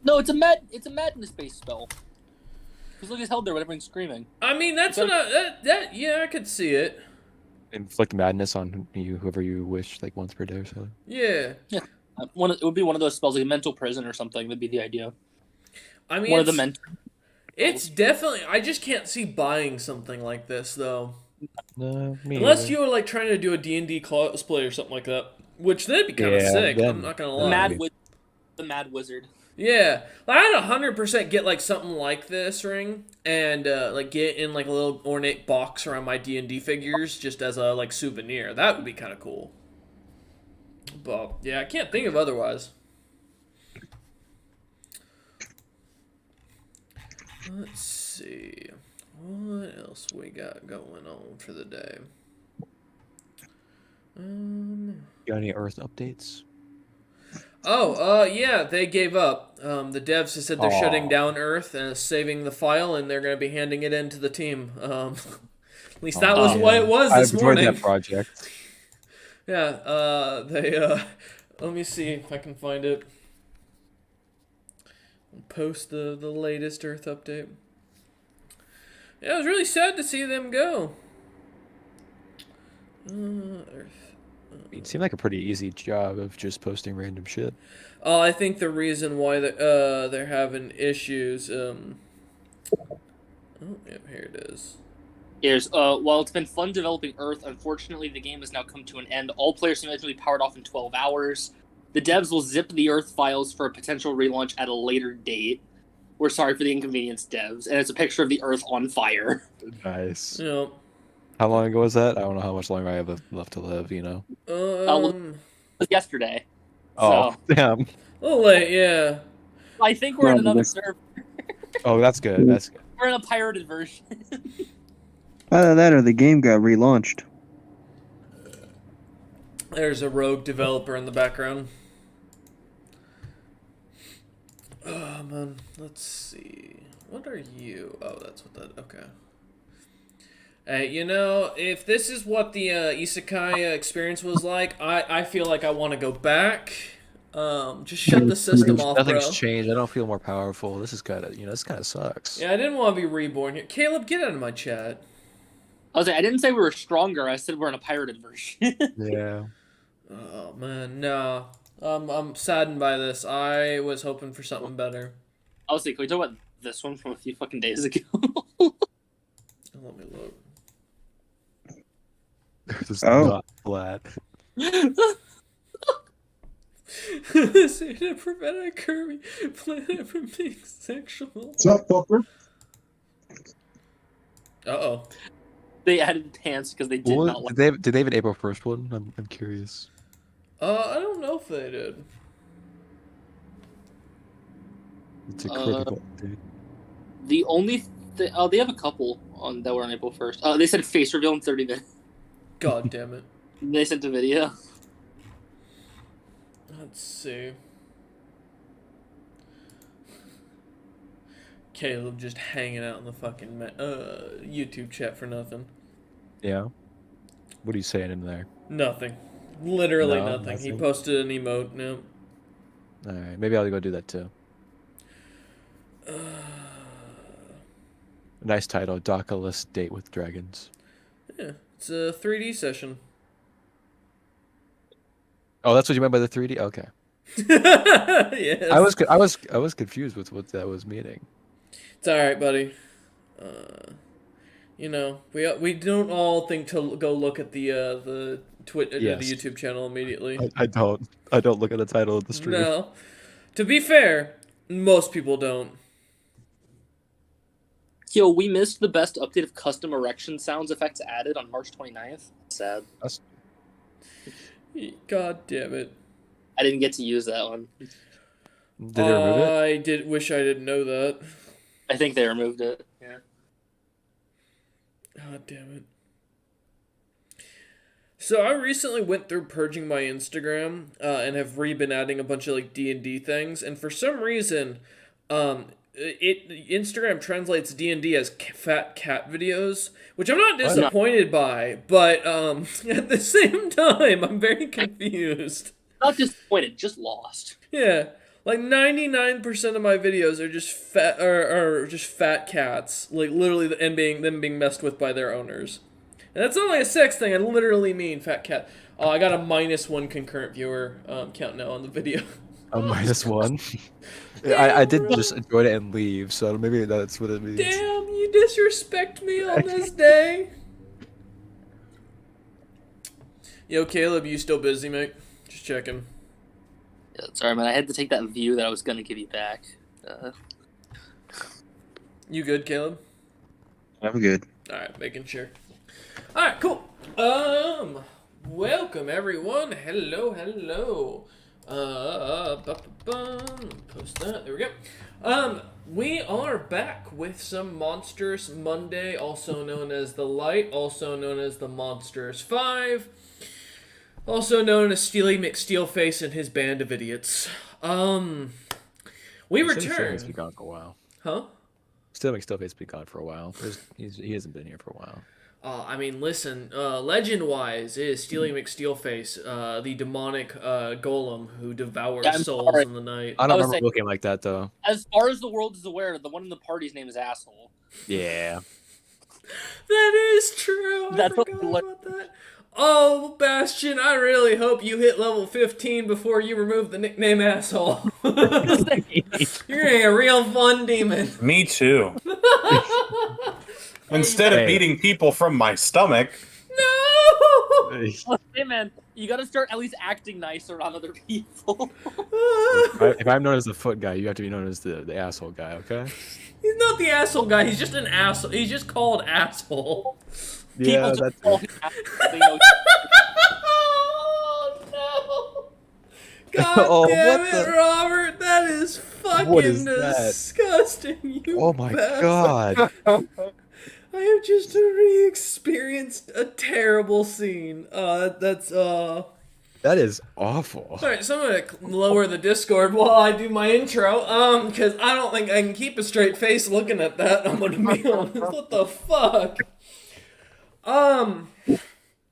No, it's a madness-based spell. Because look, he's held there when everyone's screaming. I mean, that's what yeah, I could see it. Inflict madness on you, whoever you wish, like once per day or so. Yeah. Yeah, it would be one of those spells, like a mental prison or something. That'd be the idea. I mean, One of the mental it's spells. definitely. I just can't see buying something like this though, No, me unless either. you were like trying to do a D&D cosplay or something like that, which that'd be kind of Yeah, sick. I'm then not gonna The then lie. maybe. the Mad Wizard. Yeah, like, I'd 100% get like something like this ring and like get in like a little ornate box around my D&D figures just as a like souvenir. That would be kind of cool. But yeah, I can't think of otherwise. Let's see. What else we got going on for the day? Got any Earth updates? Yeah, they gave up. The devs have said they're shutting Oh, down Earth and saving the file, and they're going to be handing it in to the team. At least that oh was what man, it was I've this enjoyed morning. that project. Yeah, they, let me see if I can find it. Post the latest Earth update. Yeah, it was really sad to see them go. Earth. It seemed like a pretty easy job of just posting random shit. Oh, I think the reason why they're having issues. Oh, yeah, here it is. While it's been fun developing Earth, unfortunately the game has now come to an end. All players simulations will be powered off in 12 hours. The devs will zip the Earth files for a potential relaunch at a later date. We're sorry for the inconvenience, devs. And it's a picture of the Earth on fire. Nice. You know, How long ago was that? I don't know how much longer I have left to live, you know? Well, it was yesterday. Oh, So, damn. a little late, yeah. I think we're in another server. Oh, that's good. That's good. We're in a pirated version. Either that or the game got relaunched. There's a rogue developer in the background. Oh, man. Let's see. What are you? Oh, that's what that... Okay. Hey, you know, if this is what the Isekai experience was like, I feel like I want to go back. Just shut the system off, bro. Nothing's changed. I don't feel more powerful. This is kind of, this kind of sucks. Yeah, I didn't want to be reborn here. Caleb, get out of my chat. I didn't say we were stronger. I said we're in a pirated version. Yeah. Oh, man, no. I'm saddened by this. I was hoping for something better. Can we talk about this one from a few fucking days ago? Let me look. This is Oh. not flat. Santa prevented Kirby Planet from being sexual. What's up, fucker? Uh-oh. They added pants because they did not like. Did they have an April 1st one? I'm curious. I don't know if they did. It's a critical update. The only they have a couple on that were on April 1st. They said face reveal in 30 minutes. God damn it. They sent a video. Let's see. Caleb just hanging out in the fucking YouTube chat for nothing. Yeah. What are you saying in there? Nothing. Literally No, nothing. He nothing? posted an emote. No. All right, maybe I'll go do that too. Nice title, Dakkaless Date with Dragons. Yeah, it's a 3D session. Oh, that's what you meant by the 3D. Okay. Yes. I was confused with what that was meaning. It's all right, buddy. You know, we don't all think to go look at the Yes. the YouTube channel immediately. I don't look at the title of the stream. No. To be fair, most people don't. Yo, we missed the best update of custom erection sounds effects added on March 29th. Sad. God damn it. I didn't get to use that one. Did they remove it? I wish I didn't know that. I think they removed it. Yeah. God damn it. So I recently went through purging my Instagram and have been adding a bunch of like D&D things, and for some reason, Instagram translates D&D as fat cat videos, which I'm not disappointed by, but at the same time, I'm very confused. Not disappointed, just lost. Yeah, Like 99% of my videos are just fat cats, like literally, and being messed with by their owners. And that's not like a sex thing. I literally mean fat cat. Oh, I got a -1 concurrent viewer count now on the video. A -1. I Damn, did bro. just enjoy it and leave, so maybe that's what it means. Damn, you disrespect me on this day. Yo, Caleb, you still busy, mate? Just checking. Yeah, sorry, man. I had to take that view that I was gonna give you back. You good, Caleb? I'm good. All right, making sure. All right, cool. Welcome everyone. Hello. Post that. There we go. We are back with some Monsters Monday, also known as the Light, also known as the Monsters 5, also known as Steely McSteelface and his band of idiots. We Steelface be return. gone for a while. Huh? Still makes Steelface be gone for a while. He hasn't been here for a while. I mean, listen, legend-wise is Steely McSteelface, the demonic golem who devours Yeah, I'm souls sorry. in the night. I I don't was remember saying- looking like that though. As far as the world is aware, the one in the party's name is Asshole. Yeah. That is true. I That's what forgot we look- about that. Oh, Bastion, I really hope you hit level 15 before you remove the nickname Asshole. You're gonna be a real fun demon. Me too. Instead of Hey. beating people from my stomach, No! Hey, man, you gotta start at least acting nicer around other people. If I'm known as the foot guy, you have to be known as the asshole guy, okay? He's not the asshole guy. He's just an asshole. He's just called Asshole. People just call him Asshole. They know Oh no! God Oh, damn what it, the- Robert! That is fucking What is that? disgusting. You Oh my bastard. god. I have just re-experienced a terrible scene. That's That is awful. All right, so I'm gonna lower the Discord while I do my intro, because I don't think I can keep a straight face looking at that. I'm gonna be honest. What the fuck?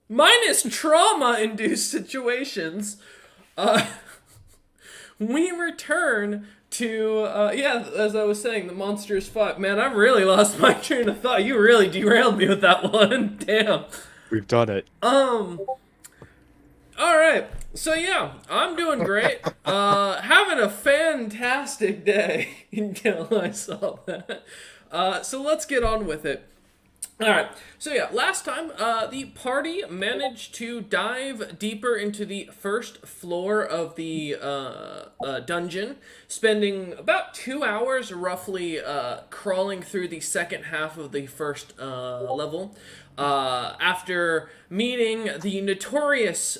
Minus trauma-induced situations, we return to, as I was saying, the Monsters 5. Man, I really lost my train of thought. You really derailed me with that one. Damn. We've done it. Alright, so yeah, I'm doing great. Having a fantastic day until I saw that. So let's get on with it. Alright, so yeah, last time, the party managed to dive deeper into the first floor of the dungeon, spending about 2 hours roughly crawling through the second half of the first level. After meeting the notorious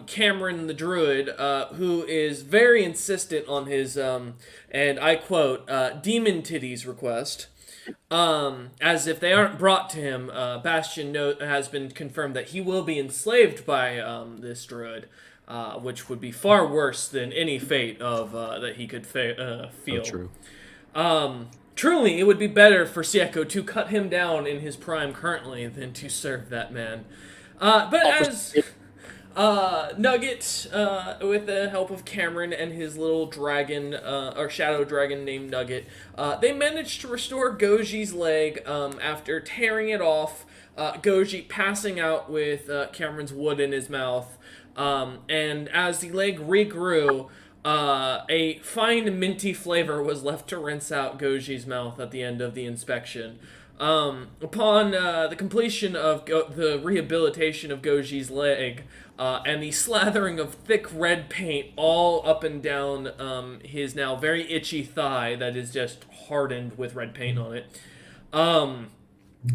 Cameron the Druid, who is very insistent on his, and I quote, demon titties request. As if they aren't brought to him, Bastion has been confirmed that he will be enslaved by this druid, which would be far worse than any fate of that he could feel. So true. Truly, it would be better for Sieko to cut him down in his prime currently than to serve that man. But as Nugget, with the help of Cameron and his little dragon, or shadow dragon named Nugget, they managed to restore Goji's leg after tearing it off, Goji passing out with Cameron's wood in his mouth. And as the leg regrew, a fine minty flavor was left to rinse out Goji's mouth at the end of the inspection. Upon the completion of the rehabilitation of Goji's leg, and the slathering of thick red paint all up and down his now very itchy thigh that is just hardened with red paint on it,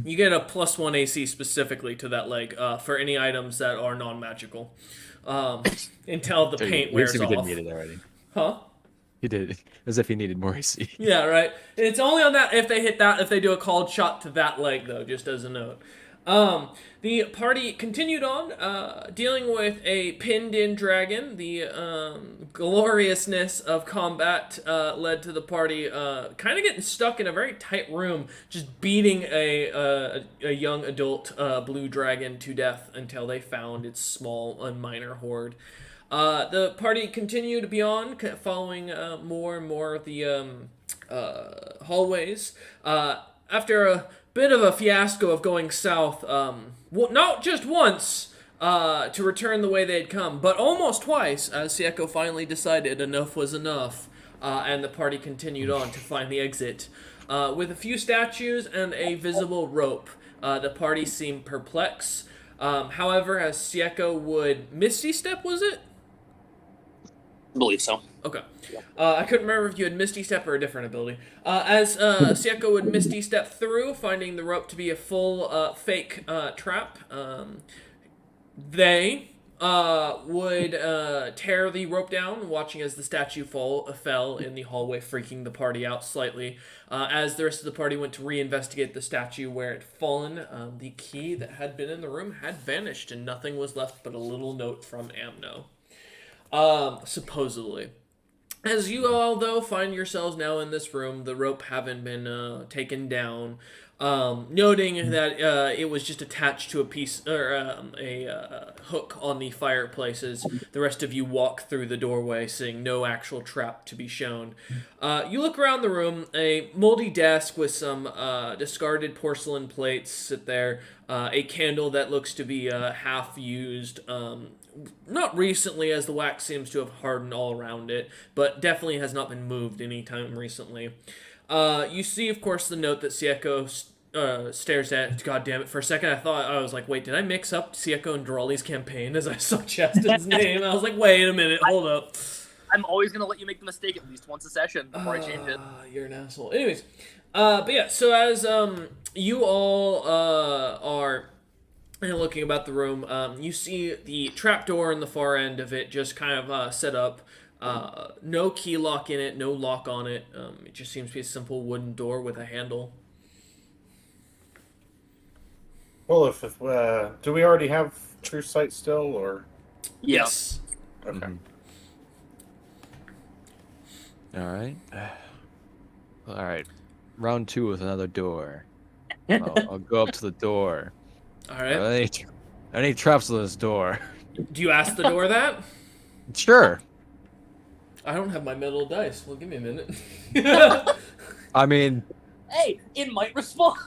you get a +1 AC specifically to that leg for any items that are non-magical. Until the paint wears He didn't off. need it already. Huh? He did, as if he needed more AC. Yeah, right. It's only on that if they hit that, if they do a called shot to that leg, though, just as a note. The party continued on, dealing with a pinned-in dragon. The gloriousness of combat led to the party kind of getting stuck in a very tight room, just beating a young adult blue dragon to death until they found its small and minor horde. The party continued beyond, following more and more of the hallways. After a bit of a fiasco of going south, not just once to return the way they had come, but almost twice, as Sieko finally decided enough was enough, and the party continued on to find the exit. With a few statues and a visible rope, the party seemed perplexed. However, as Sieko would Misty Step, was it? I believe so. Okay. I couldn't remember if you had Misty Step or a different ability. As Sieko would Misty Step through, finding the rope to be a full fake trap, they would tear the rope down, watching as the statue fell in the hallway, freaking the party out slightly. As the rest of the party went to reinvestigate the statue where it had fallen, the key that had been in the room had vanished, and nothing was left but a little note from Amno. Supposedly. As you all, though, find yourselves now in this room, the rope having been taken down, noting that it was just attached to a piece or a hook on the fireplaces. The rest of you walk through the doorway, seeing no actual trap to be shown. You look around the room. A moldy desk with some discarded porcelain plates sit there. A candle that looks to be half used. Not recently, as the wax seems to have hardened all around it, but definitely has not been moved anytime recently. You see, of course, the note that Sieko stares at. God damn it! For a second, I was like, "Wait, did I mix up Sieko and Durali's campaign?" As I saw Cheston's name, I was like, "Wait a minute, hold up." I'm always gonna let you make the mistake at least once a session before I change it. You're an asshole. Anyways, but yeah. So as you all are looking about the room, you see the trapdoor in the far end of it just kind of set up. No key lock in it, no lock on it. It just seems to be a simple wooden door with a handle. Well, if do we already have True Sight still, or? Yes. Okay. All right. All right. Round 2 with another door. I'll go up to the door. All right. Any traps on this door? Do you ask the door that? Sure. I don't have my metal dice. Well, give me a minute. I mean, Hey, it might respond.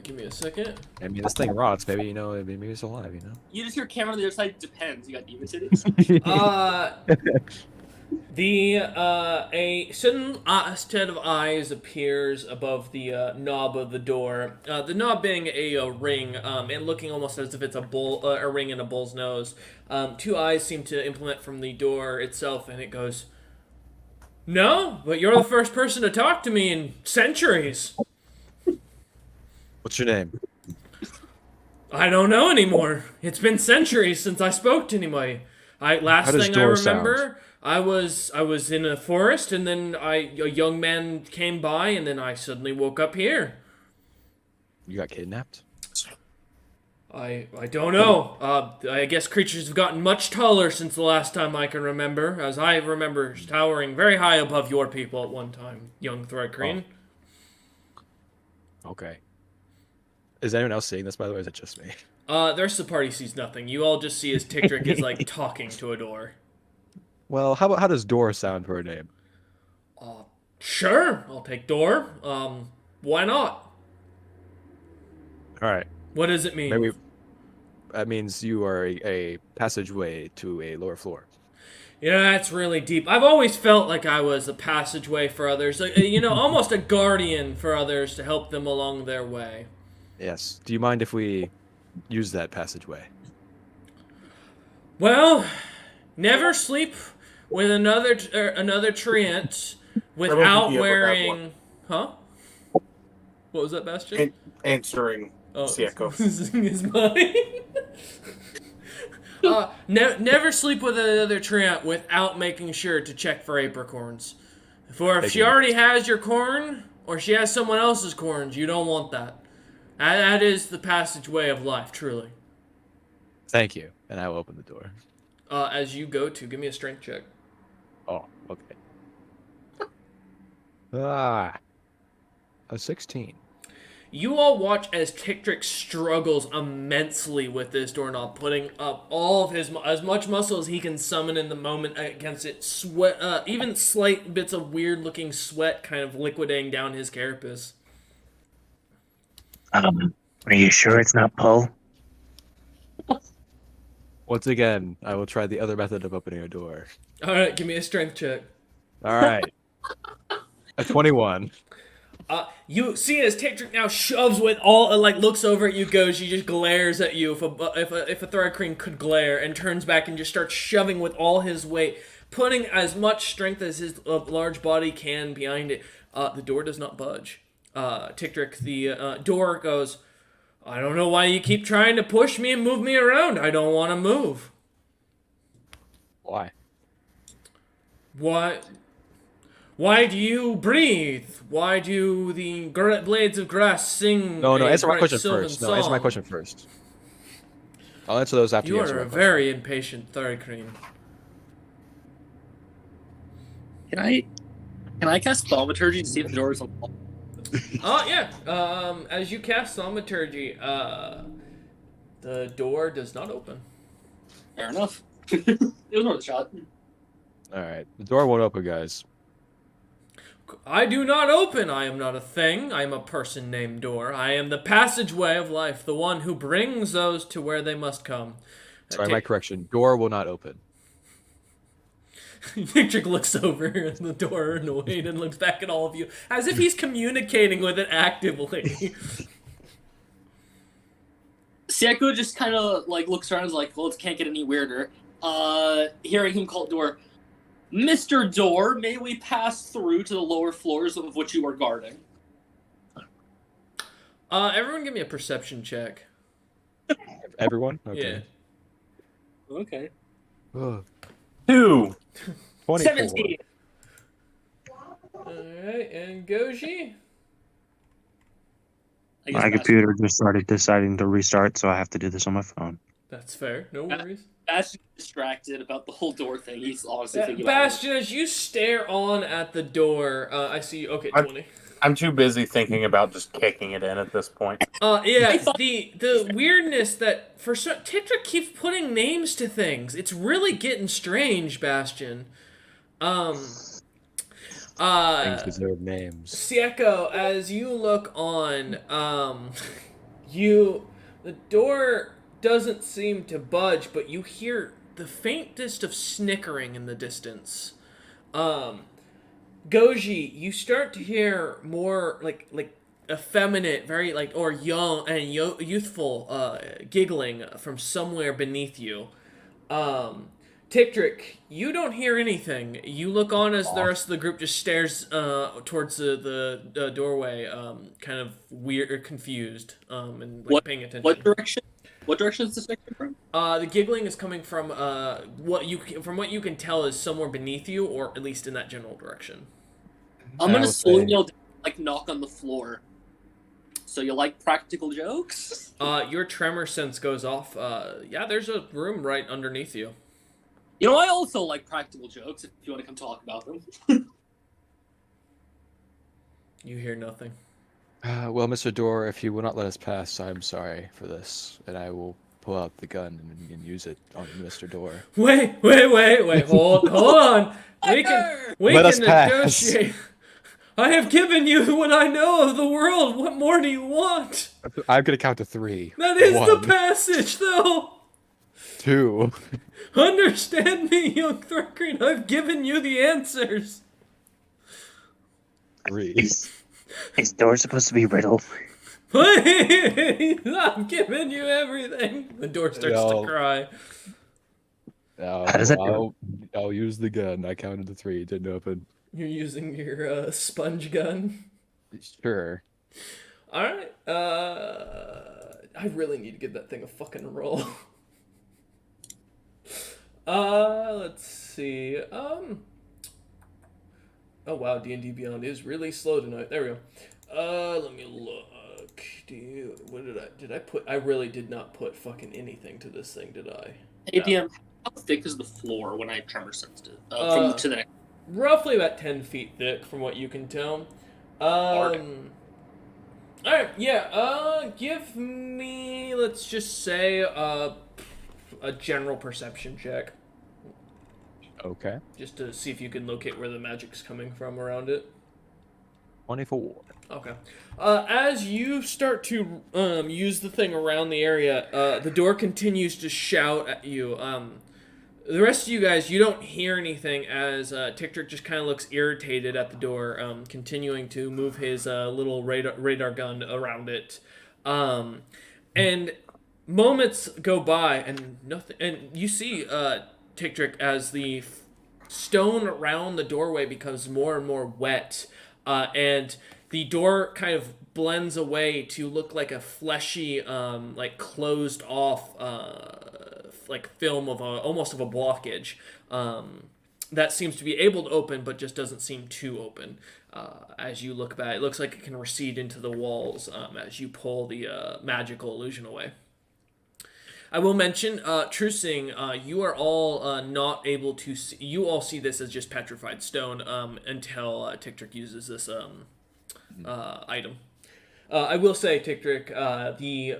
Give me a second. I mean, this thing rots. Maybe maybe it's alive. You just hear camera on the other side. Depends. You got demon titties. A sudden set of eyes appears above the knob of the door. The knob being a ring, and looking almost as if it's a ring in a bull's nose. Two eyes seem to implement from the door itself, and it goes, "No, but you're the first person to talk to me in centuries." What's your name? I don't know anymore. It's been centuries since I spoke to anybody. Last How does thing I door remember, sound? I was in a forest, and then a young man came by, and then I suddenly woke up here. You got kidnapped? I don't know. I guess creatures have gotten much taller since the last time I can remember, as I remember towering very high above your people at one time, young Threadcreen. Okay. Is anyone else seeing this, by the way, or is it just me? The rest of the party sees nothing. You all just see as Tickdrick is, like, talking to a door. Well, how does door sound for a name? Sure, I'll take door. Why not? All right. What does it mean? Maybe that means you are a passageway to a lower floor. Yeah, that's really deep. I've always felt like I was a passageway for others. Almost a guardian for others to help them along their way. Yes. Do you mind if we use that passageway? Well, never sleep with another treant without you ever have wearing... one. Huh? What was that, Bastion? Answering Sieko. is mine. Never sleep with another treant without making sure to check for apricorns. For if she already has your corn, or she has someone else's corns, you don't want that. That is the passageway of life, truly. Thank you. And I will open the door. As you go to, give me a strength check. Oh, okay. A 16. You all watch as Tiktrick struggles immensely with this doorknob, putting up all of his as much muscle as he can summon in the moment against it. Sweat, even slight bits of weird-looking sweat, kind of liquidating down his carapace. Are you sure it's not pull? Once again, I will try the other method of opening a door. All right, give me a strength check. All right. A 21. You see as Tiktrick now shoves with all, looks over at you, goes, she just glares at you if a Thrycreen could glare, and turns back and just starts shoving with all his weight, putting as much strength as his large body can behind it. The door does not budge. Tiktrick, the door goes, I don't know why you keep trying to push me and move me around. I don't want to move. Why? Why do you breathe? Why do the blades of grass sing? No, a answer my bright question sylvan first. No, answer my song? question first. I'll answer those after you You answer are my a question. very impatient Thrycreen. Can I cast Thaumaturgy to see if the door is unlocked? Oh, yeah. As you cast Thaumaturgy, the door does not open. Fair enough. It was worth a shot. Alright, the door won't open, guys. I do not open. I am not a thing. I am a person named Door. I am the passageway of life, the one who brings those to where they must come. Sorry, my correction. Door will not open. Tiktrick looks over at the door annoyed and looks back at all of you as if he's communicating with it actively. Sieko just kind of looks around and is like, well, it can't get any weirder. Hearing him call Door, Mr. Door, may we pass through to the lower floors of which you are guarding? Everyone give me a perception check. Everyone? Okay. Yeah. Okay. Ugh. 2. 24. 17. Alright, and Goji? I guess My that's- computer just started deciding to restart, so I have to do this on my phone. That's fair, no worries. Bastion's distracted about the whole door thing. He's honestly thinking about Bastion, as you stare on at the door, I see, okay, 20. I'm too busy thinking about just kicking it in at this point. Yeah, the weirdness that Tiktrick keeps putting names to things. It's really getting strange, Bastion. Things deserve names. Sieko, as you look on, the door doesn't seem to budge, but you hear the faintest of snickering in the distance. Goji, you start to hear more like effeminate, very or young and youthful giggling from somewhere beneath you. Tiktrick, you don't hear anything. You look on as the rest of the group just stares towards the doorway, kind of weird or confused, and paying attention. What direction? What direction is this coming from? The giggling is coming from what you can tell is somewhere beneath you, or at least in that general direction. I'm gonna would slowly say- kneel down, knock on the floor. So you like practical jokes? Your tremor sense goes off. Yeah, there's a room right underneath you. You know, I also like practical jokes. If you want to come talk about them. You hear nothing. Well, Mr. Door, if you will not let us pass, I'm sorry for this, and I will pull out the gun and use it on Mr. Door. Wait! Hold on. We can Let us pass. negotiate. I have given you what I know of the world. What more do you want? I'm gonna count to 3. That is the 1, passage, though. 2. Understand me, young Thrycreen. I've given you the answers. 3. Is door supposed to be riddled? I've given you everything. The door starts No. to cry. How does that do? I'll use the gun. I counted to 3. It didn't open. You're using your sponge gun. Sure. All right. I really need to give that thing a fucking roll. Let's see. Oh wow, D&D Beyond is really slow tonight. There we go. Let me look. What did I put? I really did not put fucking anything to this thing, did I? Hey, DM, how thick is the floor when I tremor sensed it? From to the next. Roughly about 10 feet thick, from what you can tell. All right, yeah. Give me, let's just say, a general perception check, Okay. just to see if you can locate where the magic's coming from around it. 24. Okay. As you start to use the thing around the area, the door continues to shout at you. The rest of you guys, you don't hear anything as Tick-Trick just kind of looks irritated at the door, continuing to move his little radar gun around it. And moments go by, and nothing. And you see Tick-Trick as the stone around the doorway becomes more and more wet, and the door kind of blends away to look like a fleshy, like closed off, like film of almost of a blockage. That seems to be able to open, but just doesn't seem to open. As you look back, it looks like it can recede into the walls as you pull the magical illusion away. I will mention, Trusing, you are all not able to see. You all see this as just petrified stone until Tick-Trick uses this item. I will say, Tick-Trick, the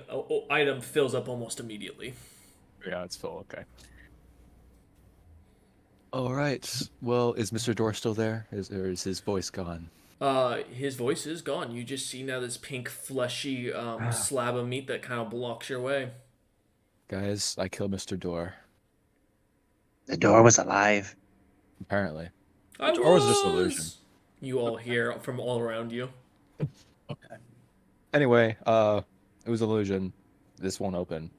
item fills up almost immediately. Yeah, it's full. Okay. All right. Well, is Mr. Door still there? Or is his voice gone? His voice is gone. You just see now this pink, fleshy slab of meat that kind of blocks your way. Guys, I killed Mr. Door. The door was alive. Apparently. Or was it just an illusion? You all hear from all around you. Okay. Anyway, it was an illusion. This won't open.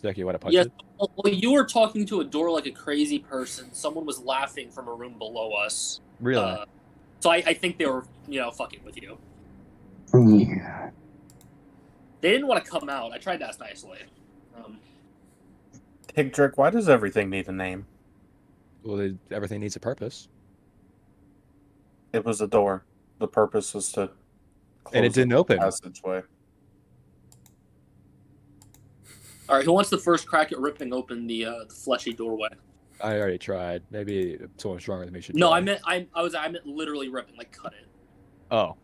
Zeki, you want to punch Yes. it? Well, you were talking to a door like a crazy person. Someone was laughing from a room below us. Really? So I think they were, fucking with you. Yeah. They didn't want to come out. I tried to ask nicely. Tick-Trick, why does everything need a name? Well, everything needs a purpose. It was a door. The purpose was to close And it didn't open. passageway. All right, who wants the first crack at ripping open the fleshy doorway? I already tried. Maybe someone stronger than me should No, try. I meant literally ripping, like cut it. Oh.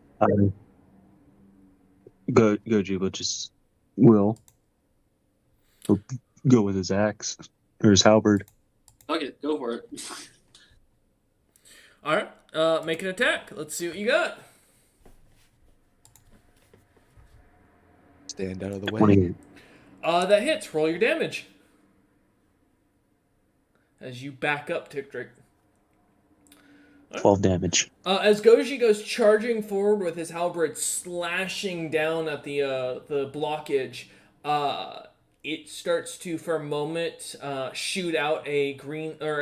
Goji will just will. He'll go with his axe or his halberd. Okay, go for it. All right, make an attack. Let's see what you got. Stand out of the way. 28. That hits. Roll your damage. As you back up, Tick-Trick. 12 damage. As Goji goes charging forward with his halberd, slashing down at the blockage, it starts to, for a moment, shoot out a green or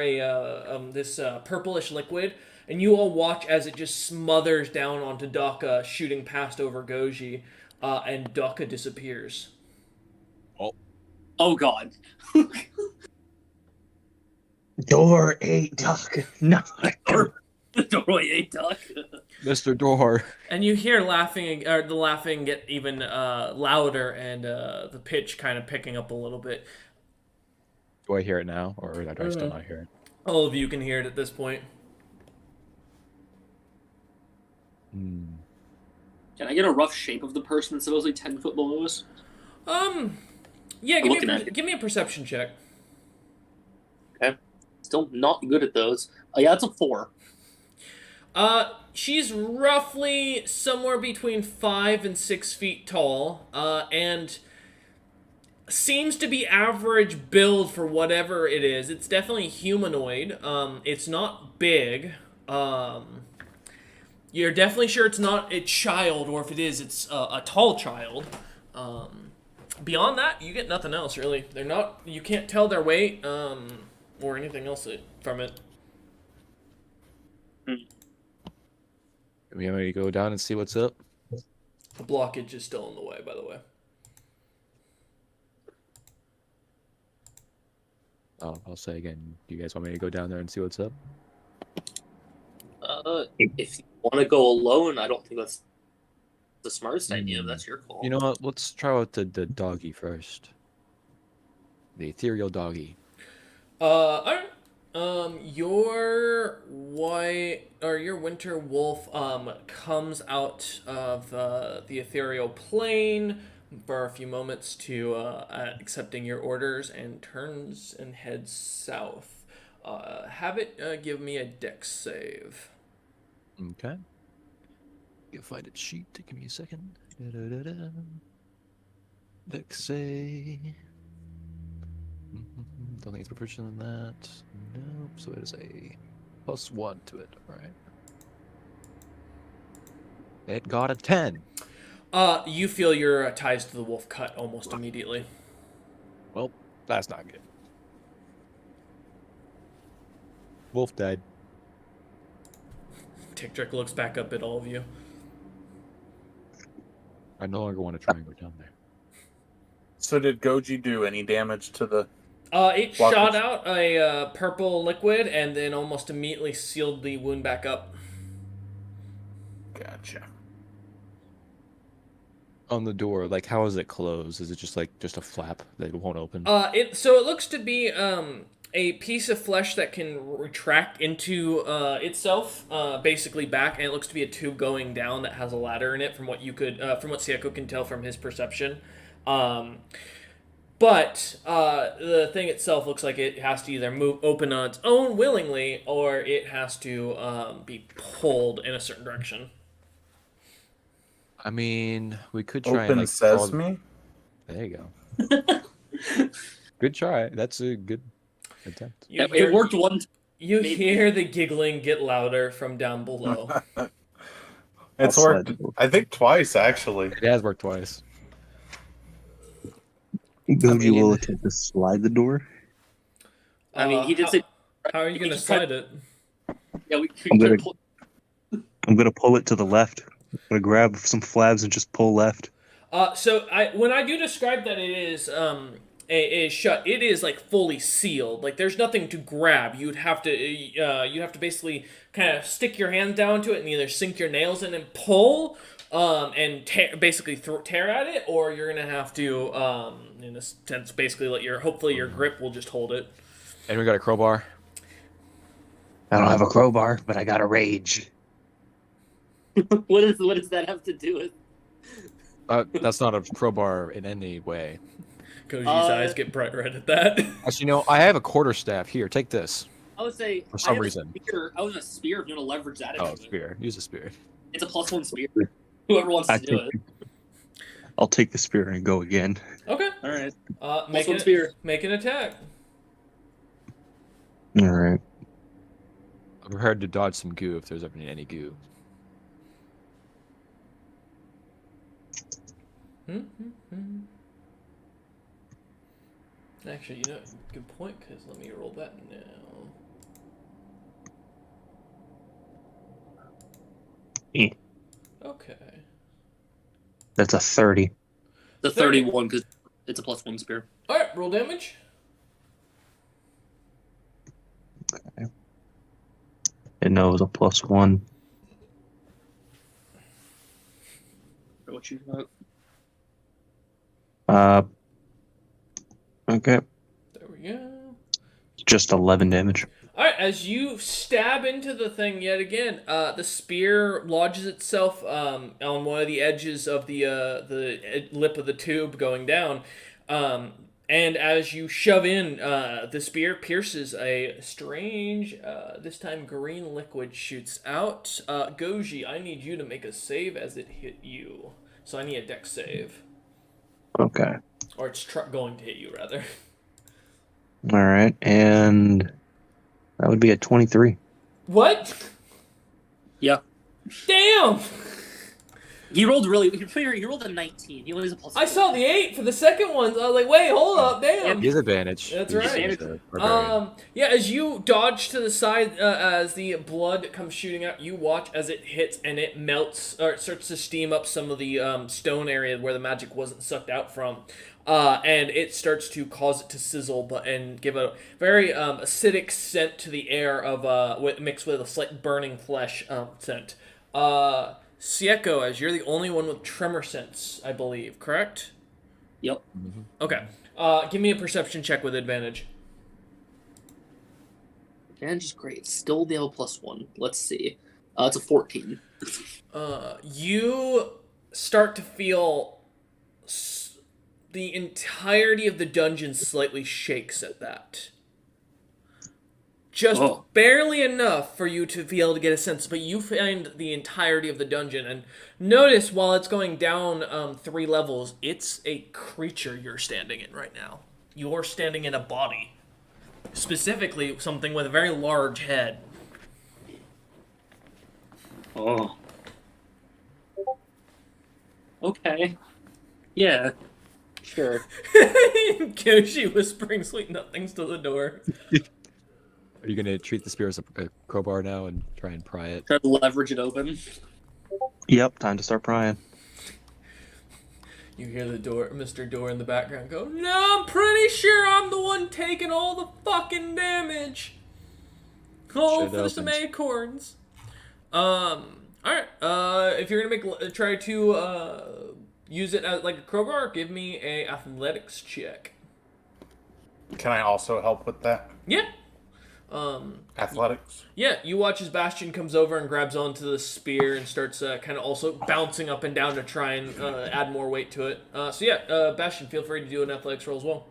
this purplish liquid, and you all watch as it just smothers down onto Dakka, shooting past over Goji, and Dakka disappears. Oh God. Door 8, Duck. No. The doorway ate duck. Mr. Door. And you hear laughing, or the laughing get even louder, and the pitch kind of picking up a little bit. Do I hear it now, or do I still not hear it? All of you can hear it at this point. Hmm. Can I get a rough shape of the person that's supposedly 10 foot below us? Yeah, Looking at it. give me a perception check. Okay. Still not good at those. Yeah, it's a 4. She's roughly somewhere between 5 and 6 feet tall, and seems to be average build for whatever it is. It's definitely humanoid. It's not big. You're definitely sure it's not a child, or if it is, it's a tall child. Beyond that, you get nothing else, really. They're not, you can't tell their weight, or anything else from it. We want me to go down and see what's up? The blockage is still in the way, by the way. Oh, I'll say again. Do you guys want me to go down there and see what's up? If you want to go alone, I don't think that's the smartest idea. That's your call. You know what? Let's try out the doggy first. The ethereal doggy. Alright. Your your winter wolf comes out of the ethereal plane for a few moments to accepting your orders and turns and heads south. Have it give me a dex save. Okay. You find its sheet. Give me a second. Da-da-da-da. Dex save. Don't think it's proficient in that. Nope. So it is a +1 to it. All right. It got a 10. You feel your ties to the wolf cut almost immediately. Well, that's not good. Wolf died. Tick looks back up at all of you. I no longer want to try and go down there. So did Goji do any damage to the... It shot out a purple liquid and then almost immediately sealed the wound back up. Gotcha. On the door, like, how is it closed? Is it just a flap that it won't open? So it looks to be a piece of flesh that can retract into itself, basically back, and it looks to be a tube going down that has a ladder in it. From what Sieko can tell from his perception. But the thing itself looks like it has to either move open on its own willingly, or it has to be pulled in a certain direction. I mean, we could try Open and sesame? There you go. Good try. That's a good attempt. It worked one time. You hear the giggling get louder from down below. It's worked, I think, twice, actually. It has worked twice. Goji will attempt to slide the door. I mean, he did say... How are you going to slide it? Yeah, I'm gonna pull it to the left. I'm gonna grab some flabs and just pull left. When I do describe that it is shut, it is like fully sealed. Like there's nothing to grab. You'd have to basically kind of stick your hand down to it and either sink your nails in and pull, and tear at it, or you're gonna have to, in a sense, basically hopefully your grip will just hold it. And we got a crowbar. I don't have a crowbar, but I got a rage. what does that have to do with? That's not a crowbar in any way. Koji's eyes get bright red at that. Actually, no, I have a quarterstaff. Here, take this. I would say For some reason. I was a spear if you want to leverage that. Oh, into it. spear. Use a spear. It's a +1 spear. Whoever wants to do it. I'll take the spear and go again. Okay. All right. Make spear. Make an attack. All right. I'm prepared to dodge some goo if there's ever any goo. Actually, good point, because let me roll that now. Okay. That's a 30. The 31, because it's a +1 spear. Alright, roll damage. Okay. And no, it was a +1. What you got? Okay. There we go. Just 11 damage. Alright, as you stab into the thing yet again, the spear lodges itself on one of the edges of the lip of the tube going down. And as you shove in, the spear pierces a strange, this time green liquid shoots out. Goji, I need you to make a save as it hit you. So I need a dex save. Okay. Or it's going to hit you, rather. All right, and that would be a 23. What? Yeah. Damn! He rolled he rolled a 19. He only has a +1. I saw the 8 for the second one. I was like, wait, hold up, damn. Disadvantage. That's right. Yeah, as you dodge to the side, as the blood comes shooting out, you watch as it hits and it melts, or it starts to steam up some of the stone area where the magic wasn't sucked out from. And it starts to cause it to sizzle and give a very acidic scent to the air of mixed with a slight burning flesh scent. Sieko, as you're the only one with tremor sense, I believe, correct? Yep. Okay. Give me a perception check with advantage. Advantage is great. Still the L +1. Let's see. It's a 14. You start to feel the entirety of the dungeon slightly shakes at that. Just barely enough for you to be able to get a sense, but you find the entirety of the dungeon, and notice while it's going down 3 levels, it's a creature you're standing in right now. You're standing in a body. Specifically, something with a very large head. Oh. Okay. Yeah. Sure. Kyoshi whispering sweet nothings to the door. Are you gonna treat the spear as a crowbar now and try and pry it? Try to leverage it open. Yep, time to start prying. You hear the door, Mr. Door in the background go, "No, I'm pretty sure I'm the one taking all the fucking damage. All for some acorns." Alright, if you're gonna try to use it as like a crowbar, give me a athletics check. Can I also help with that? Yeah. Athletics? Yeah, you watch as Bastion comes over and grabs onto the spear and starts kind of also bouncing up and down to try and add more weight to it. Bastion, feel free to do an athletics roll as well.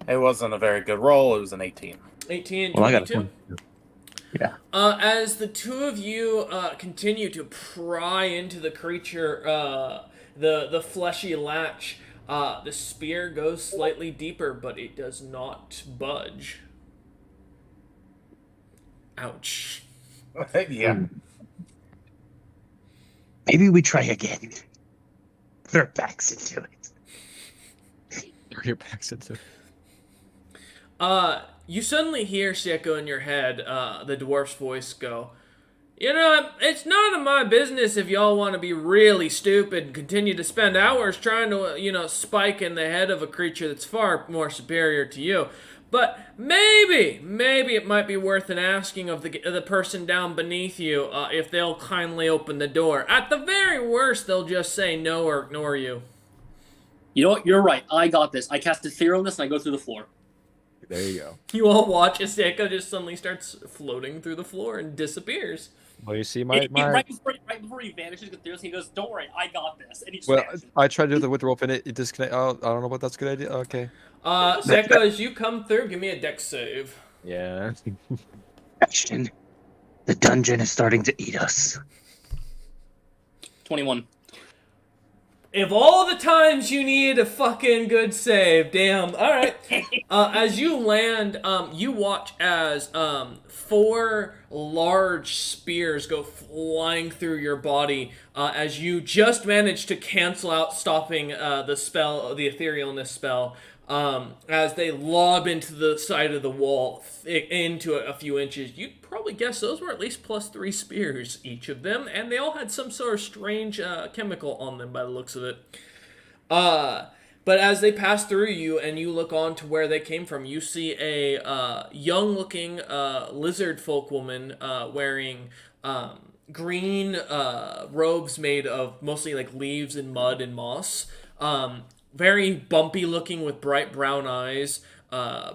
It wasn't a very good roll. It was an 18. 18, Well, I got 22. Yeah. As the two of you continue to pry into the creature, the fleshy latch, the spear goes slightly deeper, but it does not budge. Ouch. Yeah. Maybe we try again. Put our backs into it. Your back's into. You suddenly hear Sieko in your head, the dwarf's voice go, "You know, it's none of my business if y'all want to be really stupid and continue to spend hours trying to, spike in the head of a creature that's far more superior to you. But maybe it might be worth an asking of the person down beneath you if they'll kindly open the door. At the very worst, they'll just say no or ignore you." You know what? You're right. I got this. I cast Ethereal on this and I go through the floor. There you go. You all watch as Sieko just suddenly starts floating through the floor and disappears. Well, you see, Right before he vanishes, he goes, "Don't worry, I got this." And he just Well, vanishes. I tried to do the with rope and it disconnect. Oh, I don't know what that's a good idea. Okay. Sieko, as you come through, give me a dex save. Yeah. Bastion, the dungeon is starting to eat us. 21. If all the times you need a fucking good save, damn. All right. As you land, you watch as 4 large spears go flying through your body as you just manage to cancel out stopping the spell, the etherealness spell, as they lob into the side of the wall, into a few inches. You'd probably guess those were at least +3 spears, each of them, and they all had some sort of strange chemical on them by the looks of it. But as they pass through you and you look on to where they came from, you see a young-looking lizard folk woman wearing green robes made of mostly like leaves and mud and moss. Very bumpy looking with bright brown eyes,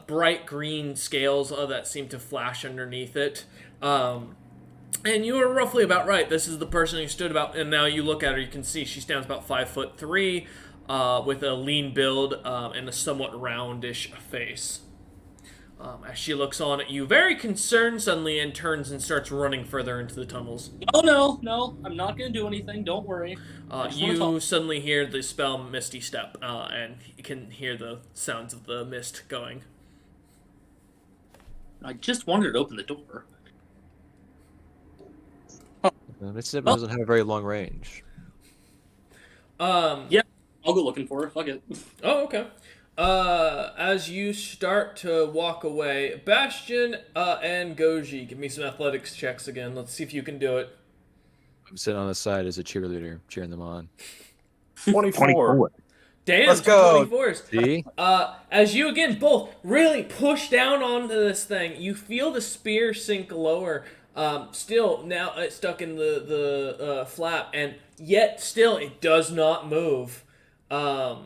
bright green scales that seem to flash underneath it. And you were roughly about right. This is the person who stood about, and now you look at her, you can see she stands about 5'3", with a lean build and a somewhat roundish face. As she looks on at you, very concerned suddenly, and turns and starts running further into the tunnels. Oh, no, I'm not gonna do anything, don't worry. You suddenly hear the spell Misty Step, and you can hear the sounds of the mist going. I just wanted to open the door. This doesn't have a very long range. Yeah, I'll go looking for her, fuck it. Oh, okay. As you start to walk away, Bastion and Goji, give me some athletics checks again. Let's see if you can do it. I'm sitting on the side as a cheerleader, cheering them on. 24. Damn, Let's go. 24s. See? As you again both really push down onto this thing, you feel the spear sink lower. Still now it's stuck in the flap, and yet still it does not move. All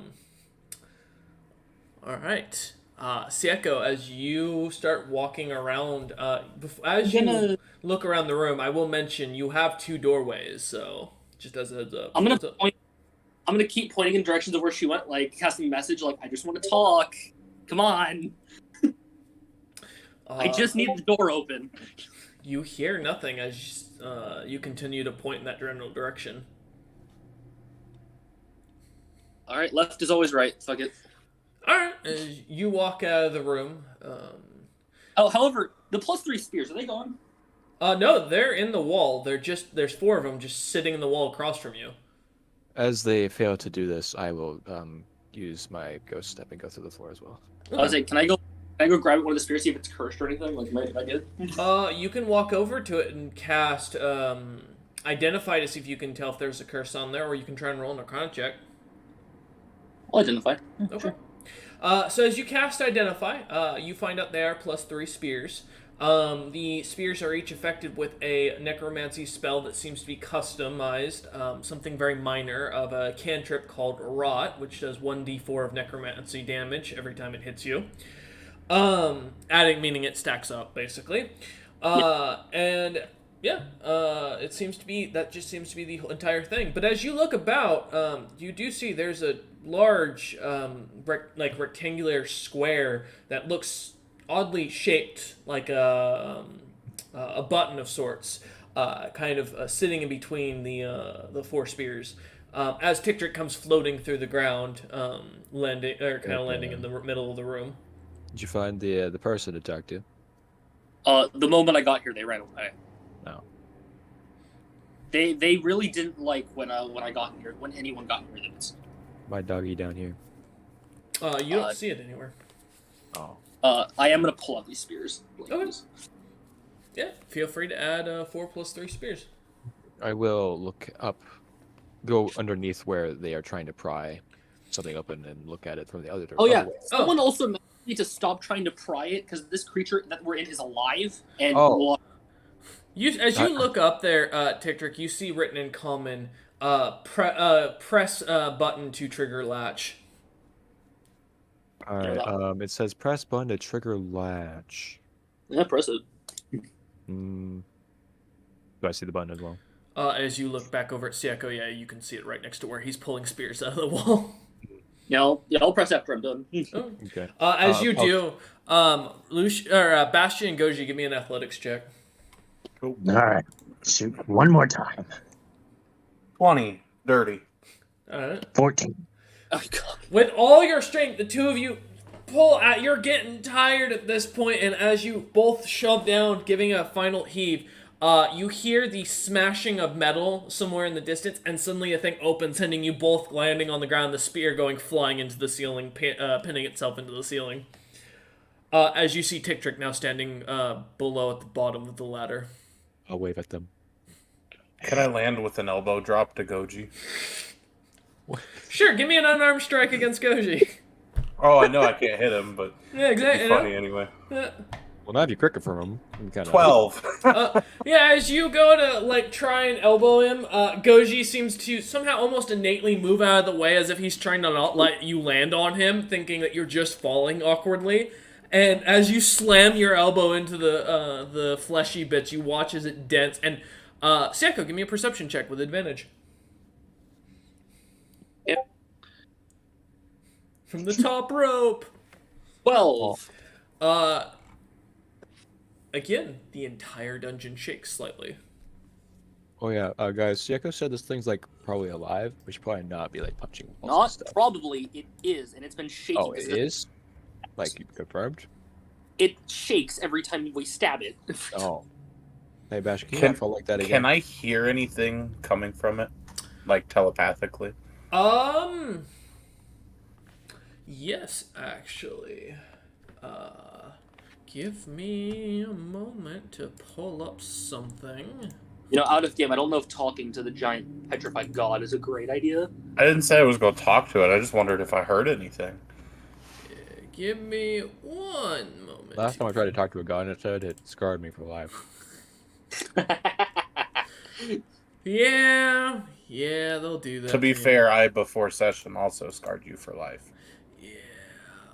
right. Sieko, as you start walking around, as you look around the room, I will mention you have 2 doorways, so just as a heads up. I'm gonna What's up? point. I'm gonna keep pointing in directions of where she went, like casting a message, like I just want to talk. Come on. I just need the door open. You hear nothing as you continue to point in that general direction. All right, left is always right. Fuck it. All right, as you walk out of the room. However, the +3 spears, are they gone? No, they're in the wall. There's 4 of them just sitting in the wall across from you. As they fail to do this, I will use my ghost step and go through the floor as well. I was like, can I go grab one of the spears, see if it's cursed or anything? Like, am I good? You can walk over to it and cast Identify to see if you can tell if there's a curse on there, or you can try and roll an Arcana check. I'll identify. Okay. Sure. So as you cast Identify, you find out they are +3 spears. The spears are each affected with a necromancy spell that seems to be customized, something very minor, of a cantrip called Rot, which does 1d4 of necromancy damage every time it hits you. Meaning it stacks up, basically. And yeah, it seems to be, that just seems to be the entire thing. But as you look about, you do see there's a large, rectangular square that looks oddly shaped like a button of sorts, kind of sitting in between the 4 spears. As Tictric comes floating through the ground, landing in the middle of the room. Did you find the person to talk to? The moment I got here, they ran away. No. They really didn't like when I got here, when anyone got here. My doggy down here. You don't see it anywhere. Oh. I am gonna pull out these spears. Okay. Yeah, feel free to add 4 + 3 spears. I will go underneath where they are trying to pry something open and look at it from the other direction. Oh yeah, someone also need to stop trying to pry it because this creature that we're in is alive and. Oh. As you look up there, Tictric, you see written in common, press button to trigger latch. Alright, it says press button to trigger latch. Yeah, press it. Do I see the button as well? As you look back over at Sieko, yeah, you can see it right next to where he's pulling spears out of the wall. Yeah, I'll press after I'm done. Oh. Okay. As you do, Bastion and Goji, give me an athletics check. All right, shoot one more time. 20. Dirty. All right. 14. Oh god. With all your strength, the 2 of you pull out. You're getting tired at this point, and as you both shove down, giving a final heave, you hear the smashing of metal somewhere in the distance, and suddenly a thing opens, sending you both landing on the ground, the spear going flying into the ceiling, pinning itself into the ceiling. As you see Tictric now standing below at the bottom of the ladder. I'll wave at them. Can I land with an elbow drop to Goji? Sure, give me an unarmed strike against Goji. Oh, I know I can't hit him, but Yeah, exactly. it'd be funny anyway. Well, now if you cricket from him, you kind of 12. Yeah, as you go to try and elbow him, Goji seems to somehow almost innately move out of the way as if he's trying to not let you land on him, thinking that you're just falling awkwardly. And as you slam your elbow into the fleshy bits, you watch as it dents. And Sieko, give me a perception check with advantage. Yep. From the top rope. 12. Again, the entire dungeon shakes slightly. Oh yeah, guys, Sieko said this thing's probably alive. We should probably not be punching walls and Not stuff. probably, it is, and it's been shaking. Oh, it is? You confirmed? It shakes every time we stab it. Oh. Hey, Bash, can you not fall like that again? Can I hear anything coming from it? Telepathically? Yes, actually. Give me a moment to pull up something. Out of game, I don't know if talking to the giant petrified god is a great idea. I didn't say I was going to talk to it. I just wondered if I heard anything. Give me one moment. Last time I tried to talk to a god instead, it scarred me for life. Yeah, they'll do that. To be fair, I, before session, also scarred you for life. Yeah.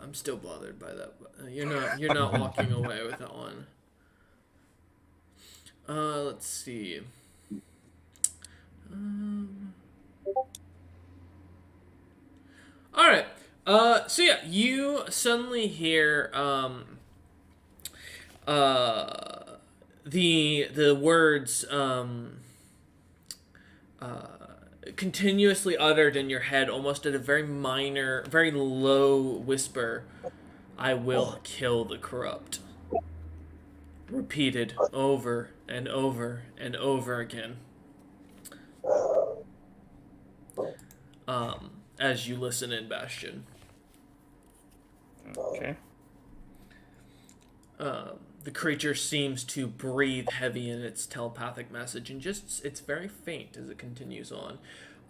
I'm still bothered by that. You're not walking away with that one. Let's see. All right. So yeah, you suddenly hear the words continuously uttered in your head, almost at a very minor, very low whisper. I will kill the corrupt. Repeated over and over and over again. As you listen in, Bastion. Okay. The creature seems to breathe heavy in its telepathic message, and it's very faint as it continues on.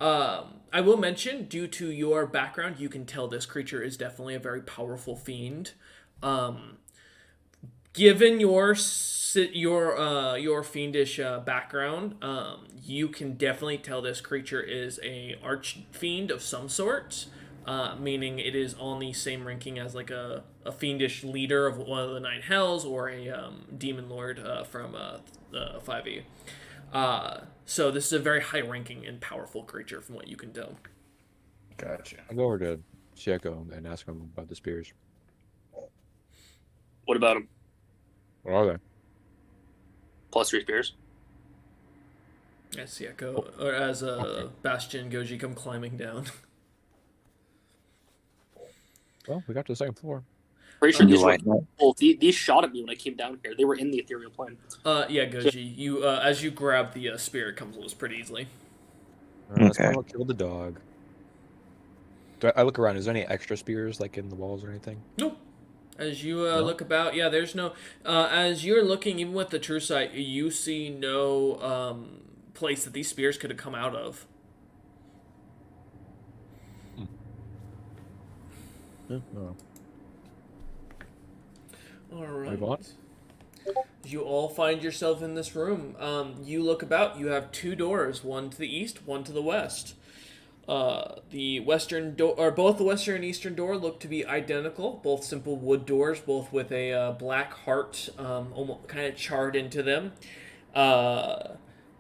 I will mention, due to your background, you can tell this creature is definitely a very powerful fiend. Given your fiendish background, you can definitely tell this creature is a archfiend of some sort. Meaning it is on the same ranking as like a fiendish leader of one of the Nine Hells or a demon lord from 5e. So this is a very high-ranking and powerful creature from what you can tell. Gotcha. I'll go over to Sieko and ask him about the spears. What about him? What are they? +3 spears. As Sieko, or as Bastion and Goji come climbing down. Well, we got to the second floor. Pretty sure You these were like that? well, these shot at me when I came down here. They were in the ethereal plane. Yeah, Goji, you as you grab the spear, it comes loose pretty easily. Let's Okay. go kill the dog. I look around. Is there any extra spears like in the walls or anything? Nope. As you look about, yeah, there's no. As you're looking, even with the true sight, you see no place that these spears could have come out of. Oh. All right. Move on. You all find yourself in this room. You look about. You have two doors, one to the east, one to the west. The western door, or both the western and eastern door, look to be identical. Both simple wood doors, both with a black heart, almost kind of charred into them.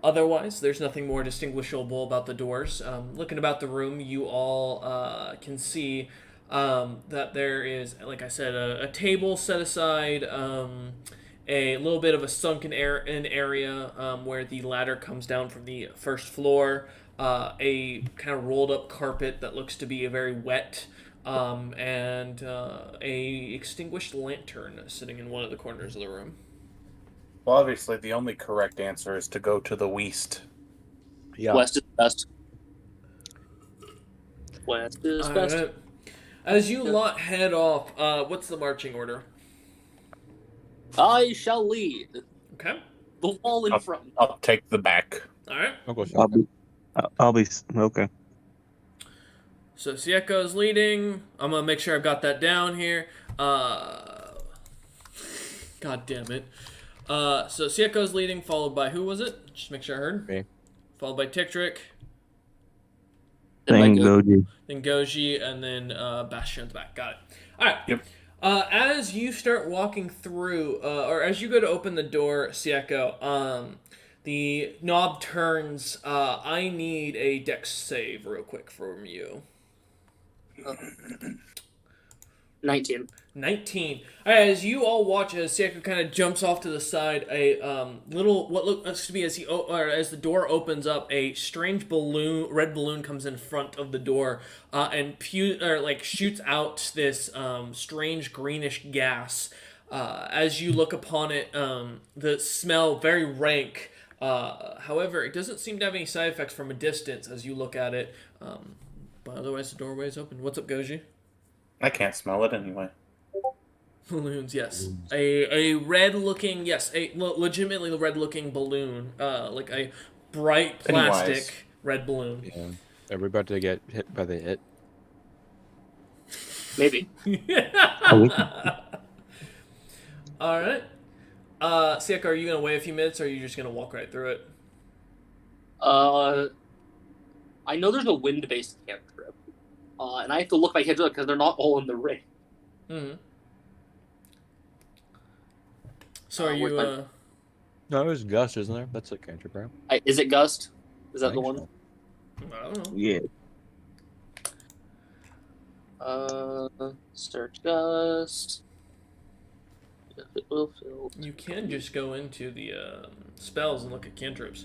Otherwise, there's nothing more distinguishable about the doors. Looking about the room, you all can see that there is, like I said, a table set aside, a little bit of a sunken area where the ladder comes down from the first floor, a kind of rolled up carpet that looks to be very wet, and a extinguished lantern sitting in one of the corners of the room. Well, obviously, the only correct answer is to go to the west. Yeah. West is best. West is best. Alright. As you lot head off, what's the marching order? I shall lead. Okay. The wall in front. I'll take the back. Alright. I'll go. I'll be okay. So Sieko is leading. I'm gonna make sure I've got that down here. God damn it. So Sieko is leading, followed by who was it? Just make sure I heard. Me. Followed by Tiktrick, Then I Thank go- Goji. then Goji, and then Bastion's back. Got it. All right. Yep. As you start walking through, or as you go to open the door, Sieko, the knob turns. I need a dex save real quick from you. 19. 19. As you all watch, as Sieko kind of jumps off to the side, a little what looks to be as as the door opens up, a strange red balloon comes in front of the door, and shoots out this strange greenish gas. As you look upon it, the smell very rank. However, it doesn't seem to have any side effects from a distance as you look at it. But otherwise, the doorway is open. What's up, Goji? I can't smell it anyway. Balloons, yes. A red-looking, yes, a legitimately red-looking balloon, like a bright plastic Pennywise. red balloon. Yeah. Are we about to get hit by the hit? Maybe. All right. Sieko, are you gonna wait a few minutes, or are you just gonna walk right through it? I know there's a wind-based cantrip. And I have to look my head up because they're not all in the ring. Mm-hmm. So are where's you? my- No, there's Gust, isn't there? That's a cantrip, right? Is it Gust? Is I that the think one? so. I don't know. Yeah. Search Gust. If it will fill. You can just go into the spells and look at cantrips.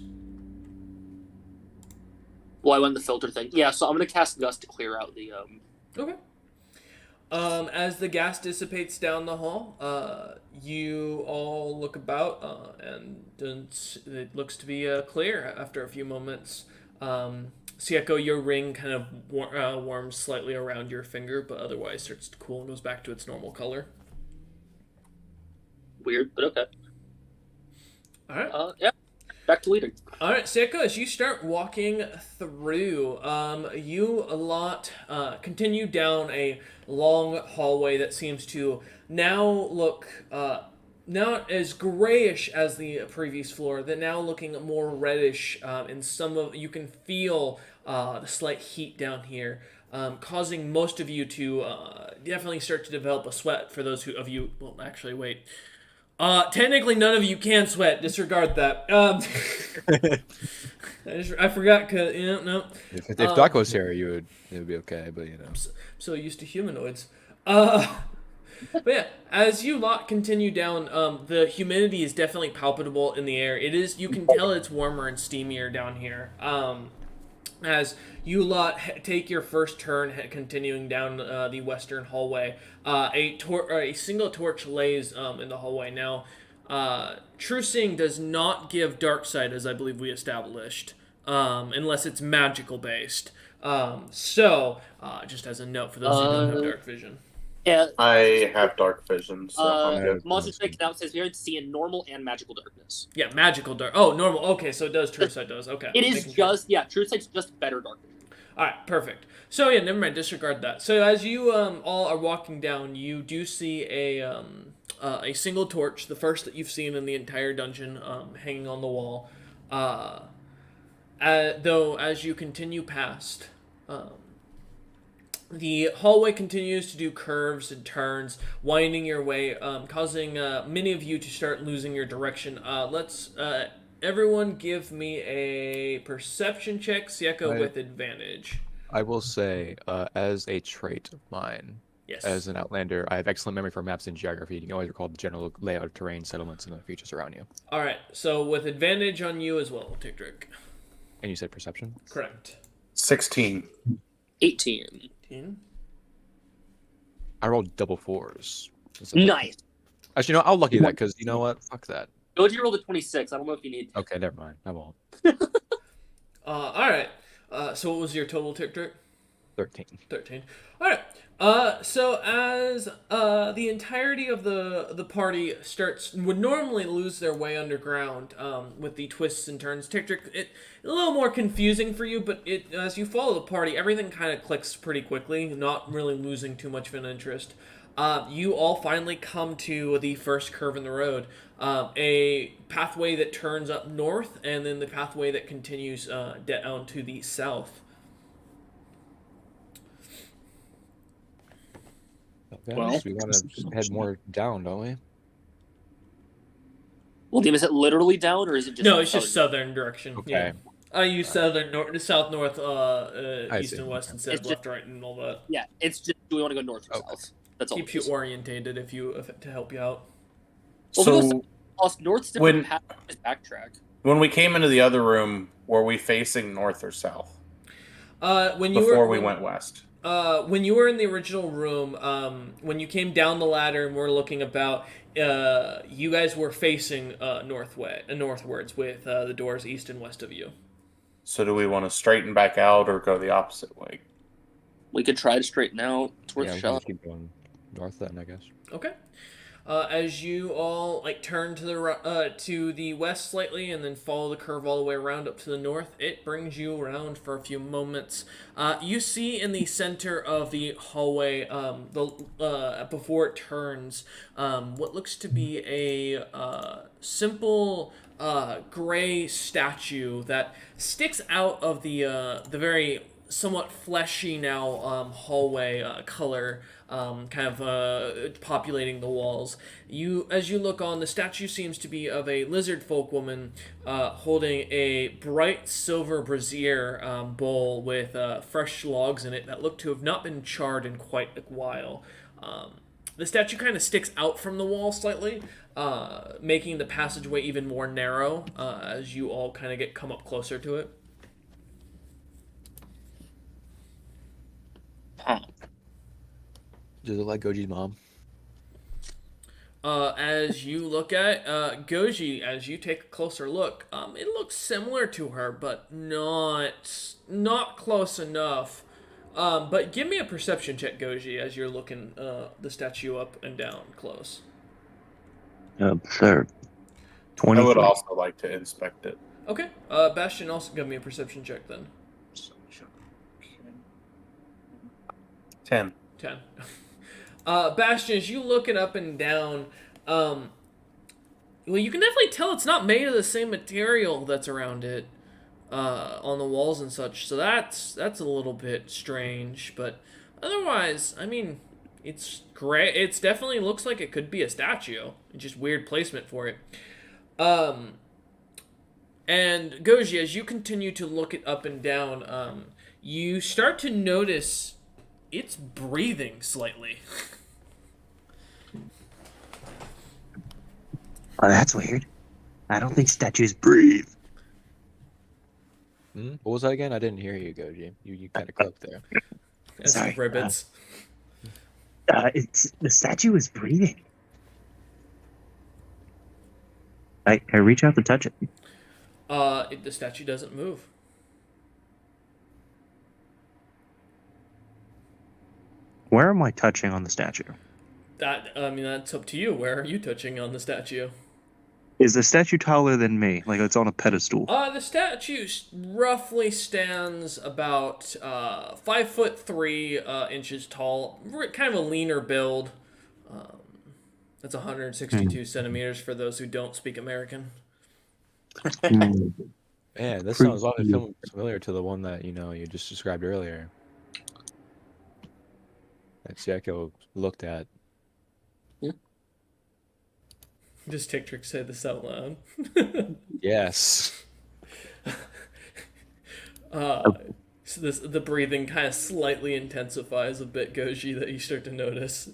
Well, I went the filter thing. Yeah, so I'm gonna cast Gust to clear out the Okay. As the gas dissipates down the hall, you all look about, and it looks to be clear after a few moments. Sieko, your ring kind of warms slightly around your finger, but otherwise starts to cool and goes back to its normal color. weird, but okay. All right. Yeah. Back to leading. All right, Sieko, as you start walking through, you continue down a long hallway that seems to now look not as grayish as the previous floor. They're now looking more reddish. And you can feel the slight heat down here, causing most of you to definitely start to develop a sweat. For those of you, well, actually, wait. Technically, none of you can sweat. Disregard that. I forgot. Cause no. If Doc was here, it would be okay. But So used to humanoids. But yeah, as you lot continue down, the humidity is definitely palpable in the air. You can tell it's warmer and steamier down here. As you lot take your first turn, continuing down the western hallway, a single torch lays in the hallway. Now, True Seeing does not give dark sight, as I believe we established, unless it's magical based. Just as a note for those who don't have dark vision. Yeah. I have dark vision, so I'm good. Monsters Make It Out says we are to see in normal and magical darkness. Yeah, magical dark. Oh, normal. Okay, so it does. True Sight does. Okay. It is just True Sight's just better dark vision. All right, perfect. So yeah, never mind. Disregard that. So as you all are walking down, you do see a single torch, the first that you've seen in the entire dungeon, hanging on the wall. Though as you continue past, the hallway continues to do curves and turns, winding your way, causing many of you to start losing your direction. Let's everyone give me a perception check, Sieko, with advantage. I will say, as a trait of mine, Yes. as an Outlander, I have excellent memory for maps and geography. You can always recall the general layout of terrain, settlements, and the features around you. All right, so with advantage on you as well, Tick. And you said perception? Correct. 16. 18. 18. I rolled double fours. Nice. Actually, no, I'll lucky that because you know what? Fuck that. Goji rolled a 26. I don't know if you need. Okay, never mind. I won't. All right. So what was your total, Tick? 13. 13. All right. So as the entirety of the party would normally lose their way underground, with the twists and turns, Tick, it a little more confusing for you, but as you follow the party, everything kind of clicks pretty quickly, not really losing too much of an interest. You all finally come to the first curve in the road, a pathway that turns up north, and then the pathway that continues down to the south. Okay, Well- so we want to head more down, don't we? Well, Dim, is it literally down or is it just? No, it's just southern direction. Okay. Yeah. I use southern, south, north, east, see. and west instead It's of left, right, and all that. Yeah, it's just. Do we want to go north or Okay. south? That's all. Keeps it you is. orientated to help you out. Well, we So Lost north's When- different path. Just backtrack. when we came into the other room, were we facing north or south When you before were we went west? when you were in the original room, when you came down the ladder and were looking about, you guys were facing northwards with the doors east and west of you. So do we want to straighten back out or go the opposite way? We could try to straighten out. It's worth Yeah, a we can shot. just keep going north then, I guess. Okay. As you all turn to the west slightly and then follow the curve all the way around up to the north, it brings you around for a few moments. You see in the center of the hallway, before it turns, what looks to be a simple gray statue that sticks out of the very somewhat fleshy now hallway color kind of populating the walls. As you look on, the statue seems to be of a lizard folk woman holding a bright silver brazier bowl with fresh logs in it that look to have not been charred in quite a while. The statue kind of sticks out from the wall slightly, making the passageway even more narrow as you all kind of come up closer to it. Does it look like Goji's mom? As you look at Goji, as you take a closer look, it looks similar to her, but not close enough. But give me a perception check, Goji, as you're looking the statue up and down close. Sir. I 23. would also like to inspect it. Okay. Bastion, also give me a perception check then. 10. 10. Bastion, as you look it up and down, well, you can definitely tell it's not made of the same material that's around it on the walls and such. So that's a little bit strange, but otherwise, I mean, it's great. It's definitely looks like it could be a statue. It's just weird placement for it. And Goji, as you continue to look it up and down, you start to notice it's breathing slightly. Oh, that's weird. I don't think statues breathe. What was that again? I didn't hear you, Goji. You kind of croaked there. Sorry, Ribbons. It's the statue is breathing. I reach out to touch it. The statue doesn't move. Where am I touching on the statue? That's up to you. Where are you touching on the statue? Is the statue taller than me? Like it's on a pedestal? The statue roughly stands about 5'3" tall. Kind of a leaner build. That's 162 centimeters for those who don't speak American. Yeah, this sounds a lot familiar to the one that you just described earlier. That Sieko looked at. Does Tick Trick say this out loud? Yes. So the breathing kind of slightly intensifies a bit, Goji, that you start to notice.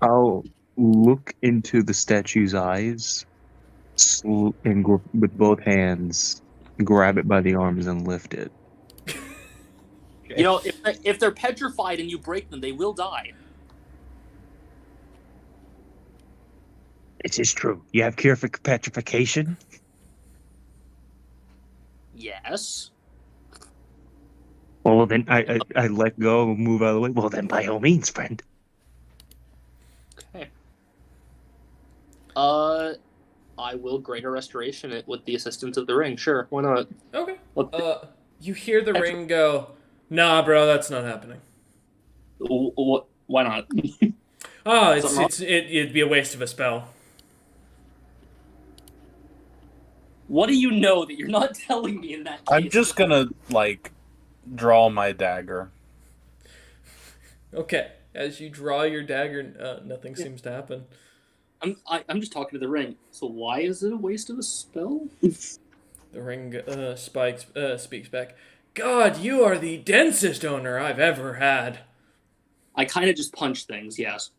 I'll look into the statue's eyes and with both hands grab it by the arms and lift it. You know, if they're petrified and you break them, they will die. This is true. You have cure for petrification? Yes. Well, then I let go and move out of the way. Well, then by all means, friend. Okay. I will greater restoration it with the assistance of the ring. Sure, why not? Okay. You hear the ring go, "Nah, bro, that's not happening." Why not? Oh, it'd be a waste of a spell. What do you know that you're not telling me in that case? I'm just gonna, draw my dagger. Okay. As you draw your dagger, nothing seems to happen. I'm just talking to the ring. So why is it a waste of a spell? The ring speaks back. God, you are the densest owner I've ever had. I kind of just punch things, yes.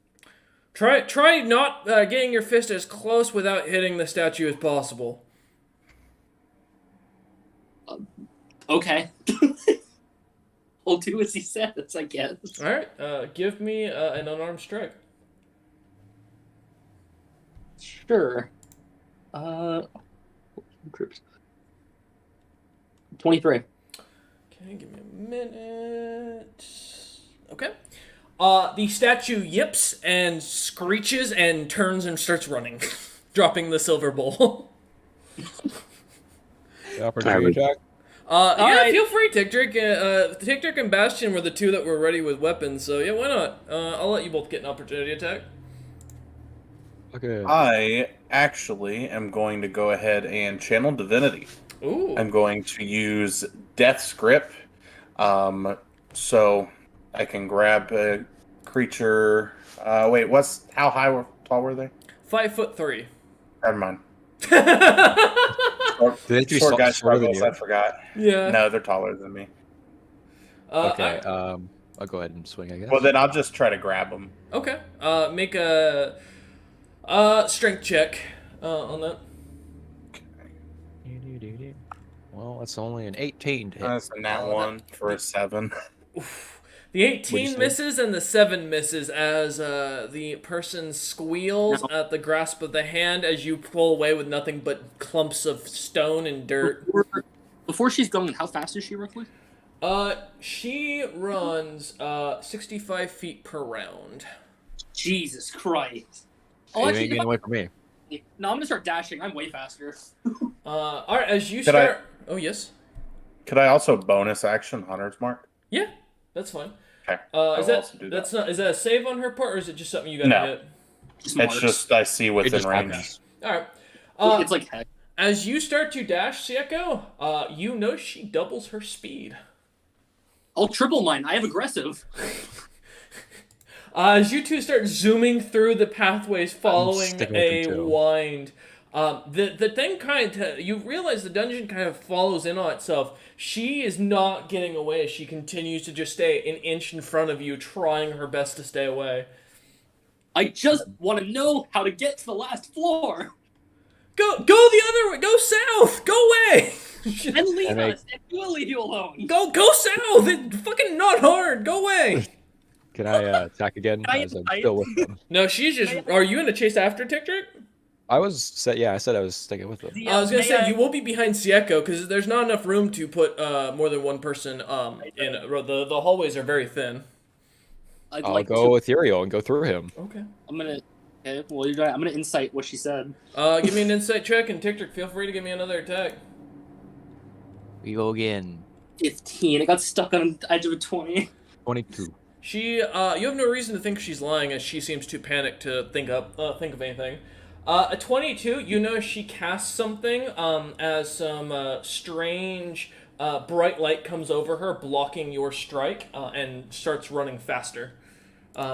Try not getting your fist as close without hitting the statue as possible. Okay. I'll do as he says, I guess. All right. Give me an unarmed strike. Sure. 23. Okay, give me a minute. Okay. The statue yips and screeches and turns and starts running, dropping the silver bowl. The opportunity attack? Yeah, feel free, Tick Trick. Tick Trick and Bastion were the two that were ready with weapons, so yeah, why not? I'll let you both get an opportunity attack. Okay. I actually am going to go ahead and channel divinity. Ooh. I'm going to use Death's Grip So I can grab a creature. Wait, how high or tall were they? 5'3". Never mind. Do they have to be Short guy shorter than struggles. you? I forgot. Yeah. No, they're taller than me. Okay. I'll go ahead and swing, I guess. Well, then I'll just try to grab them. Okay. Make a strength check on that. Well, it's only an 18 to hit. That's a nat one for a 7. The What'd you 18 say? misses and the 7 misses as the person squeals at the grasp of the hand as you pull away with nothing but clumps of stone and dirt. Before she's going, how fast is she roughly? She runs 65 feet per round. Jesus Christ. Hey, you ain't getting away from me. No, I'm gonna start dashing. I'm way faster. All right, as you Could I- start. Oh yes. Could I also bonus action Hunter's Mark? Yeah, that's fine. Okay. Is that a save on her part, or is it just something you gotta No. hit? Just It's marks. just I see It within just range. happens. All right. It's like heck. As you start to dash, Sieko, you know she doubles her speed. I'll triple mine. I have aggressive. As you two start zooming through the pathways following sticking with a them, too. wind, the thing you realize the dungeon kind of follows in on itself. She is not getting away. She continues to just stay an inch in front of you, trying her best to stay away. I just want to know how to get to the last floor. Go the other way. Go south. Go away. And leave And I- us. And we'll leave you alone. Go south. It's fucking not hard. Go away. Can I attack again? Can I As I'm invite- still with them. No, she's just. Are you in a chase after Tick-Trick? I was set. Yeah, I said I was sticking with them. I was gonna say you will be behind Sieko because there's not enough room to put more than one person in. The hallways are very thin. I'd I'll like go to. with Uriel and go through him. Okay. I'm gonna. Okay, well, you're right. I'm gonna insight what she said. Give me an insight check, and Tick-Trick, feel free to give me another attack. We go again. 15. It got stuck on the edge of a 20. 22. You have no reason to think she's lying, as she seems too panicked to think of anything. A 22, you know she casts something as some strange bright light comes over her, blocking your strike, and starts running faster.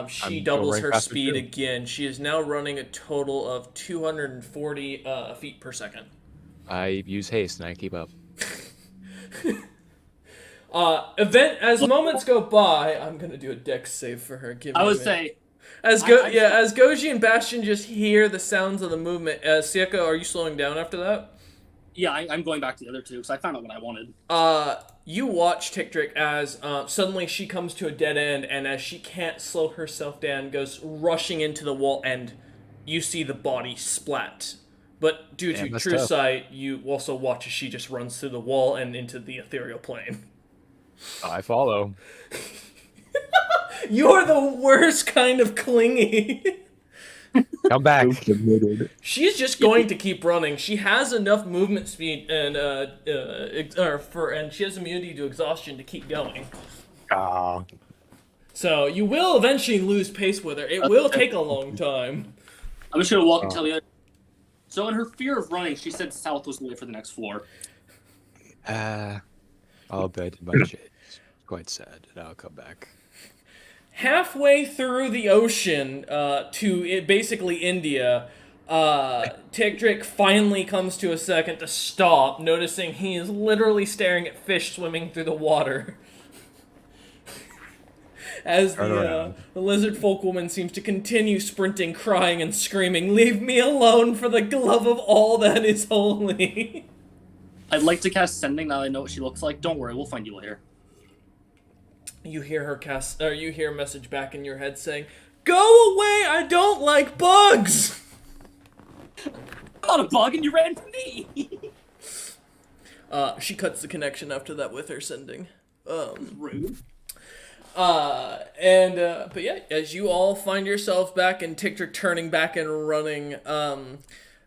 She I'm doubles going her faster speed too. again. She is now running a total of 240 feet per second. I use haste and I keep up. As moments go by, I'm gonna do a dex save for her. Give me I a would minute. say. As I- as Goji and Bastion just hear the sounds of the movement. Sieko, are you slowing down after that? Yeah, I'm going back to the other two because I found out what I wanted. You watch Tick-Trick as suddenly she comes to a dead end, and as she can't slow herself down, goes rushing into the wall, and you see the body splat. But due to Damn, that's true tough. sight, you also watch as she just runs through the wall and into the ethereal plane. I follow. You're the worst kind of clingy. Come back. Committed. She's just going to keep running. She has enough movement speed and and she has immunity to exhaustion to keep going. Ah. So you will eventually lose pace with her. It will take a long time. I'm just gonna walk and tell you. So in her fear of running, she said south was the way for the next floor. I'll bet my shit. Quite sad, and I'll come back. Halfway through the ocean to basically India, Tick-Trick finally comes to a second to stop, noticing he is literally staring at fish swimming through the water. As the lizard folk woman seems to continue sprinting, crying, and screaming, "Leave me alone for the love of all that is holy!" I'd like to cast sending now that I know what she looks like. Don't worry, we'll find you later. You hear her cast, or you hear a message back in your head saying, "Go away! I don't like bugs." I'm not a bug, and you ran from me. She cuts the connection after that with her sending. Rude. But yeah, as you all find yourselves back and Tick-Trick turning back and running,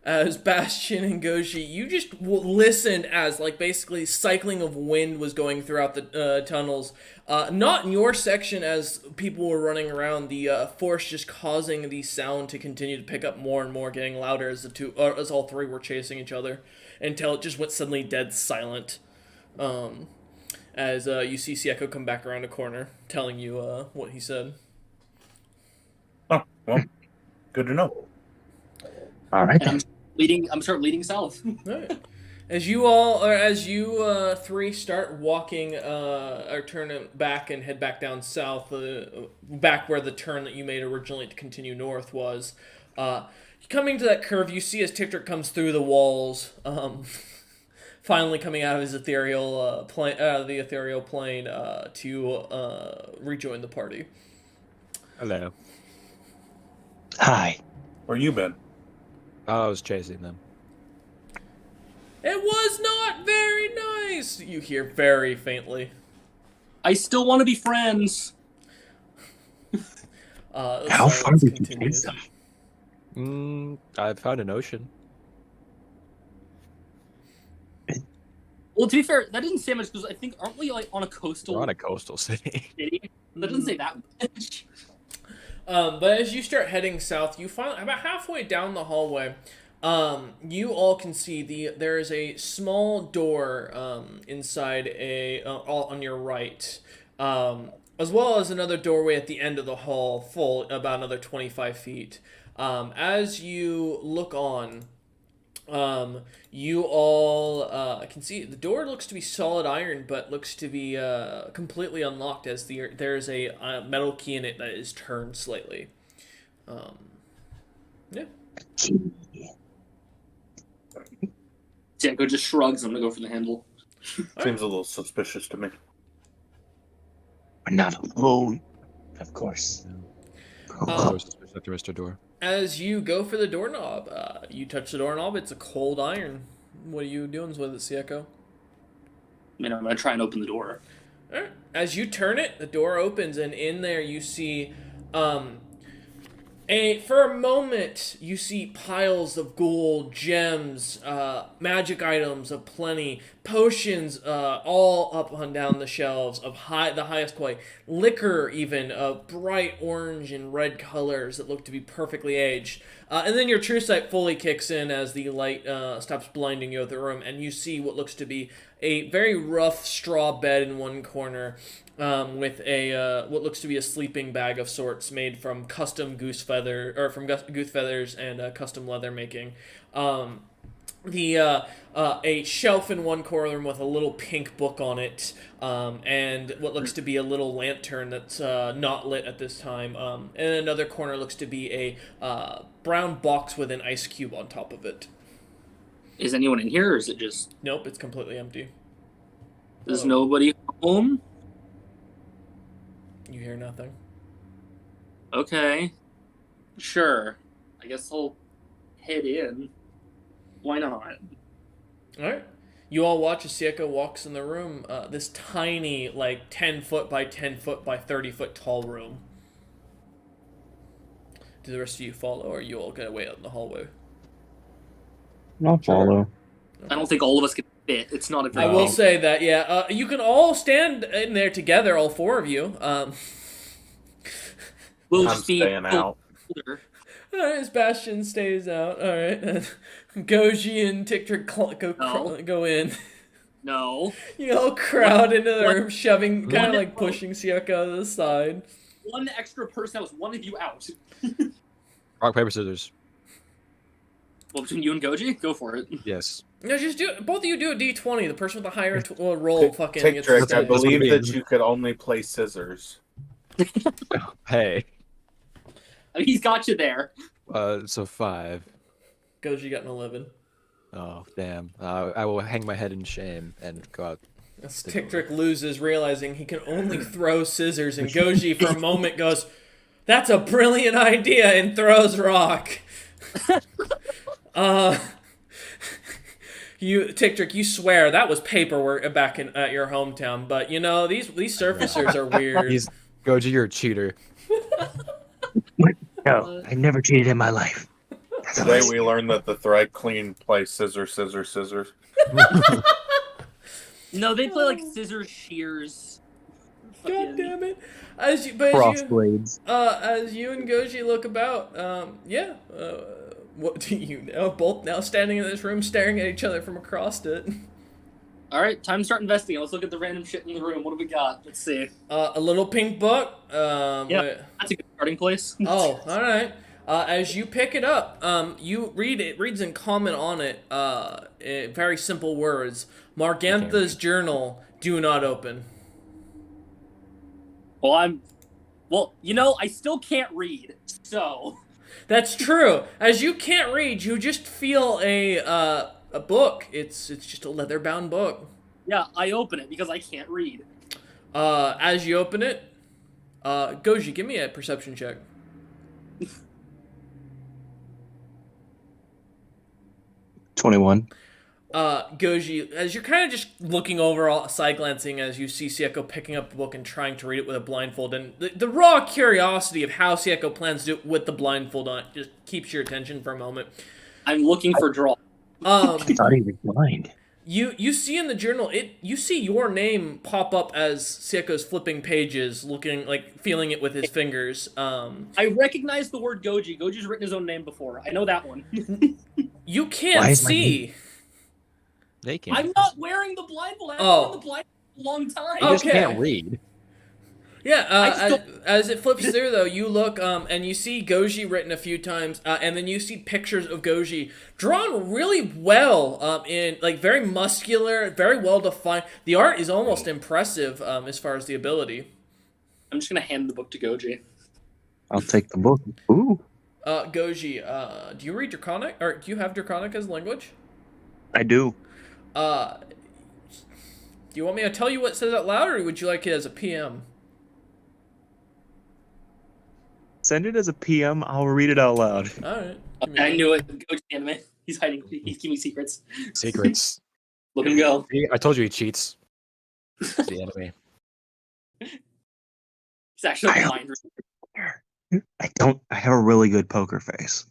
as Bastion and Goji, you just listened as, like, basically cycling of wind was going throughout the tunnels. Not in your section as people were running around, the force just causing the sound to continue to pick up more and more, getting louder as as all three were chasing each other, until it just went suddenly dead silent. as you see Sieko come back around a corner, telling you what he said. Oh, well, good to know. All right. And I'm start leading south. All right. As you three start walking, or turn back and head back down south, back where the turn that you made originally to continue north was, coming to that curve, you see as Tictric comes through the walls, finally coming out of his ethereal plane, to rejoin the party. Hello. Hi. Where you been? I was chasing them. It was not very nice, you hear very faintly. I still want to be friends. How far did you chase them? I found an ocean. Well, to be fair, that didn't say much because I think aren't we like on a coastal? We're on a coastal city. city? That doesn't say that much. But as you start heading south, you find about halfway down the hallway, you all can see there is a small door inside on your right, as well as another doorway at the end of the hall, full about another 25 feet. As you look on, you all can see the door looks to be solid iron, but looks to be completely unlocked as there's a metal key in it that is turned slightly. Yeah. Diego just shrugs. I'm gonna go for the handle. Seems a little suspicious to me. We're not alone. Of course. I was suspicious after Mr. Door. As you go for the doorknob, you touch the doorknob. It's a cold iron. What are you doing with it, Sieko? I mean, I'm gonna try and open the door. All right. As you turn it, the door opens, and in there you see, for a moment, you see piles of gold, gems, magic items of plenty, potions, all up and down the shelves of the highest quality, liquor even of bright orange and red colors that look to be perfectly aged. And then your true sight fully kicks in as the light stops blinding you of the room, and you see what looks to be a very rough straw bed in one corner, with what looks to be a sleeping bag of sorts made from custom goose feathers and custom leather making. A shelf in one corner with a little pink book on it, and what looks to be a little lantern that's not lit at this time. And another corner looks to be a brown box with an ice cube on top of it. Is anyone in here, or is it just? Nope, it's completely empty. There's nobody home. You hear nothing. Okay, sure. I guess I'll head in. Why not? Alright. You all watch as Sieko walks in the room, this tiny, 10 foot by 10 foot by 30 foot tall room. Do the rest of you follow, or are you all gonna wait out in the hallway? I'll follow. I don't think all of us can fit. It's not a very I will big- say that, yeah. You can all stand in there together, all four of you. We'll I'm just be staying out. older. Alright, Sebastian stays out. Alright. Goji and Tictric go in. No. You all crowd into the What? room, shoving, kind of What? like pushing Sieko to the side. One extra person. That was one of you out. Rock, paper, scissors. Well, between you and Goji, go for it. Yes. No, just both of you do a D20. The person with the higher roll fucking Take gets trick. the I That's what believe it that means. you could only play scissors. Hey. I mean, he's got you there. So 5. Goji got an 11. Oh, damn. I will hang my head in shame and go out. As Tictric loses, realizing he can only throw scissors, and Goji for a moment goes, "That's a brilliant idea," and throws rock. Tictric, you swear that was paperwork back at your hometown, but you know these surfacers are weird. Goji, you're a cheater. No, I've never cheated in my life. That's a Today lesson. we learned that the Thread Clean play scissors, scissors, scissors. No, they play like scissors, shears. God fucking- damn it! Crossblades. As you and Goji look about, what do you know? Both now standing in this room, staring at each other from across it. All right, time to start investigating. Let's look at the random shit in the room. What do we got? Let's see. A little pink book. Yeah, that's a good starting place. Oh, all right. As you pick it up, you read it. Reads and comment on it. Very simple words. Margantha's journal. Do not open. Well, I still can't read, so. That's true. As you can't read, you just feel a book. It's just a leather-bound book. Yeah, I open it because I can't read. As you open it, Goji, give me a perception check. 21. Goji, as you're kind of just looking over, all side glancing, as you see Sieko picking up the book and trying to read it with a blindfold, and the raw curiosity of how Sieko plans to do it with the blindfold on just keeps your attention for a moment. I'm looking for draw. I thought he was blind. You see in the journal, you see your name pop up as Sieko's flipping pages, looking like feeling it with his fingers. I recognize the word Goji. Goji's written his own name before. I know that one. You can't see. They can. I'm not wearing the blindfold. I haven't worn the blindfold for a long time. You just can't read. Yeah, as it flips through, though, you look and you see Goji written a few times, and then you see pictures of Goji drawn really well, in like very muscular, very well defined. The art is almost impressive as far as the ability. I'm just gonna hand the book to Goji. I'll take the book. Ooh. Goji, do you read Draconic, or do you have Draconic as language? I do. Do you want me to tell you what it says out loud, or would you like it as a PM? Send it as a PM. I'll read it out loud. All right. I knew it. Goji anime. He's hiding. He's keeping secrets. Secrets. Look him go. I told you he cheats. It's the enemy. He's actually blind. I have a really good poker face.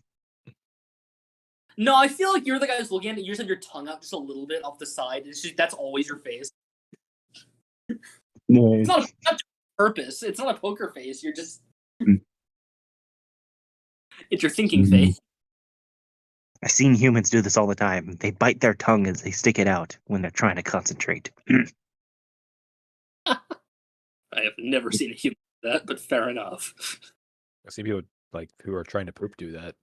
No, I feel like you're the guy who's looking at it. You just have your tongue out just a little bit off the side. That's always your face. No. It's not purpose. It's not a poker face. You're just. It's your thinking face. I've seen humans do this all the time. They bite their tongue as they stick it out when they're trying to concentrate. I have never seen a human do that, but fair enough. I see people who are trying to poop do that.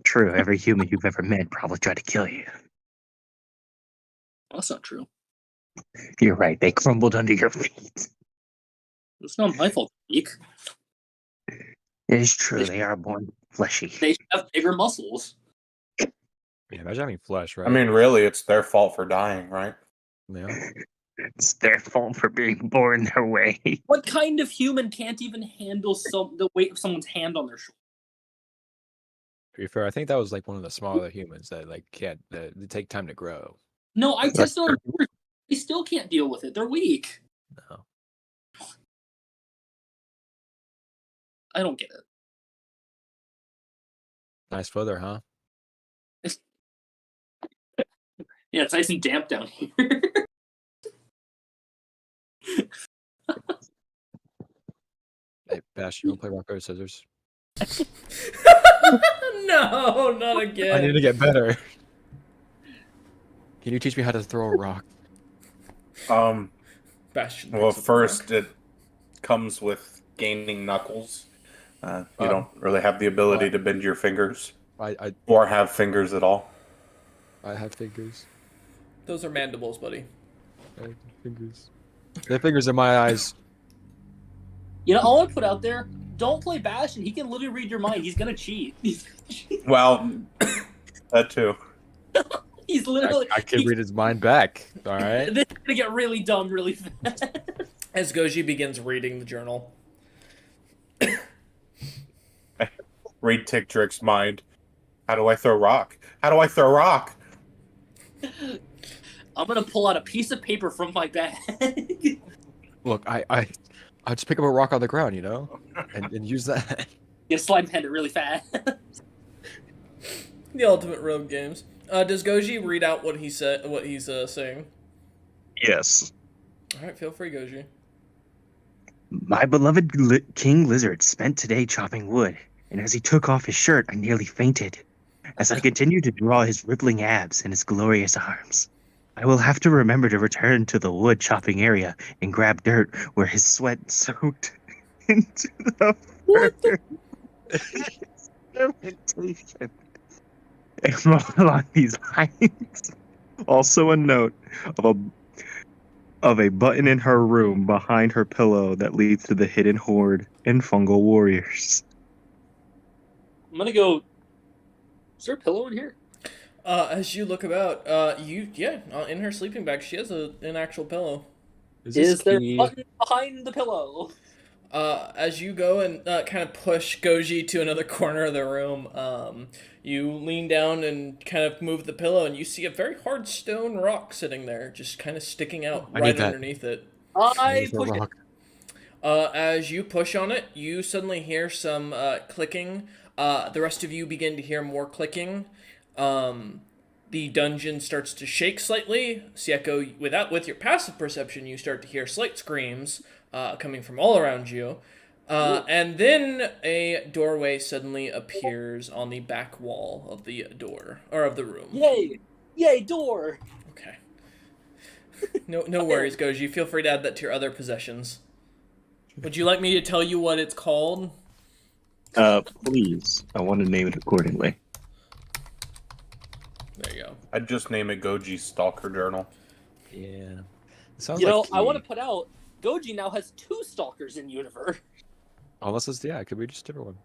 True, every human you've ever met probably tried to kill you. Well, that's not true. You're right, they crumbled under your feet. It's not my fault, geek. It is true, they are born fleshy. They should have bigger muscles. Yeah, imagine having flesh, right? I mean, really, it's their fault for dying, right? Yeah. It's their fault for being born their way. What kind of human can't even handle the weight of someone's hand on their shoulder? To be fair, I think that was one of the smaller humans that can't. They take time to grow. No, I tested on them. They still can't deal with it. They're weak. No. I don't get it. Nice feather, huh? Yeah, it's nice and damp down here. Hey, Bash, you want to play rock, paper, scissors? No, not again. I need to get better. Can you teach me how to throw a rock? Bastion Well, picks up the first rock. it comes with gaining knuckles. You don't really have the ability to bend your fingers or have fingers at all. I have fingers. Those are mandibles, buddy. I have fingers. Their fingers are my eyes. All I put out there, don't play Bastion. He can literally read your mind. He's gonna cheat. Well, that too. He's literally. I can read his mind back. All right. This is gonna get really dumb really fast. As Goji begins reading the journal. Read Tick Trick's mind. How do I throw rock? How do I throw rock? I'm gonna pull out a piece of paper from my bag. Look, I just pick up a rock on the ground, and use that. You slide hand it really fast. The ultimate rogue games. Does Goji read out what he's saying? Yes. All right, feel free, Goji. My beloved King Lizard spent today chopping wood, and as he took off his shirt, I nearly fainted. As I continued to draw his rippling abs and his glorious arms, I will have to remember to return to the wood chopping area and grab dirt where his sweat soaked into the What the? fermentation. And more along these lines. Also a note of a button in her room behind her pillow that leads to the hidden horde and fungal warriors. I'm gonna go. Is there a pillow in here? As you look about, in her sleeping bag, she has an actual pillow. Is there a button behind the pillow? As you go and kind of push Goji to another corner of the room, you lean down and kind of move the pillow, and you see a very hard stone rock sitting there, just kind of sticking out right underneath it. I push it. As you push on it, you suddenly hear some clicking. The rest of you begin to hear more clicking. The dungeon starts to shake slightly. Sieko, with your passive perception, you start to hear slight screams coming from all around you. And then a doorway suddenly appears on the back wall of the door, or of the room. Yay! Yay, door! Okay. No worries, Goji. Feel free to add that to your other possessions. Would you like me to tell you what it's called? Please. I want to name it accordingly. There you go. I'd just name it Goji Stalker Journal. Yeah. Sounds I want to put out, Goji now has 2 stalkers in universe. Unless it's, it could be just a different one.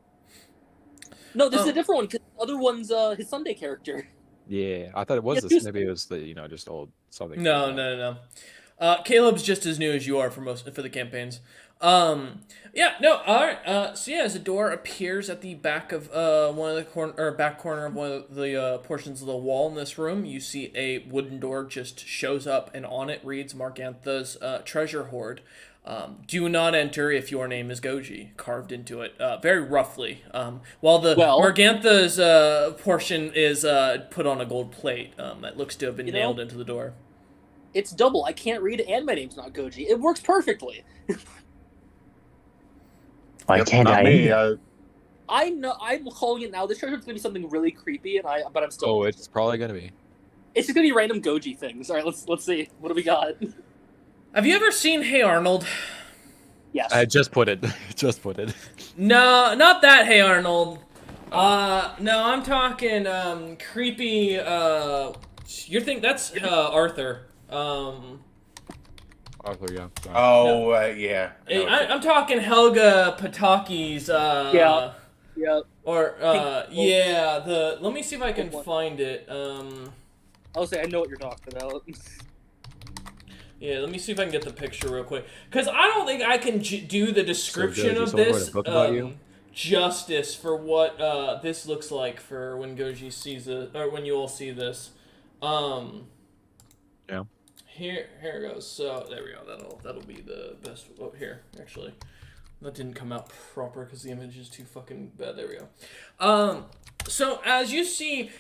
No, this is a different one, because the other one's his Sunday character. Yeah, I thought it was this. Maybe it was the, just old something. No. Caleb's just as new as you are for the campaigns. All right. So as a door appears at the back of back corner of one of the portions of the wall in this room, you see a wooden door just shows up, and on it reads Margantha's treasure hoard. Do not enter if your name is Goji, carved into it, very roughly. While Margantha's portion is put on a gold plate that looks to have been nailed into the door. It's double. I can't read it, and my name's not Goji. It works perfectly. Why can't I? I know. I'm calling it now. This treasure is gonna be something really creepy, but I'm still. Oh, it's probably gonna be. It's just gonna be random Goji things. All right, let's see. What do we got? Have you ever seen Hey Arnold? Yes. I just put it. No, not that Hey Arnold. No, I'm talking creepy. You think that's Arthur? Arthur, yeah. Yeah. I'm talking Helga Pataki's. Yeah. Or let me see if I can find it. I'll say I know what you're talking about. Yeah, let me see if I can get the picture real quick, because I don't think I can do the description of this justice for what this looks like for when Goji sees it, or when you all see this. Yeah. Here it goes. So there we go. That'll be the best. Oh, here actually, that didn't come out proper because the image is too fucking bad. There we go. So as you see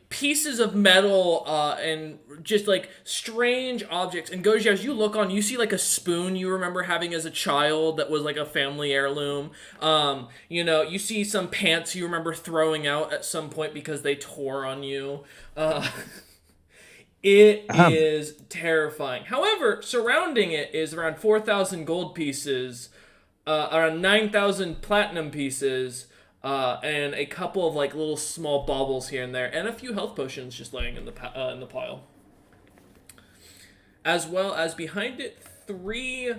pieces of metal and just strange objects, and Goji, as you look on, you see a spoon you remember having as a child that was a family heirloom. You see some pants you remember throwing out at some point because they tore on you. It is terrifying. However, surrounding it is around 4,000 gold pieces, around 9,000 platinum pieces, and a couple of little small baubles here and there, and a few health potions just laying in the pile. As well as behind it, 3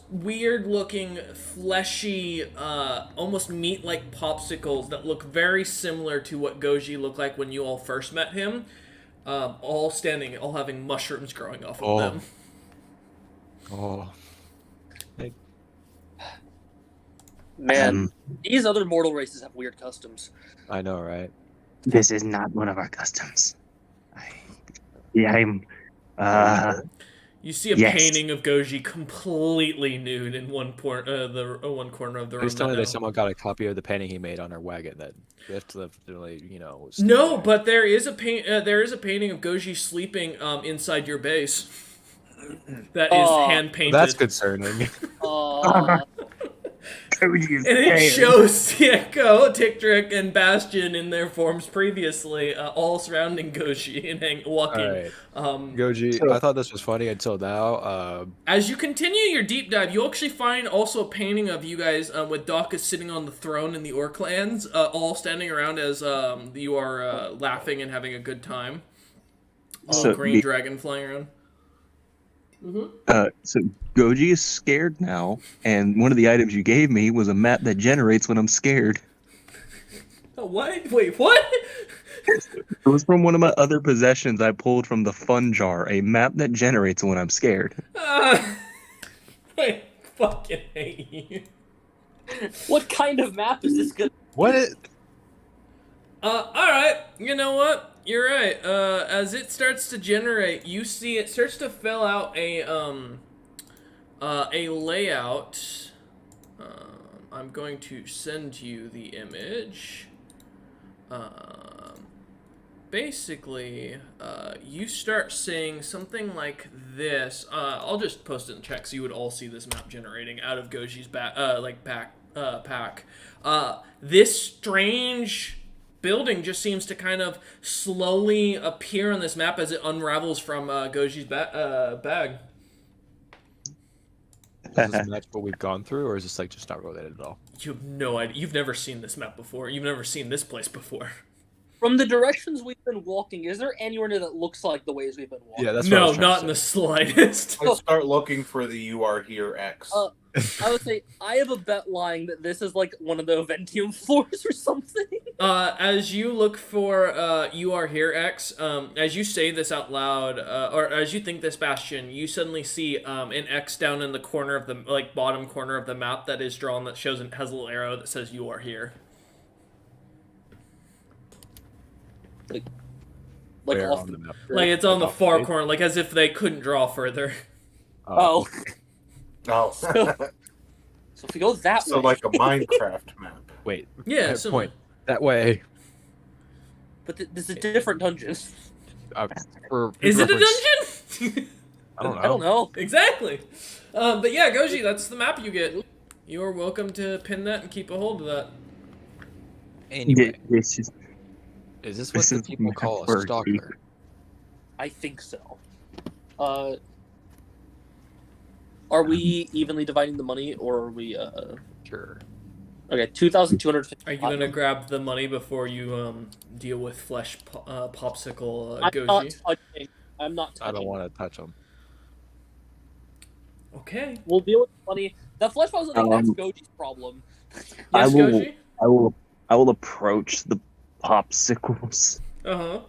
weird-looking, fleshy, almost meat-like popsicles that look very similar to what Goji looked like when you all first met him. All having mushrooms growing off of them. Oh. Man, these other mortal races have weird customs. I know, right? This is not one of our customs. I'm. You see a painting of Goji completely nude in one corner of the room. He's telling me that someone got a copy of the painting he made on our wagon that Rift literally, No, but there is a painting of Goji sleeping inside your base. That is hand painted. That's concerning. Goji is And it scared. shows the Echo, Ticktrick, and Bastion in their forms previously, all surrounding Goji and walking. All right. Um, Goji, So- I thought this was funny until now. As you continue your deep dive, you actually find also a painting of you guys with Dakkaless sitting on the throne in the Orc lands, all standing around as you are laughing and having a good time. A little So green the- dragon flying around. So Goji is scared now, and one of the items you gave me was a map that generates when I'm scared. Oh, what? Wait, what? It was from one of my other possessions I pulled from the fun jar, a map that generates when I'm scared. I fucking hate you. What kind of map is this gonna? what? It, Alright, you know what? You're right. As it starts to generate, you see it starts to fill out a layout. I'm going to send you the image. Basically, you start seeing something like this. I'll just post it in chat so you would all see this map generating out of Goji's pack. This strange building just seems to kind of slowly appear on this map as it unravels from Goji's bag. does this match what we've gone through, or is this like just not related at all? You have no idea. You've never seen this map before. You've never seen this place before. From the directions we've been walking, is there anywhere near that looks like the ways we've been walking? Yeah, that's what I No, was trying not to in the say. slightest. I start looking for the "You Are Here" X. I would say I have a bet lying that this is like one of the Aventium floors or something. As you look for "You Are Here" X, as you say this out loud, or as you think this, Bastion, you suddenly see an X down in the corner of the bottom corner of the map that is drawn that shows and has a little arrow that says "You Are Here." Like Where off on the the map? Like it's on the off far page? corner, like as if they couldn't draw further. Oh, Oh, so if we go that so way, like a Minecraft map. Wait. Yeah, good similar. point. That way. but this is a different dungeon. For Is it a reference- dungeon? I don't know. I don't know. Exactly. But yeah, Goji, that's the map you get. You are welcome to pin that and keep a hold of that. Anyway, This is is this what this the is people call a for stalker? I think so. Are we evenly dividing the money, or are we? Sure. Okay, 2,250. Are you gonna grab the money before you deal with flesh popsicle I'm not Goji? touching. I'm not touching. I don't want to touch them. Okay. We'll deal with the money. The flesh puzzle thing, that's Um, Goji's problem. I Yes, will- Goji. I will approach the popsicles Uh-huh.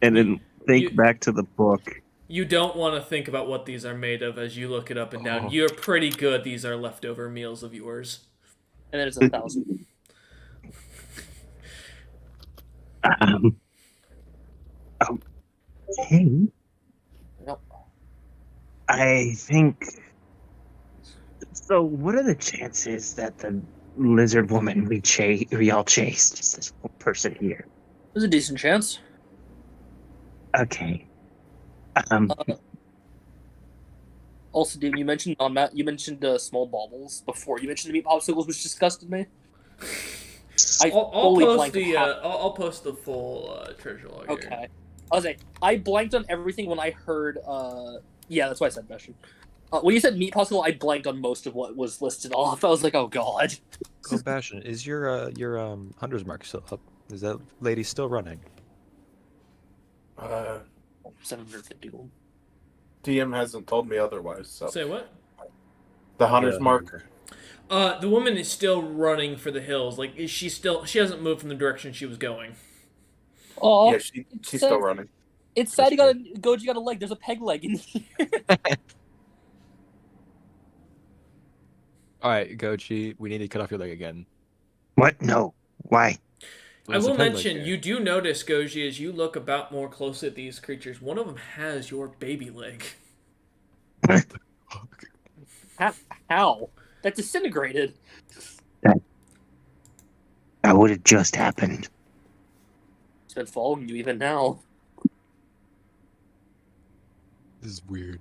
and then think You- back to the book. You don't want to think about what these are made of as you look it up and down. Oh. You're pretty good. These are leftover meals of yours. And then it's 1,000. Okay. Nope. I think. So, what are the chances that the lizard woman we all chased is this one person here? There's a decent chance. Okay. Also, Dean, you mentioned you mentioned small baubles before. You mentioned the meat popsicles, which disgusted me. I'll fully post blanked the out. I'll post the full treasure log. Here. Okay. I was like, I blanked on everything when I heard. Yeah, that's why I said Bastion. When you said meat popsicle, I blanked on most of what was listed off. I was like, oh god. Oh, Bastion, is your hunter's mark still up? Is that lady still running? 750 gold. DM hasn't told me otherwise. So Say what? the hunter's The mark. The woman is still running for the hills. Like she hasn't moved from the direction she was going. Oh, Yeah, she's still running. it's sad you got Goji got a leg. There's a peg leg in here. All right, Gochi, we need to cut off your leg again. What? No. Why? I There's a will peg leg mention, here. you do notice, Goji, as you look about more closely at these creatures, one of them has your baby leg. How? That disintegrated. That would have just happened. It's been following you even now. This is weird.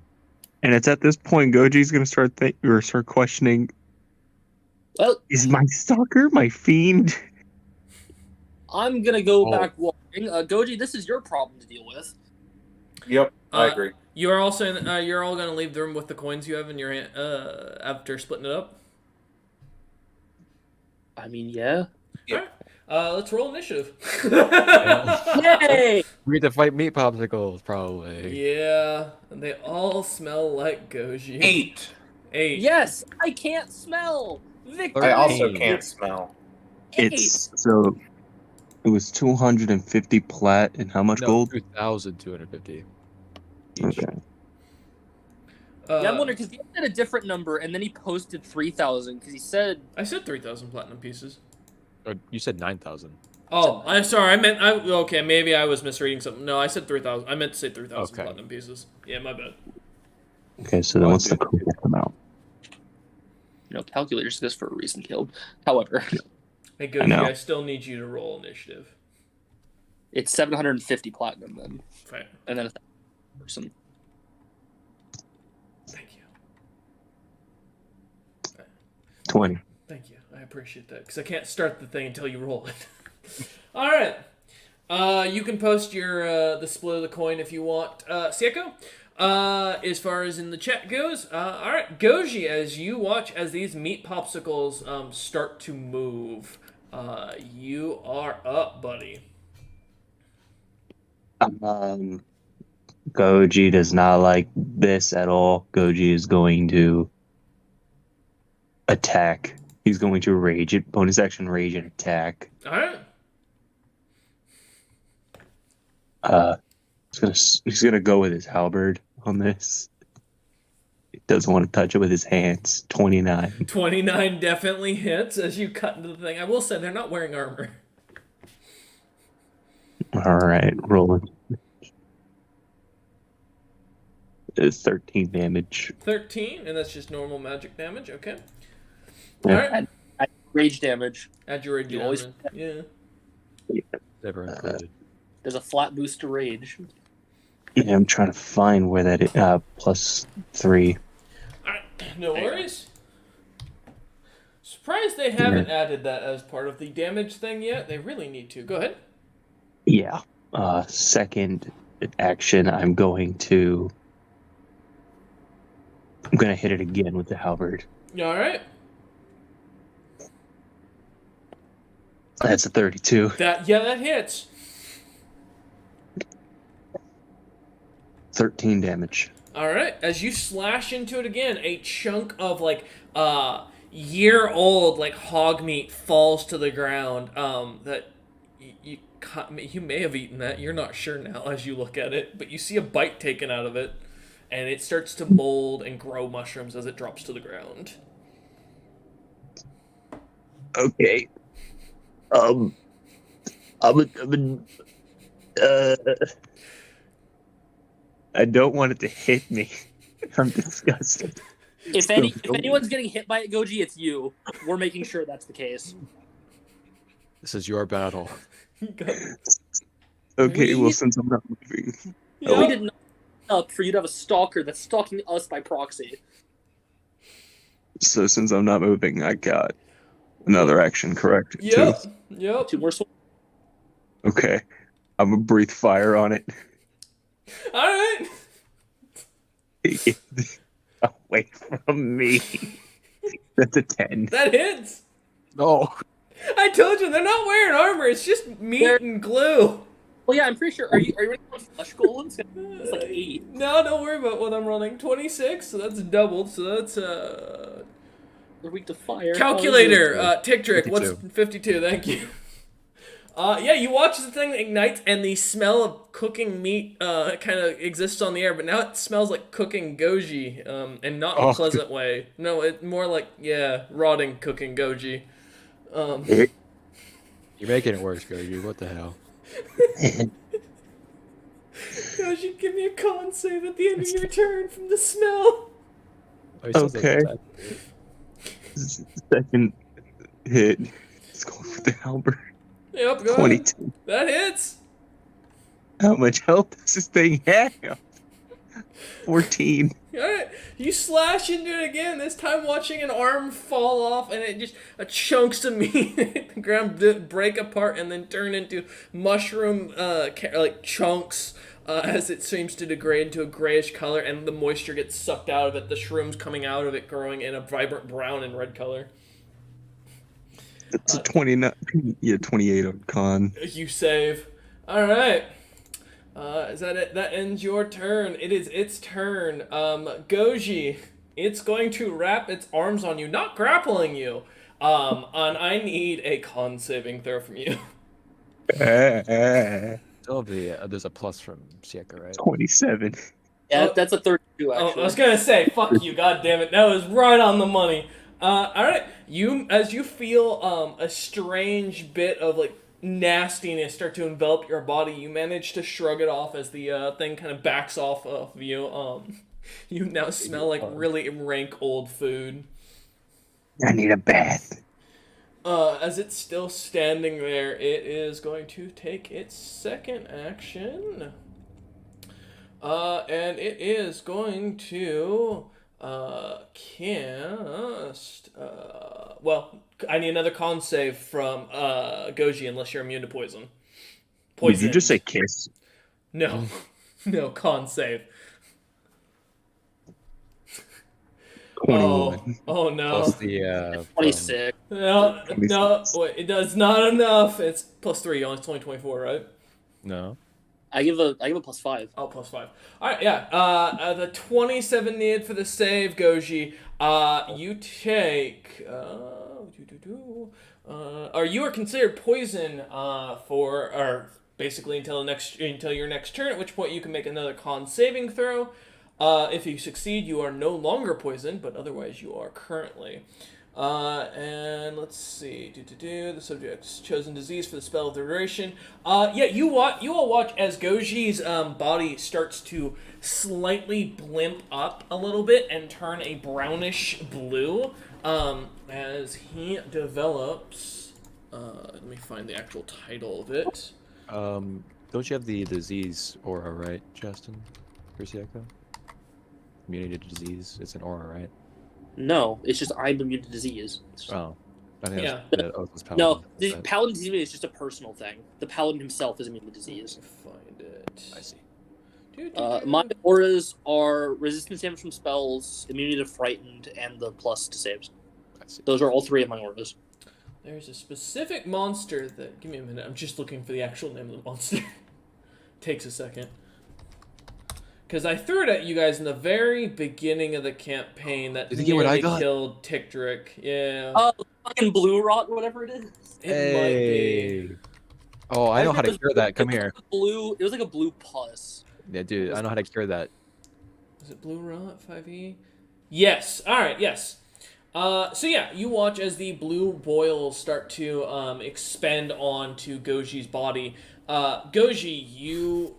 And it's at this point Goji's gonna start questioning. Well, Is my stalker my fiend? I'm gonna go back walking. Goji, this is your problem to deal with. Yep, I agree. You are also you're all gonna leave the room with the coins you have in your hand after splitting it up. I mean, yeah. All right. Let's roll initiative. Yay! We get to fight meat popsicles, probably. Yeah, and they all smell like Goji. 8. 8. Yes, I can't smell. Victory. I also 13. can't smell. It's so. It was 250 plat and how much gold? 2,250. Okay. Yeah, I'm wondering because he said a different number and then he posted 3,000 because he said I said 3,000 platinum pieces. You said 9,000. Oh, I'm sorry. Okay, maybe I was misreading something. No, I said 3,000. I meant to say 3,000 Okay. platinum pieces. Yeah, my bad. Okay, so then what's the cool amount? Calculator's this for a reason, Caleb. However, Hey, Goji, I still need you to roll initiative. it's 750 platinum then, Fine. and then 1,000 person. Thank you. 20. Thank you. I appreciate that because I can't start the thing until you roll it. All right. You can post your the split of the coin if you want, Sieko. As far as in the chat goes, all right, Goji, as you watch as these meat popsicles start to move, you are up, buddy. Goji does not like this at all. Goji is going to attack. He's going to rage it. Bonus action rage and attack. All right. He's gonna go with his halberd on this. He doesn't want to touch it with his hands. 29. 29 definitely hits as you cut into the thing. I will say they're not wearing armor. All right, rolling. It's 13 damage. 13, and that's just normal magic damage. Okay. Yeah. All right. Add rage damage. Add your rage You damage. always- Yeah. Never included. There's a flat boost to rage. Yeah, I'm trying to find where that is. Plus 3. All right. No worries. Surprised they haven't added that as part of the damage thing yet. They really need to. Go ahead. Yeah. Second action, I'm going to hit it again with the halberd. All right. That's a 32. That hits. 13 damage. All right. As you slash into it again, a chunk of year-old hog meat falls to the ground. That you may have eaten that. You're not sure now as you look at it, but you see a bite taken out of it, and it starts to mold and grow mushrooms as it drops to the ground. Okay. I don't want it to hit me. I'm disgusted. If anyone's getting hit by it, Goji, it's you. We're making sure that's the case. This is your battle. Okay, well, since I'm not moving. We did not up for you to have a stalker that's stalking us by proxy. So since I'm not moving, I got another action, correct? Yep. Too? Yep. 2 more swings. Okay. I'm gonna breathe fire on it. All right. Away from me. That's a 10. That hits. No. I told you they're not wearing armor. It's just meat and glue. Well, yeah, I'm pretty sure. Are you running on flesh golems? It's like 8. No, don't worry about what I'm running. 26, so that's doubled. So that's They're weak to fire. calculator. Tick trick. 52. What's 52? Thank you. Yeah, you watch the thing ignites, and the smell of cooking meat kind of exists on the air, but now it smells like cooking goji, and not in a pleasant way. No, it more like rotting cooking goji. You're making it worse, Goji. What the hell? Goji, give me a con save at the end of your turn from the smell. Okay. Second hit. Let's go for the halberd. Yep, go ahead. 22. That hits. How much health does this thing have? 14. Alright, You slash into it again, this time watching an arm fall off and it just chunks of meat hit the ground, break apart, and then turn into mushroom like chunks as it seems to degrade into a grayish color, and the moisture gets sucked out of it. The shrooms coming out of it growing in a vibrant brown and red color. It's a 29, yeah, 28 on con. You save. All right. Is that it? That ends your turn. It is its turn. Goji, it's going to wrap its arms on you, not grappling you. And I need a con saving throw from you. There's a plus from Sieka, right? 27. Yeah, that's a 32 actually. Oh, I was gonna say, fuck you, god damn it. That was right on the money. Alright. As you feel a strange bit of like nastiness start to envelop your body, you manage to shrug it off as the thing kind of backs off of you. You now smell like really rank old food. I need a bath. As it's still standing there, it is going to take its second action. And it is going to cast. Well, I need another con save from Goji unless you're immune to poison. Did you just say kiss? No. No, con save. 21. Oh no. Plus the 26. No, wait, it does not enough. It's plus 3, it's only 24, right? No. I give a +5. Oh, +5. Alright, yeah. The 27 needed for the save, Goji. You take or you are considered poison or basically until your next turn, at which point you can make another con saving throw. If you succeed, you are no longer poisoned, but otherwise you are currently. And let's see. The subject's chosen disease for the spell of the duration. Yeah, you all watch as Goji's body starts to slightly blimp up a little bit and turn a brownish blue as he develops. Let me find the actual title of it. Don't you have the disease aura, right, Justin? For Sieka? Immunity to disease. It's an aura, right? No, it's just I'm immune to disease. Oh. I think Yeah. that's Paladin. No, the Paladin's immunity is just a personal thing. The Paladin himself is immune to disease. Find it. I see. My auras are resistance damage from spells, immunity to frightened, and the plus to saves. I see. Those are all 3 of my auras. There's a specific monster that... Give me a minute. I'm just looking for the actual name of the monster. Takes a second. Because I threw it at you guys in the very beginning of the campaign that nearly killed Tickdrick. Yeah. Fucking blue rot, whatever it is. It might be. Oh, I know how to cure that. Come here. It was like a blue pus. Yeah, dude, I know how to cure that. Is it blue rot 5e? Yes. All right. Yes. So yeah, you watch as the blue boils start to expand onto Goji's body. Goji, you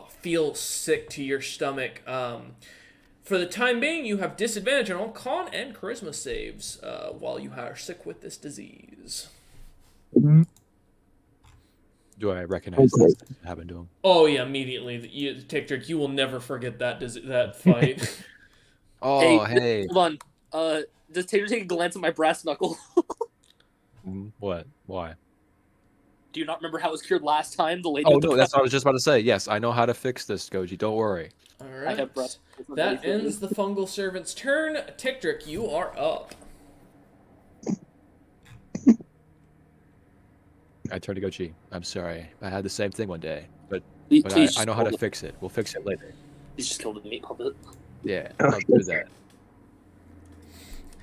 feel sick to your stomach. For the time being, you have disadvantage on all con and charisma saves while you are sick with this disease. Do I recognize this that happened to him? Oh yeah, immediately. Tickdrick, you will never forget that fight. Oh, hey. Hold on. Does Tater take a glance at my brass knuckle? What? Why? Do you not remember how it was cured last time? The lady. Oh no, that's what I was just about to say. Yes, I know how to fix this, Goji. Don't worry. All right. That ends the fungal servant's turn. Tickdrick, you are up. I turned to Goji. I'm sorry. I had the same thing one day, but I know how to fix it. We'll fix it later. He's just killed a meat puppet. Yeah, I'll do that.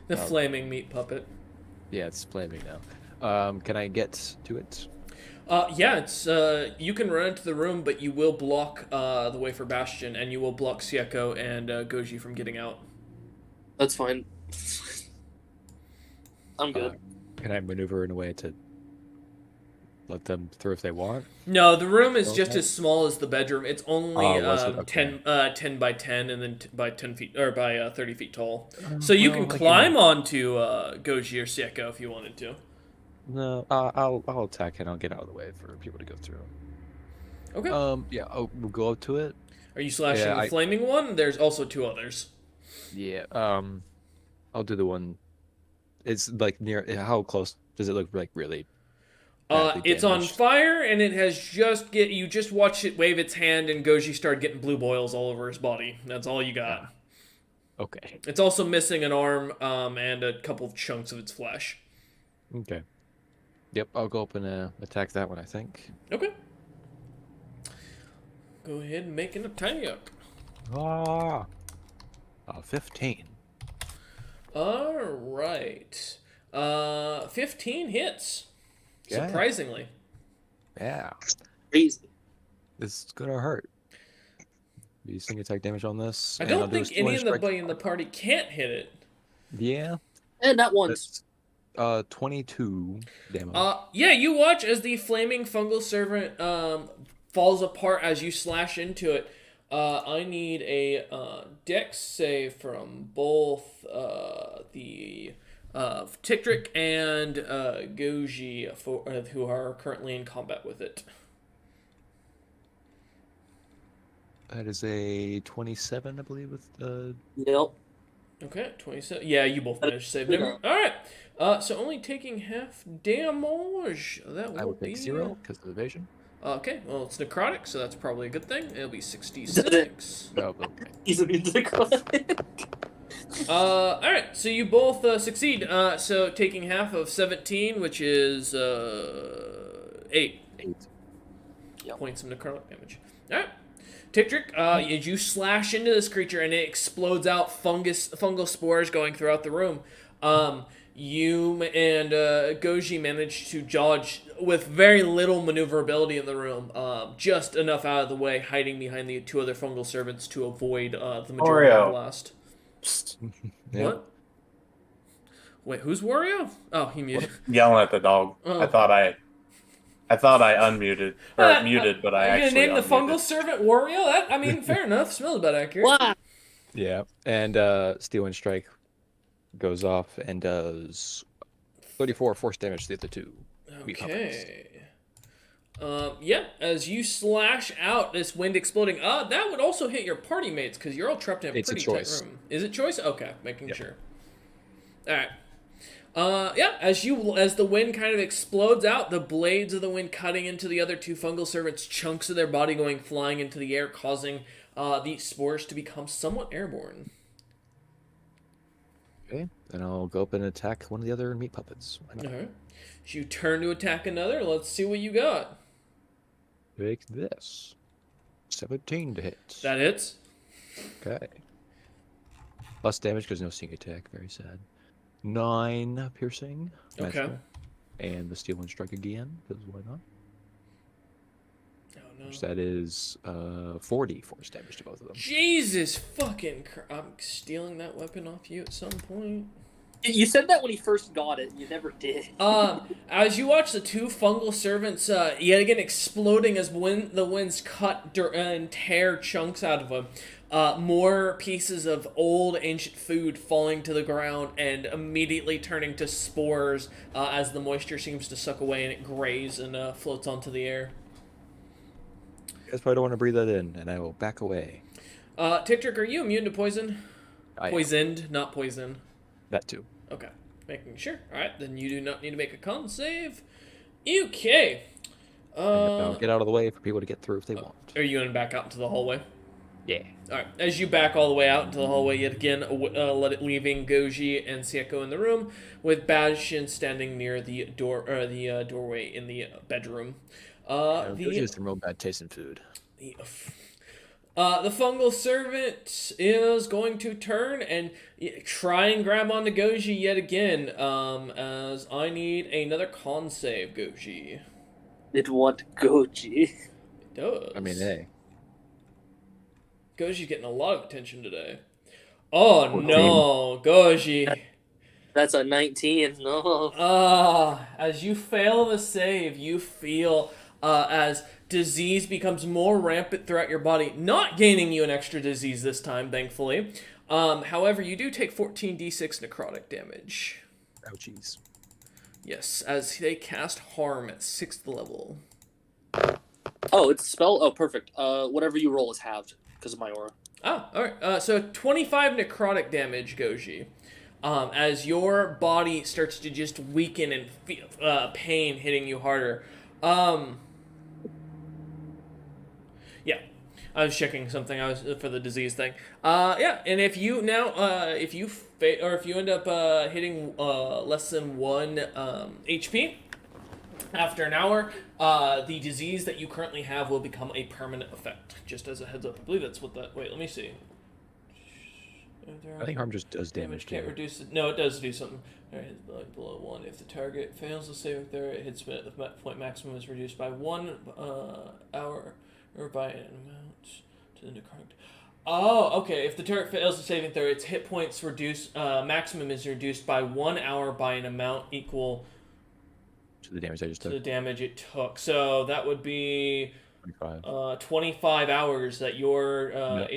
The flaming meat puppet. Yeah, it's flaming now. Can I get to it? Yeah, it's you can run into the room, but you will block the way for Bastion, and you will block Sieko and Goji from getting out. That's fine. I'm good. Can I maneuver in a way to let them through if they want? No, the room is just as small as the bedroom. It's only Okay. 10 by 10 and then by 10 feet or by 30 feet tall. So you can climb onto Goji or Sieko if you wanted to. No, I'll attack and I'll get out of the way for people to go through. Okay. Yeah, we'll go up to it. Are you slashing the flaming one? There's also 2 others. Yeah. I'll do the one. It's like near. How close does it look? Like really badly It's on damaged? fire, and it has you just watched it wave its hand, and Goji started getting blue boils all over his body. That's all you got. Okay. It's also missing an arm, and a couple of chunks of its flesh. Okay. Yep. I'll go up and attack that one. I think. Okay. Go ahead and make an attack. Ah. 15. All right. 15 hits. Yeah. Surprisingly. Yeah. Crazy. This is gonna hurt. You sing attack damage on this. I and I'll don't do a think any of strike. the in the party can't hit it. Yeah. And that once. That's 22 damage. Yeah, you watch as the flaming fungal servant falls apart as you slash into it. I need a dex save from both the Tiktrick and Goji who are currently in combat with it. That is a 27, I believe, with Yep. Okay, 27. Yeah, you both managed to save them. All right. So only taking half damage. That will I would take 0 because of evasion. Okay, well, it's necrotic, so that's probably a good thing. It'll be 66. Oh, okay. He's immune to necrotic. Alright, so you both succeed. So taking half of 17, which is 8 points of necrotic damage. Alright. Tiktrick, as you slash into this creature and it explodes out fungal spores going throughout the room. You and Goji managed to dodge with very little maneuverability in the room, just enough out of the way, hiding behind the two other fungal servants to avoid the majority of the blast. Yeah. What? Wait, who's Wario? Oh, he muted. Yelling at the dog. Oh. I thought I unmuted or muted, but I Are you actually gonna name the unmuted. fungal servant Wario? Fair enough. Smells about accurate. Wow. Yeah, and Steel and Strike goes off and does 34 force damage to the other two. Okay. Yeah, as you slash out this wind exploding, that would also hit your party mates because you're all trapped in a It's a pretty tight choice. room. Is it choice? Okay, making sure. All right. Yeah, as the wind kind of explodes out, the blades of the wind cutting into the other two fungal servants, chunks of their body going flying into the air, causing the spores to become somewhat airborne. Okay, then I'll go up and attack one of the other meat puppets. Why not? All right. As you turn to attack another, let's see what you got. Take this. 17 to hit. That hits. Okay. Plus damage because no sneak attack. Very sad. 9 piercing. Okay. Magical. And the Steel and Strike again, because why not? Oh no. Which that is 40 force damage to both of them. Jesus fucking I'm stealing that weapon off you at some point. You said that when he first got it. You never did. As you watch the two fungal servants yet again exploding as the winds cut and tear chunks out of them, more pieces of old ancient food falling to the ground and immediately turning to spores as the moisture seems to suck away and it grays and floats onto the air. You guys probably don't want to breathe that in, and I will back away. Tiktrick, are you immune to poison? I am. Poisoned, not poison. That too. Okay, making sure. Alright, then you do not need to make a con save. Okay. I'll get out of the way for people to get through if they want. Are you going back out into the hallway? Yeah. Alright, as you back all the way out into the hallway yet again, leaving Goji and Sieko in the room, with Bashin standing near the door, doorway in the bedroom. Goji has some real bad taste in food. The fungal servant is going to turn and try and grab onto Goji yet again, as I need another con save, Goji. It what Goji? It does. I mean, hey. Goji's getting a lot of attention today. Oh 14. no, Goji. That's a 19. No. As you fail the save, you feel as disease becomes more rampant throughout your body, not gaining you an extra disease this time, thankfully. However, you do take 14d6 necrotic damage. Oh, jeez. Yes, as they cast harm at 6th level. Oh, it's a spell? Oh, perfect. Whatever you roll is halved because of my aura. Oh, alright. So 25 necrotic damage, Goji. As your body starts to just weaken and feel pain hitting you harder. Yeah, I was checking something. I was for the disease thing. Yeah, and if you now, if you end up hitting less than 1 HP after an hour, the disease that you currently have will become a permanent effect. Just as a heads up, I believe that's what that. Wait, let me see. I think harm just does damage Can't too. reduce it. No, it does do something. Alright, below 1. If the target fails the saving throw, it hits the point maximum is reduced by 1 hour or by an amount to the necrotic. Oh, okay. If the target fails the saving throw, its hit points maximum is reduced by 1 hour by an amount equal To the damage I just to took. the damage it took. So that would be 25. 25 hours that your No.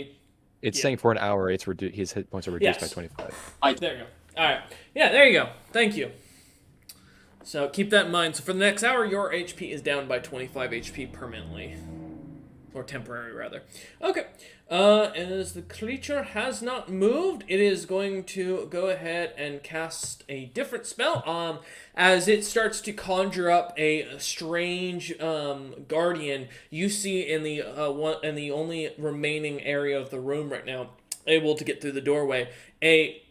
It's yeah. saying for an hour, his hit points are reduced by Yes. 25. There you go. All right. Yeah, there you go. Thank you. So keep that in mind. So for the next hour, your HP is down by 25 HP permanently. Or temporary, rather. Okay. As the creature has not moved, it is going to go ahead and cast a different spell. As it starts to conjure up a strange guardian, you see in the only remaining area of the room right now, able to get through the doorway, a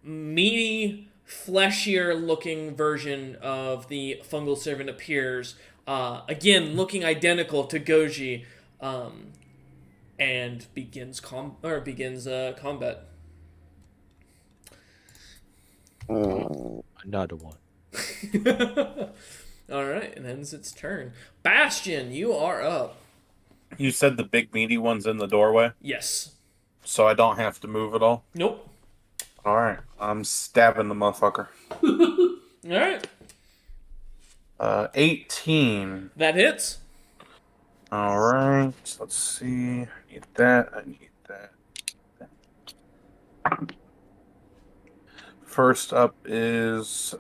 meaty, fleshier looking version of the fungal servant appears, again looking identical to Goji, and begins combat. Another one. All right, and ends its turn. Bastion, you are up. You said the big meaty one's in the doorway, Yes. so I don't have to move at all. Nope. All right, I'm stabbing the motherfucker. All right. 18. That hits. All right, let's see. I need that. I need that. First up is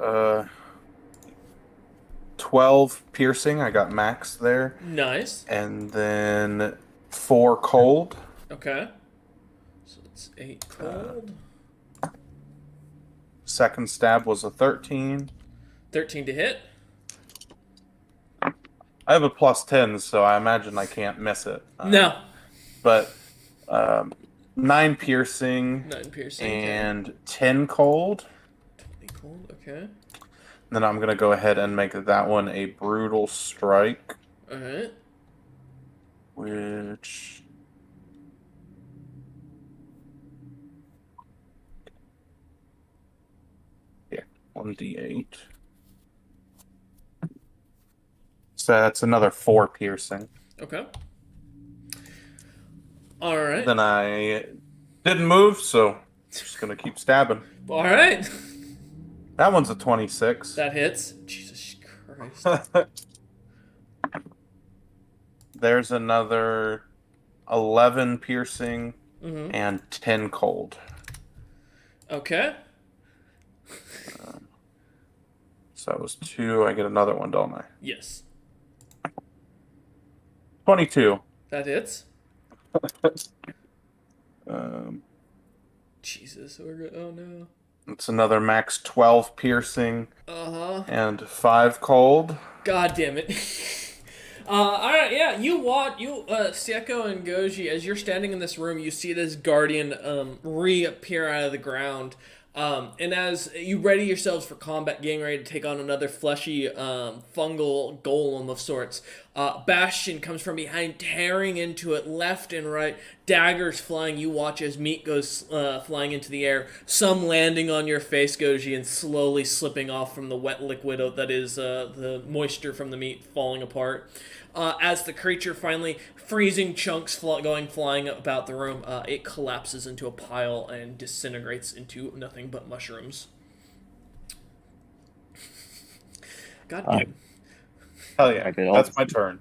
12 piercing. I got max there. Nice. And then 4 cold. Okay. So it's 8 cold. Second stab was a 13. 13 to hit. I have a plus 10, so I imagine I can't miss it. No. But 9 piercing. 9 piercing. And 10 cold. 20 cold, okay. Then I'm going to go ahead and make that one a brutal strike. Alright. Which... yeah, 1d8. So that's another 4 piercing. Okay. Alright. Then I didn't move, so just going to keep stabbing. Alright. That one's a 26. That hits. Jesus Christ. There's another 11 piercing and 10 cold. Okay. So that was 2. I get another one, don't I? Yes. 22. That hits. Jesus. Oh no. It's another max 12 piercing Uh-huh. and 5 cold. God damn it. Alright, yeah, Sieko and Goji, as you're standing in this room, you see this guardian reappear out of the ground. And as you ready yourselves for combat, getting ready to take on another fleshy, fungal golem of sorts, Bastion comes from behind, tearing into it left and right, daggers flying. You watch as meat goes flying into the air, some landing on your face, Goji, and slowly slipping off from the wet liquid that is the moisture from the meat falling apart. As the creature finally, freezing chunks going flying about the room, it collapses into a pile and disintegrates into nothing but mushrooms. God damn. Hell yeah, that's my turn.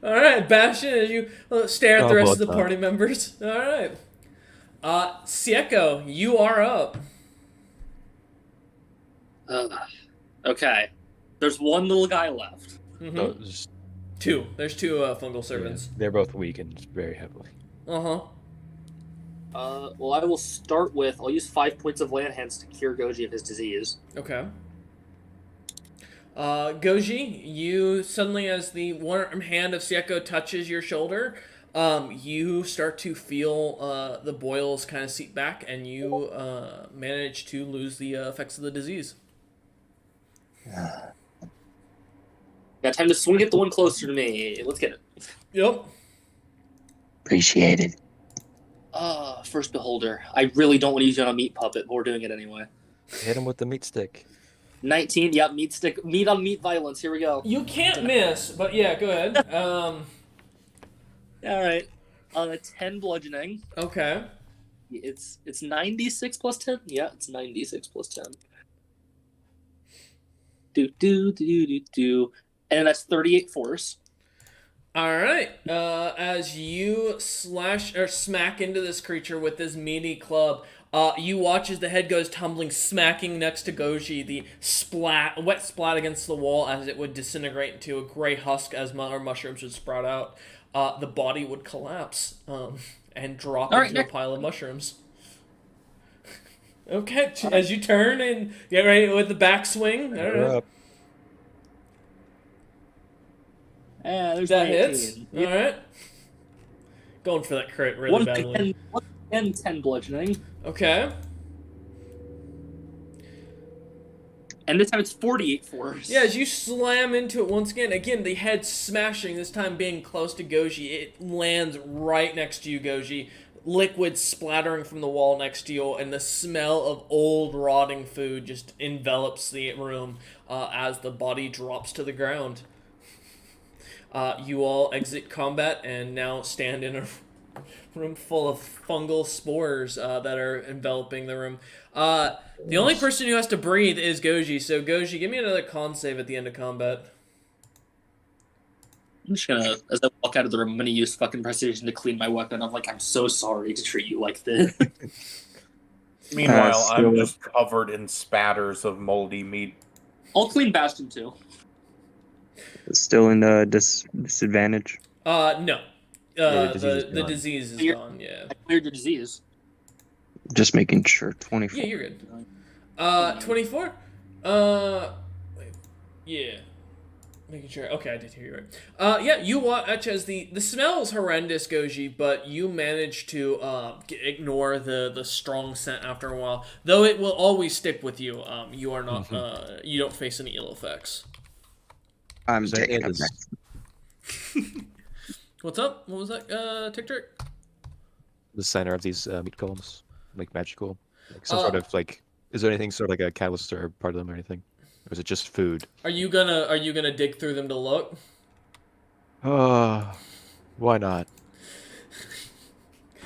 Alright, Bastion, as you stare at the rest of the about party members. Alright. Sieko, you are up. Okay. There's one little guy left. Mm-hmm. So just 2. There's 2 fungal servants. Yeah, they're both weakened very heavily. Uh-huh. Well, I will start with, I'll use 5 points of land hands to cure Goji of his disease. Okay. Goji, you suddenly, as the warm hand of Sieko touches your shoulder, you start to feel the boils kind of seep back, and you manage to lose the effects of the disease. Got time to swing it the one closer to me. Let's get it. Yep. Appreciate it. First Beholder. I really don't want to use it on a meat puppet, but we're doing it anyway. Hit him with the meat stick. 19, yep, meat stick, meat on meat violence. Here we go. You can't miss, but yeah, go ahead. Alright. 10 bludgeoning. Okay. It's 96 plus 10? Yeah, it's 96 plus 10. And that's 38 force. Alright. As you slash or smack into this creature with this meaty club, you watch as the head goes tumbling, smacking next to Goji, the wet splat against the wall as it would disintegrate into a gray husk as mushrooms would sprout out. The body would collapse and drop into a pile of mushrooms. Okay, as you turn and get ready with the backswing. Alright. There's That 19. hits. Yep. Alright. Going for that crit really badly. 10 bludgeoning. Okay. And this time it's 48 force. Yeah, as you slam into it once again, the head smashing, this time being close to Goji, it lands right next to you, Goji. Liquid splattering from the wall next to you, and the smell of old rotting food just envelops the room as the body drops to the ground. You all exit combat and now stand in a room full of fungal spores that are enveloping the room. The only person who has to breathe is Goji, so Goji, give me another con save at the end of combat. I'm just gonna, as I walk out of the room, I'm gonna use fucking precision to clean my weapon. I'm like, I'm so sorry to treat you like this. Meanwhile, I'm just covered in spatters of moldy meat. I'll clean Bastion too. Still in disadvantage? No. The gone. disease is gone, yeah. I cleared your disease. Just making sure. 24. Yeah, you're good. 24? Wait. Yeah. Making sure. Okay, I did hear you right. Yeah, you watch as the smell is horrendous, Goji, but you manage to ignore the strong scent after a while. Though it will always stick with you. You are not. You don't face any ill effects. I'm taking a What's up? What was that? Tick Trick? The center of these meat columns, like magical, like some sort of like. Is there anything sort of like a catalyst or part of them or anything? Or is it just food? Are you gonna dig through them to look? Why not?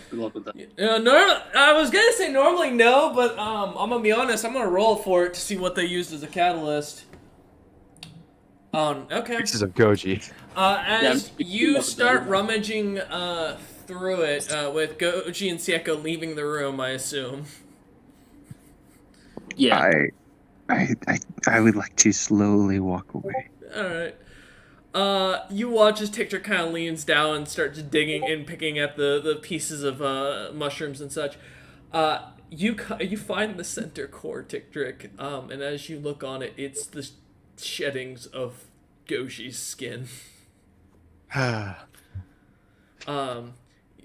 Good luck with that. I was gonna say normally no, but I'm gonna be honest. I'm gonna roll for it to see what they used as a catalyst. Okay. Pieces of Goji. As you start rummaging through it, with Goji and Sieko leaving the room, I assume. Yeah. I would like to slowly walk away. Alright. You watch as Tick Trick kind of leans down and starts digging and picking at the pieces of mushrooms and such. You find the center core, Tick Trick, and as you look on it, it's the sheddings of Goji's skin.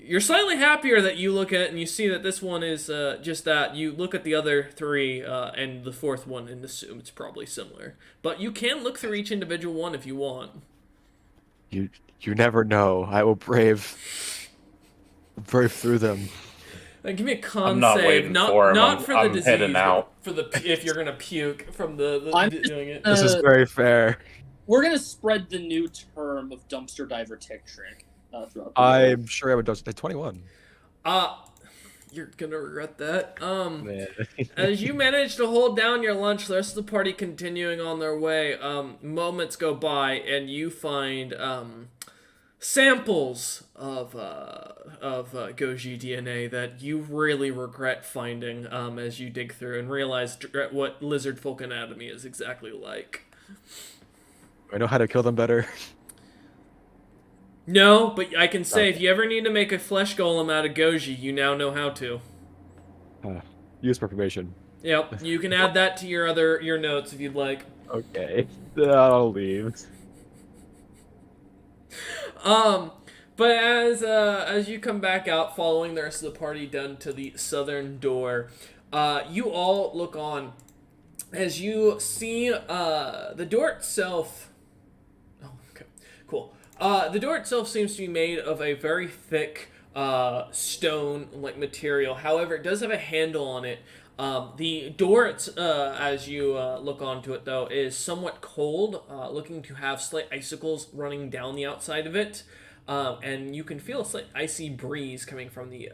You're slightly happier that you look at it and you see that this one is just that. You look at the other three and the fourth one and assume it's probably similar. But you can look through each individual one if you want. You never know. I will brave through them. Give me a con I'm not save. waiting Not for him. not for the I'm disease, heading but out. for the if you're gonna puke from the doing it. This is very fair. We're gonna spread the new term of dumpster diver Tick Trick throughout the world. I'm sure I would do 21. You're gonna regret that. Man. As you manage to hold down your lunch, the rest of the party continuing on their way. Moments go by, and you find samples of Goji DNA that you really regret finding as you dig through and realize what lizard folk anatomy is exactly like. I know how to kill them better. No, but I can say if you ever need to make a flesh golem out of Goji, you now know how to. Use information. Yep, you can add that to your notes if you'd like. Okay. I'll leave. But as you come back out, following the rest of the party down to the southern door, you all look on as you see the door itself. Oh, okay, cool. The door itself seems to be made of a very thick stone-like material. However, it does have a handle on it. The door, as you look onto it, though, is somewhat cold, looking to have slight icicles running down the outside of it. And you can feel a slight icy breeze coming from the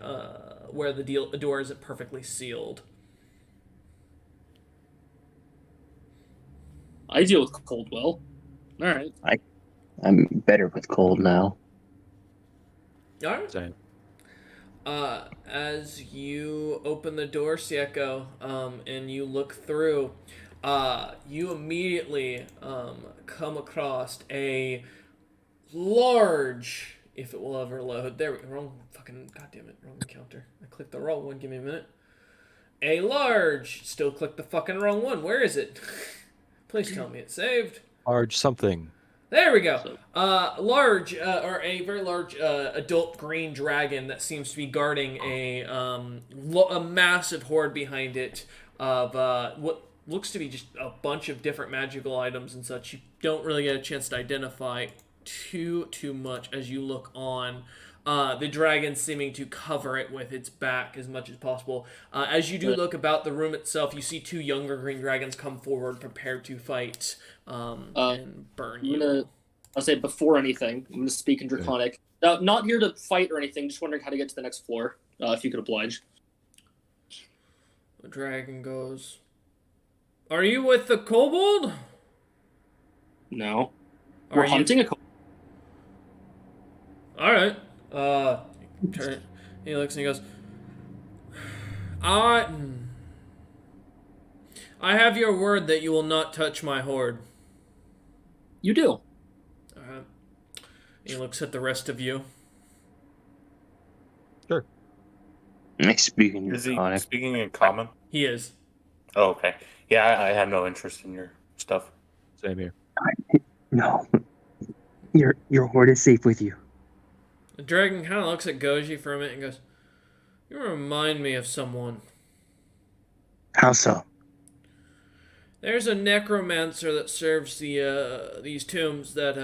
where the door isn't perfectly sealed. I deal with cold well. All right. I'm better with cold now. All right. Same. As you open the door, Sieko, and you look through, you immediately come across a large, if it will ever load. There we go. Wrong fucking, goddammit, wrong encounter. I clicked the wrong one. Give me a minute. A large. Still clicked the fucking wrong one. Where is it? Please tell me it's saved. Large something. There we go. Large, or a very large adult green dragon that seems to be guarding a massive horde behind it of what looks to be just a bunch of different magical items and such. You don't really get a chance to identify too much as you look on. The dragon seeming to cover it with its back as much as possible. As you do look about the room itself, you see two younger green dragons come forward, prepared to fight and burn you. I'll say before anything, I'm going to speak in Draconic. Not here to fight or anything, just wondering how to get to the next floor, if you could oblige. The dragon goes, "Are you with the kobold?" No. We're hunting a kobold. Alright. He looks and he goes, I have your word that you will not touch my horde. You do. He looks at the rest of you. Sure. Speaking Is he Draconic. speaking in common? He is. Oh, okay. Yeah, I have no interest in your stuff. Same here. No. Your horde is safe with you. The dragon kind of looks at Goji for a minute and goes, "You remind me of someone. How so? There's a necromancer that serves these tombs that,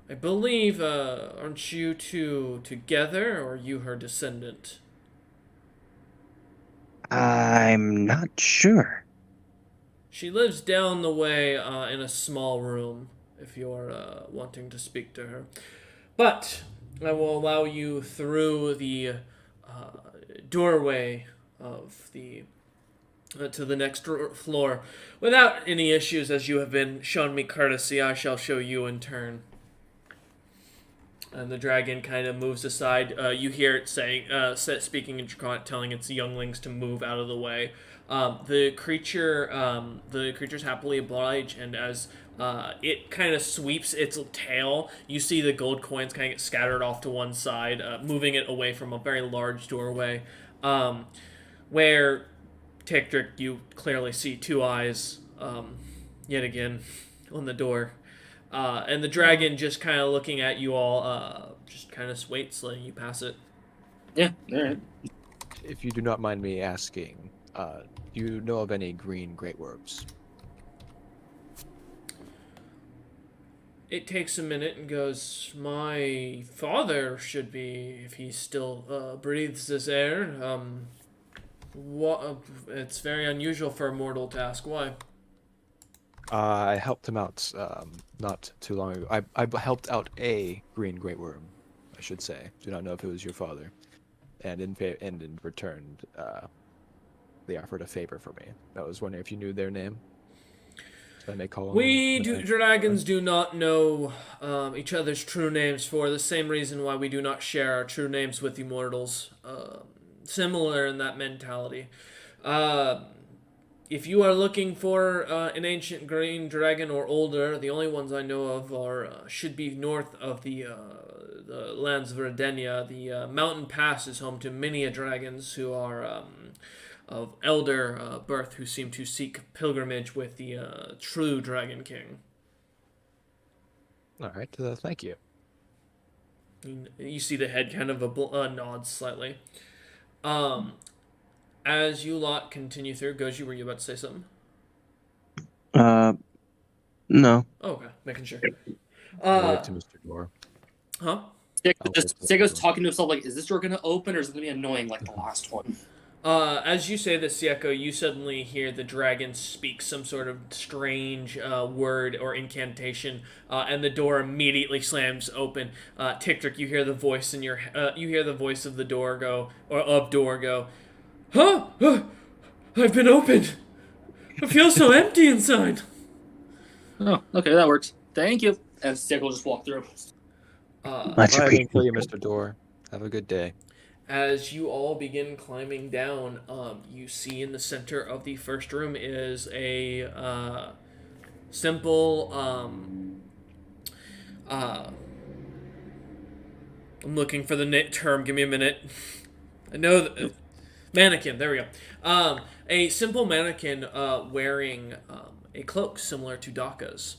I believe, aren't you two together, or are you her descendant?" I'm not sure. She lives down the way in a small room, if you're wanting to speak to her. But I will allow you through the doorway of the to the next floor without any issues, as you have been shown me courtesy. I shall show you in turn. And the dragon kind of moves aside. You hear it saying, speaking in Draconic, telling its younglings to move out of the way. The creature's happily oblige, and as it kind of sweeps its tail, you see the gold coins kind of get scattered off to one side, moving it away from a very large doorway, where, Tickdrick, you clearly see two eyes, yet again, on the door. And the dragon just kind of looking at you all, just kind of waits, letting you pass it. Yeah, alright. If you do not mind me asking, do you know of any green great worms? It takes a minute and goes, "My father should be, if he still breathes this air. It's very unusual for a mortal to ask. Why?" I helped him out not too long ago. I helped out a green great worm, I should say. Do not know if it was your father. And in return, they offered a favor for me. I was wondering if you knew their name. So I may call them. We dragons do not know each other's true names for the same reason why we do not share our true names with immortals. Similar in that mentality. if you are looking for an ancient green dragon or older, the only ones I know of are should be north of the lands of Redenia. The mountain pass is home to many dragons who are of elder birth who seem to seek pilgrimage with the true Dragon King. All right, thank you. You see the head kind of nods slightly. As you lot continue through, Goji, were you about to say something? No. Oh, okay, making sure. I'll wave to Mr. Door. Huh? Sticko's talking to himself like, is this door going to open or is it going to be annoying like the last one? As you say this, Sieko, you suddenly hear the dragon speak some sort of strange word or incantation, and the door immediately slams open. Tick-Trick, you hear the voice in your, you hear the voice of the door go, or of door go, huh? I've been opened. I feel so empty inside. Oh, okay, that works. Thank you. And Stick will just walk through. Much Right appreciated. for you, Mr. Door. Have a good day. As you all begin climbing down, you see in the center of the first room is a simple. I'm looking for the term. Give me a minute. I know that mannequin. There we go. A simple mannequin wearing a cloak similar to Dakka's.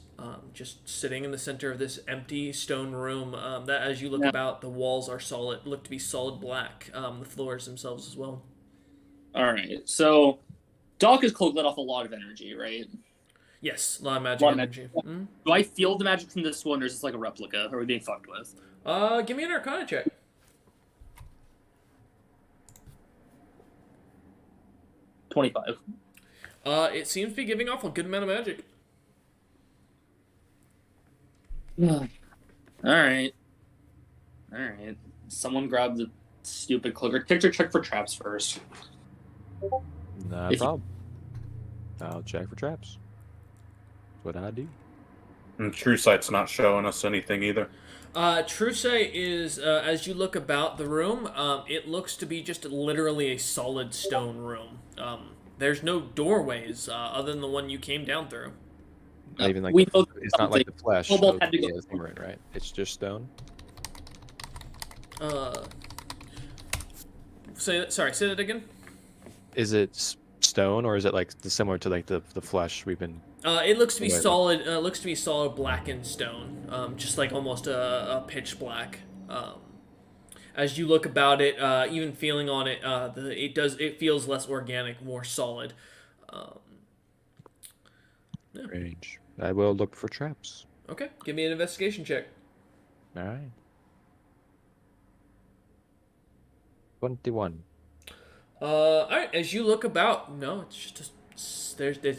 Just sitting in the center of this empty stone room. That, as you look about, the walls are solid, look to be solid black. The floors themselves as well. All right, so Dakka's cloak let off a lot of energy, right? Yes, a lot of magic energy. Mm-hmm. Do I feel the magic from this one, or is this like a replica? Or are we being fucked with? Give me an Arcana check. 25. It seems to be giving off a good amount of magic. All right. Someone grab the stupid cloak. Or check for traps first. No problem. I'll check for traps. That's what I do. And True Sight's not showing us anything either. True Sight is, as you look about the room, it looks to be just literally a solid stone room. There's no doorways other than the one you came down through. Not even like it's not like the flesh of the Zimmerin, right? It's just stone. Say that again. Is it stone or is it like similar to like the flesh we've been? It looks to be solid. Looks to be solid blackened stone. Just like almost a pitch black. As you look about it, even feeling on it, it feels less organic, more solid. Range. I will look for traps. Okay, give me an investigation check. All right. 21. All right. As you look about, no, it's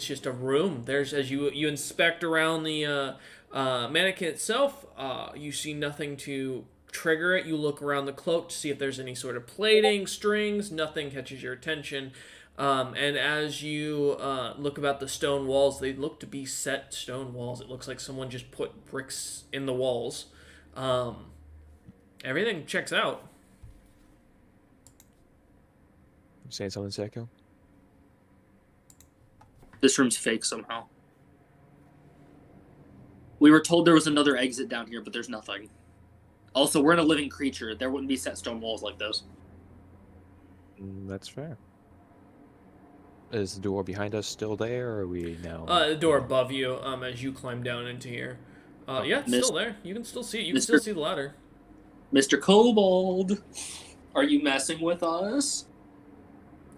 just a room. There's as you inspect around the mannequin itself, you see nothing to trigger it. You look around the cloak to see if there's any sort of plating, strings. Nothing catches your attention. And as you look about the stone walls, they look to be set stone walls. It looks like someone just put bricks in the walls. Everything checks out. You saying something, Seiko? This room's fake somehow. We were told there was another exit down here, but there's nothing. Also, we're in a living creature. There wouldn't be set stone walls like those. That's fair. Is the door behind us still there, or are we now? The door above you, as you climb down into here. Yeah, it's still there. You can still see it. You can still see the ladder. Mr. Kobold, are you messing with us?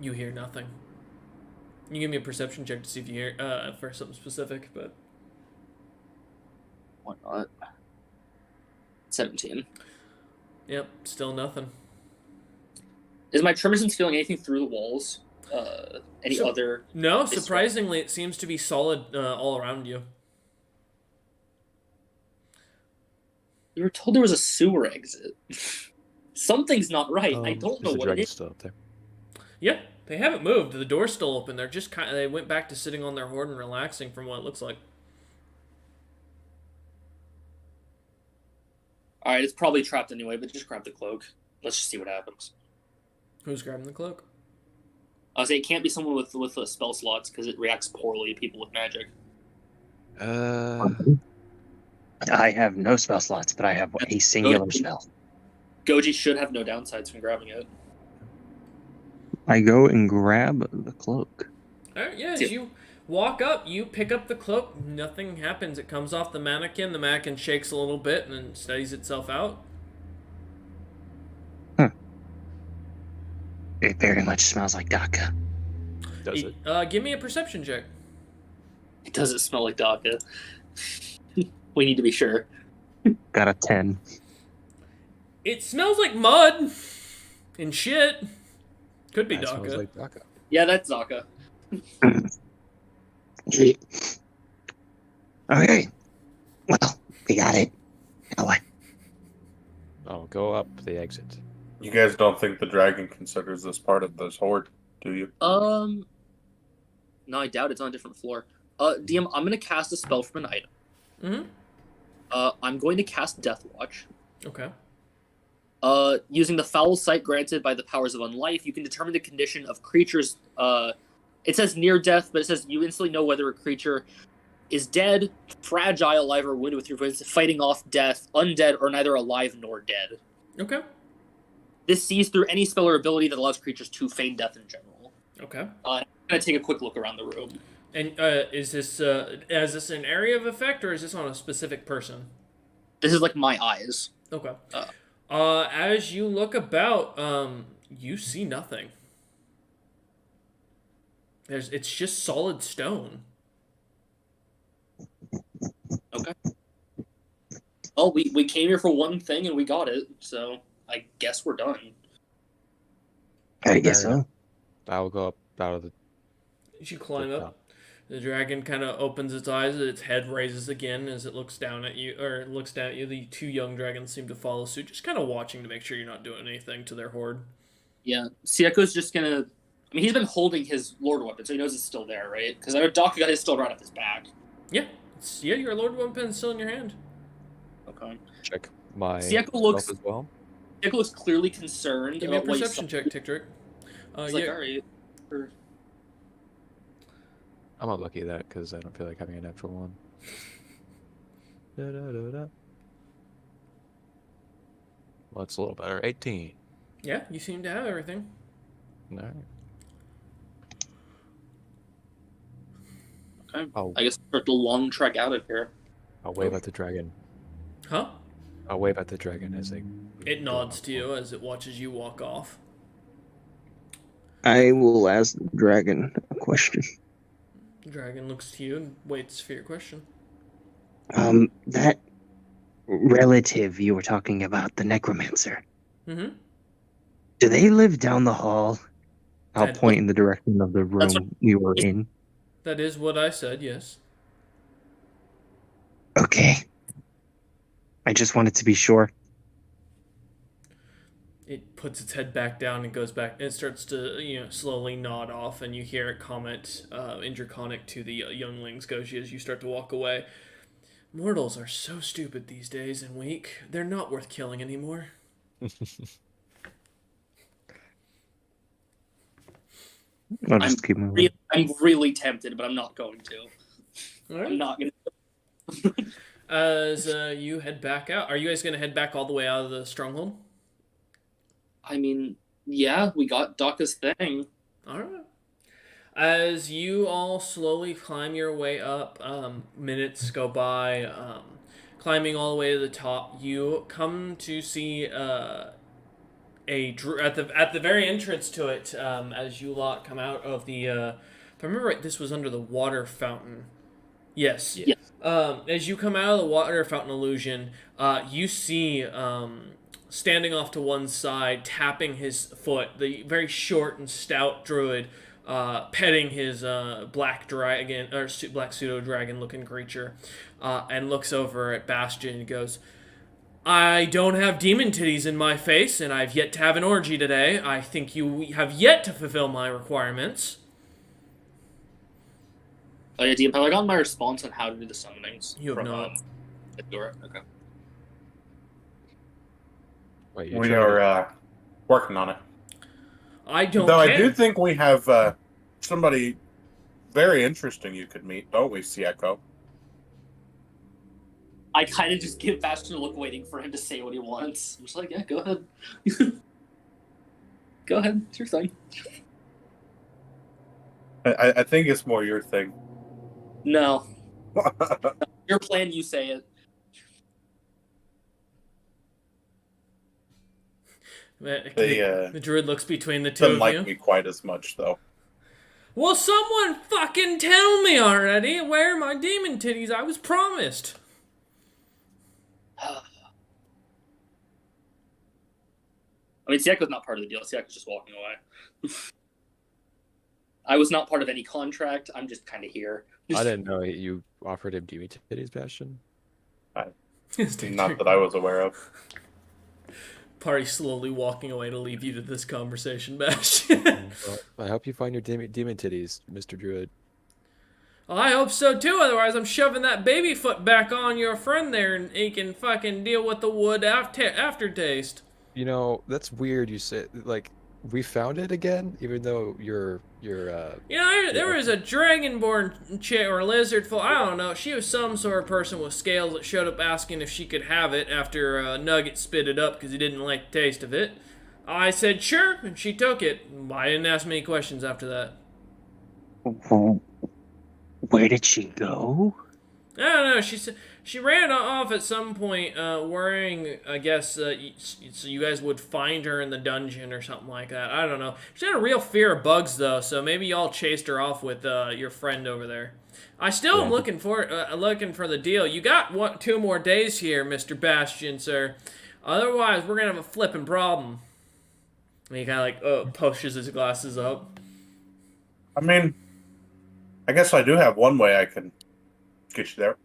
You hear nothing. You give me a perception check to see if you hear for something specific, but Why not? 17. Yep, still nothing. Is my tremor sense feeling anything through the walls? Other? No, surprisingly, it seems to be solid all around you. We were told there was a sewer exit. Something's not right. I don't know the what it is. Still up there. Yeah, they haven't moved. The door's still open. They're just they went back to sitting on their hoard and relaxing from what it looks like. Alright, it's probably trapped anyway, but just grab the cloak. Let's just see what happens. Who's grabbing the cloak? I was saying it can't be someone with spell slots because it reacts poorly to people with magic. I have no spell slots, but I have a singular spell. Goji should have no downsides from grabbing it. I go and grab the cloak. All right, yeah, as you walk up, you pick up the cloak. Nothing happens. It comes off the mannequin. The mannequin shakes a little bit and then steadies itself out. It very much smells like Dakka. Does it? Give me a perception check. It doesn't smell like Dakka. We need to be sure. Got a 10. It smells like mud and shit. Could be That Dakka. smells like Dakka. Yeah, that's Dakka. Okay. Well, we got it. Now what? Oh, go up the exit. You guys don't think the dragon considers this part of this horde, do you? No, I doubt it's on a different floor. DM, I'm gonna cast a spell from an item. Mm-hmm. I'm going to cast Death Watch. Okay. Using the foul sight granted by the powers of unlife, you can determine the condition of creatures. It says near death, but it says you instantly know whether a creature is dead, fragile, alive, or wounded with your voice, fighting off death, undead, or neither alive nor dead. Okay. This sees through any spell or ability that allows creatures to feign death in general. Okay. I'm gonna take a quick look around the room. And is this an area of effect, or is this on a specific person? This is like my eyes. Okay. As you look about, you see nothing. It's just solid stone. Okay. Well, we came here for one thing and we got it, so I guess we're done. I guess so. I'll go up out of the. As you climb up, the dragon kind of opens its eyes, its head raises again as it looks down at you, or it looks down at you. The two young dragons seem to follow suit, just kind of watching to make sure you're not doing anything to their horde. Yeah, Sieko's just gonna. I mean, he's been holding his lord weapon, so he knows it's still there, right? Because I know Dakka got his still right up his back. Yeah, your lord weapon is still in your hand. Okay. Check my Sieko looks stuff as well. Sieko looks clearly concerned. Give me a about what he perception saw. check, Ticktrick. He's like, all right. I'm not lucky at that because I don't feel like having a natural one. Da-da-da-da. Well, it's a little better. 18. Yeah, you seem to have everything. All right. Okay. Oh. I guess start the long trek out of here. I'll wave at the dragon. Huh? I'll wave at the dragon as they. It nods to you as it watches you walk off. I will ask the dragon a question. The dragon looks to you and waits for your question. That relative you were talking about, the necromancer. Mm-hmm. Do they live down the hall? I'll point in the direction of the room we were in. That is what I said, yes. Okay. I just wanted to be sure. It puts its head back down and goes back. It starts to, slowly nod off, and you hear it comment in Draconic to the younglings, Goji, as you start to walk away. Mortals are so stupid these days and weak. They're not worth killing anymore. I'll just keep moving. I'm really tempted, but I'm not going to. All right. I'm not going to. As you head back out, are you guys going to head back all the way out of the stronghold? I mean, yeah, we got Dakka's thing. All right. As you all slowly climb your way up, minutes go by, climbing all the way to the top, you come to see at the very entrance to it, as you lot come out of the. If I remember right, this was under the water fountain. Yes. Yes. As you come out of the water fountain illusion, you see standing off to one side, tapping his foot, the very short and stout druid, petting his black pseudo dragon looking creature, and looks over at Bastion and goes, "I don't have demon titties in my face, and I've yet to have an orgy today. I think you have yet to fulfill my requirements." Oh yeah, DM, have I gotten my response on how to do the summonings? You have from, not. Adora? Okay. Wait, We are working on it. I don't Though care. I do think we have somebody very interesting you could meet, don't we, Sieko? I kind of just give Bastion a look, waiting for him to say what he wants. I'm just like, yeah, go ahead. Go ahead, it's your thing. I think it's more your thing. No. Your plan, you say it. The druid looks between the two Doesn't of like you. me quite as much, though. Well, someone fucking tell me already where are my demon titties I was promised. I mean, Sieko's not part of the deal. Sieko's just walking away. I was not part of any contract. I'm just kind of here. I didn't know you offered him demon titties, Bastion. Not that I was aware of. Party slowly walking away to leave you to this conversation, Bastion. Well, I hope you find your demon titties, Mr. Druid. Well, I hope so too, otherwise I'm shoving that baby foot back on your friend there and he can fucking deal with the wood aftertaste. You know, that's weird you say, like, we found it again, even though you're You know, there was a dragonborn chick or lizard full, I don't know, she was some sort of person with scales that showed up asking if she could have it after Nugget spit it up because he didn't like the taste of it. I said sure, and she took it. I didn't ask many questions after that. Where did she go? I don't know. She ran off at some point, worrying. I guess so you guys would find her in the dungeon or something like that. I don't know. She had a real fear of bugs, though, so maybe y'all chased her off with your friend over there. I still am looking for the deal. You got 2 more days here, Mr. Bastion, sir. Otherwise, we're gonna have a flipping problem. And he kind of like pushes his glasses up. I mean, I guess I do have one way I can get you there.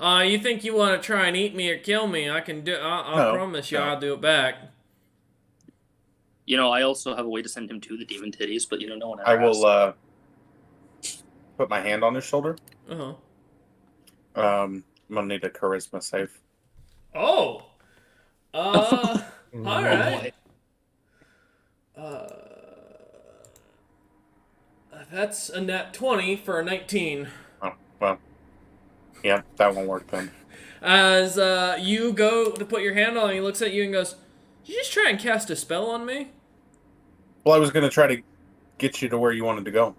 You think you want to try and eat me or kill me? I can do. I'll promise you, no. I'll do it back. You know, I also have a way to send him to the demon titties, but no one ever I will asked. put my hand on his shoulder. Uh-huh. I'm gonna need a charisma save. Oh. All right. That's a nat 20 for a 19. Oh, well. Yeah, that won't work then. As you go to put your hand on him, he looks at you and goes, "Did you just try and cast a spell on me?" Well, I was gonna try to get you to where you wanted to go.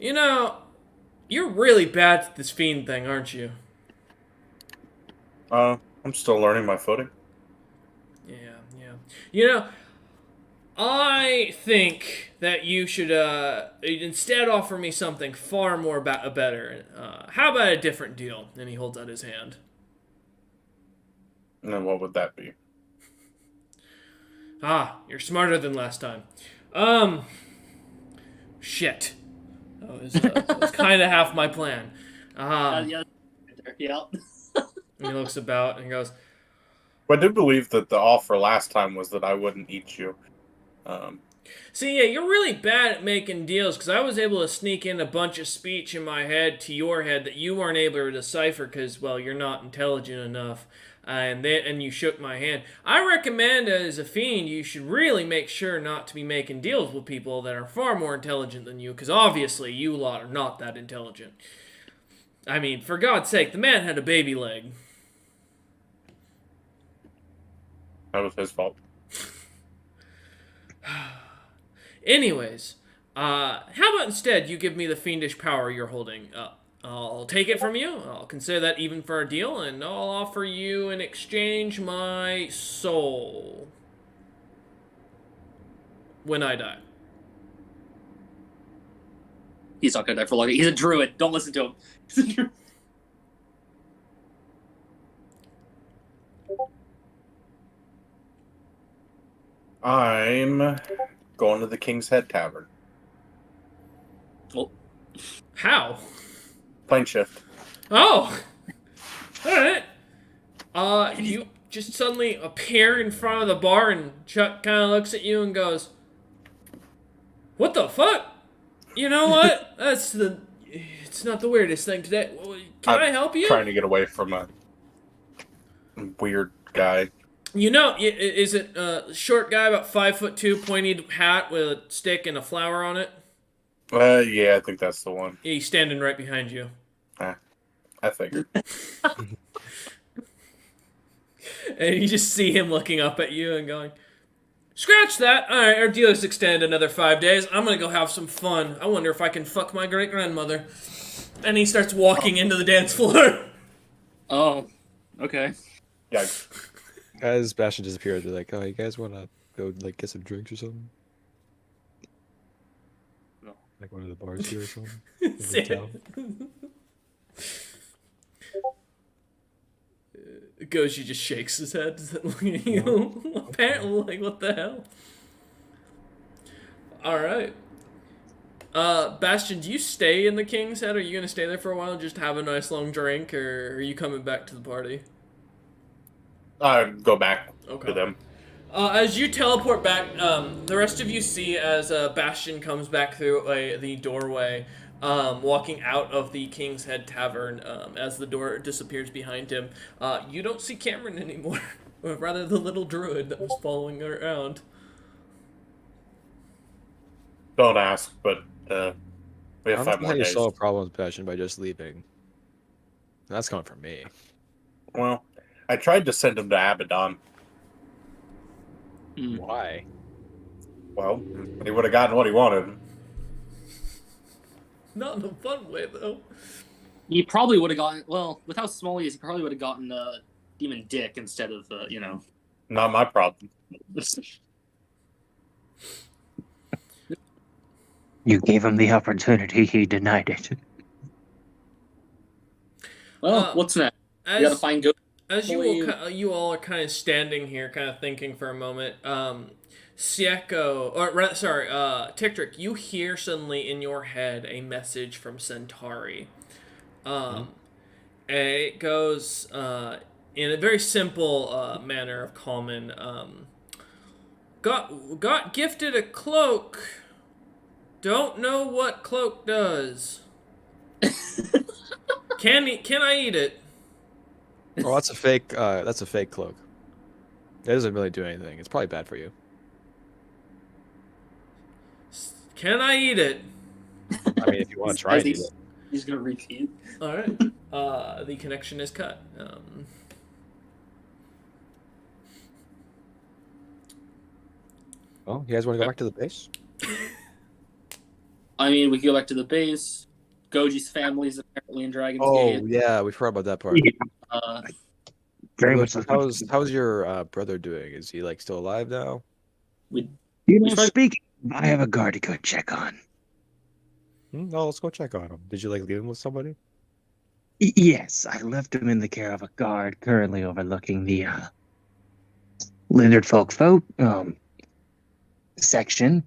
You know, you're really bad at this fiend thing, aren't you? I'm still learning my footing. Yeah. You know, I think that you should instead offer me something far more better. How about a different deal? And he holds out his hand. And then what would that be? You're smarter than last time. Shit. That was kind of half my plan. Yeah. And he looks about and he goes, Well, I do believe that the offer last time was that I wouldn't eat you. See, yeah, you're really bad at making deals, because I was able to sneak in a bunch of speech in my head to your head that you weren't able to decipher because, well, you're not intelligent enough, and you shook my hand. I recommend, as a fiend, you should really make sure not to be making deals with people that are far more intelligent than you, because obviously you lot are not that intelligent. I mean, for God's sake, the man had a baby leg. That was his fault. Anyways, how about instead you give me the fiendish power you're holding? I'll take it from you. I'll consider that even for a deal, and I'll offer you in exchange my soul when I die. He's not gonna die for long. He's a druid. Don't listen to him. He's a druid. I'm going to the King's Head Tavern. Well, How? Plane shift. Oh! Alright. You just suddenly appear in front of the bar, and Chuck kind of looks at you and goes, "What the fuck? You know what? It's not the weirdest thing today. Can I help you?" Trying to get away from a weird guy. Is it a short guy, about 5'2", pointed hat with a stick and a flower on it? Yeah, I think that's the one. Yeah, he's standing right behind you. I figured. And you just see him looking up at you and going, "Scratch that! Alright, our dealers extend another 5 days. I'm gonna go have some fun. I wonder if I can fuck my great-grandmother." And he starts walking into the dance floor. Oh, okay. Yikes. As Bastion disappeared, they're like, "Oh, you guys want to go like get some drinks or something? No. Like one of the bars here or something?" In the town? Goji just shakes his head, looking at you. Apparently, like, what the hell? Alright. Bastion, do you stay in the King's Head? Are you going to stay there for a while and just have a nice long drink, or are you coming back to the party? Go back to them. As you teleport back, the rest of you see as Bastion comes back through the doorway, walking out of the King's Head Tavern, as the door disappears behind him. You don't see Cameron anymore, or rather the little druid that was following her around. Don't ask, but we I have don't 5 know more how you days. solve problems, Passion, by just leaving. That's coming from me. Well, I tried to send him to Abaddon. Why? Well, he would have gotten what he wanted. Not in a fun way, though. He probably would have gotten, well, with how small he is, he probably would have gotten Demon Dick instead of, Not my problem. You gave him the opportunity, he denied it. Well, what's next? We gotta find good. As you all are kind of standing here, kind of thinking for a moment, Tiktrick, you hear suddenly in your head a message from Centauri. And it goes in a very simple manner of common. Got gifted a cloak. Don't know what cloak does. Can I eat it? Oh, that's a fake. That's a fake cloak. It doesn't really do anything. It's probably bad for you. Can I eat it? I mean, if you want to try and eat it. He's gonna repeat. All right. The connection is cut. Well, you guys want to go back to the base? I mean, we can go back to the base. Goji's family is apparently in Dragon's Oh, Gate. yeah, we forgot about that part. Very much. How's your brother doing? Is he like still alive now? You know, speaking, I have a guard to go check on. No, let's go check on him. Did you like leave him with somebody? Yes, I left him in the care of a guard currently overlooking the Lizard Folk section.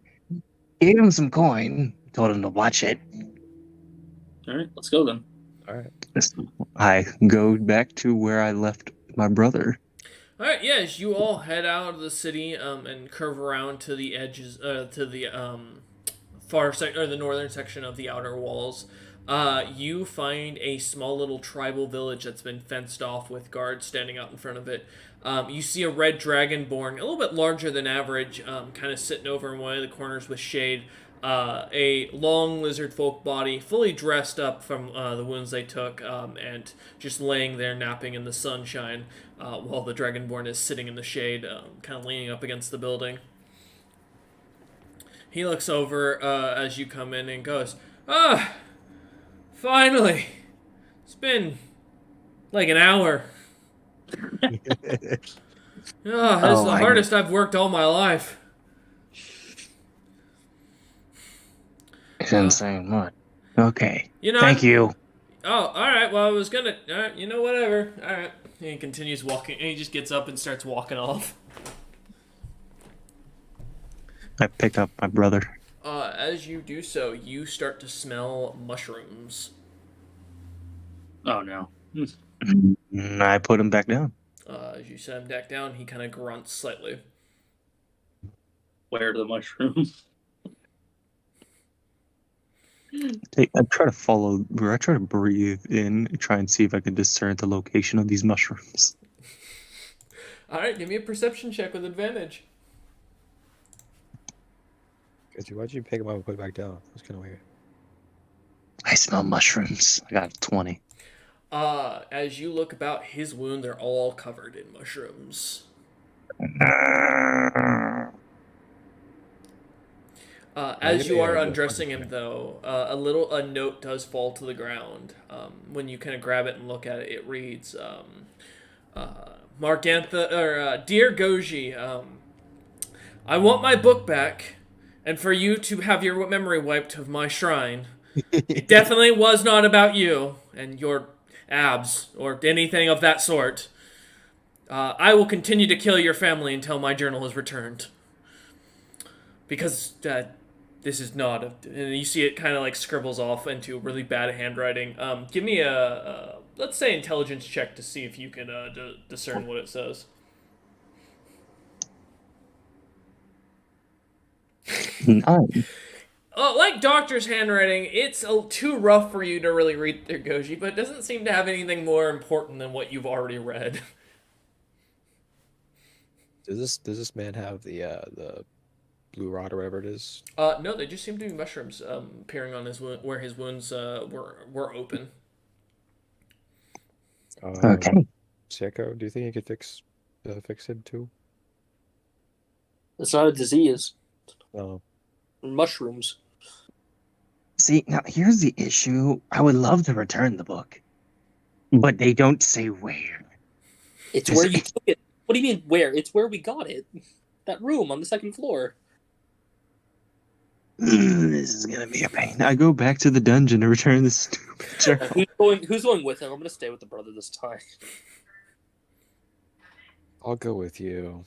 Gave him some coin, told him to watch it. All right, let's go then. All right. I go back to where I left my brother. All right, yes, you all head out of the city and curve around to the edges, to the the northern section of the outer walls. You find a small little tribal village that's been fenced off with guards standing out in front of it. You see a red dragonborn, a little bit larger than average, kind of sitting over in one of the corners with shade. A long lizard folk body, fully dressed up from the wounds they took, and just laying there napping in the sunshine, while the dragonborn is sitting in the shade, kind of leaning up against the building. He looks over as you come in and goes, finally! It's been like an hour. This is the hardest I've worked all my life. Isn't saying much. Okay. You know, Thank you. Oh, alright, well, I was gonna... Alright, whatever. Alright. And he continues walking, and he just gets up and starts walking off. I pick up my brother. As you do so, you start to smell mushrooms. Oh, no. I put him back down. As you set him back down, he kind of grunts slightly. Where are the mushrooms? I try to breathe in, try and see if I can discern the location of these mushrooms. All right, give me a perception check with advantage. Why'd you pick him up and put it back down? That's kind of weird. I smell mushrooms. I got 20. As you look about his wound, they're all covered in mushrooms. As you are undressing him, though, a note does fall to the ground. When you kind of grab it and look at it, it reads, Dear Goji, I want my book back, and for you to have your memory wiped of my shrine. It definitely was not about you and your abs or anything of that sort. I will continue to kill your family until my journal is returned. Because this is not and you see it kind of like scribbles off into really bad handwriting. Give me a let's say intelligence check to see if you can discern what it says. 9. Like Doctor's handwriting, it's too rough for you to really read through Goji, but it doesn't seem to have anything more important than what you've already read. Does this man have the blue rod or whatever it is? No, they just seem to be mushrooms appearing on his where his wounds were open. Okay. Seko, do you think you could fix it too? It's not a disease. No. Mushrooms. See, now here's the issue. I would love to return the book, but they don't say where. It's where you took it. What do you mean where? It's where we got it. That room on the second floor. This is gonna be a pain. I go back to the dungeon to return this stupid journal. Who's going with him? I'm gonna stay with the brother this time. I'll go with you.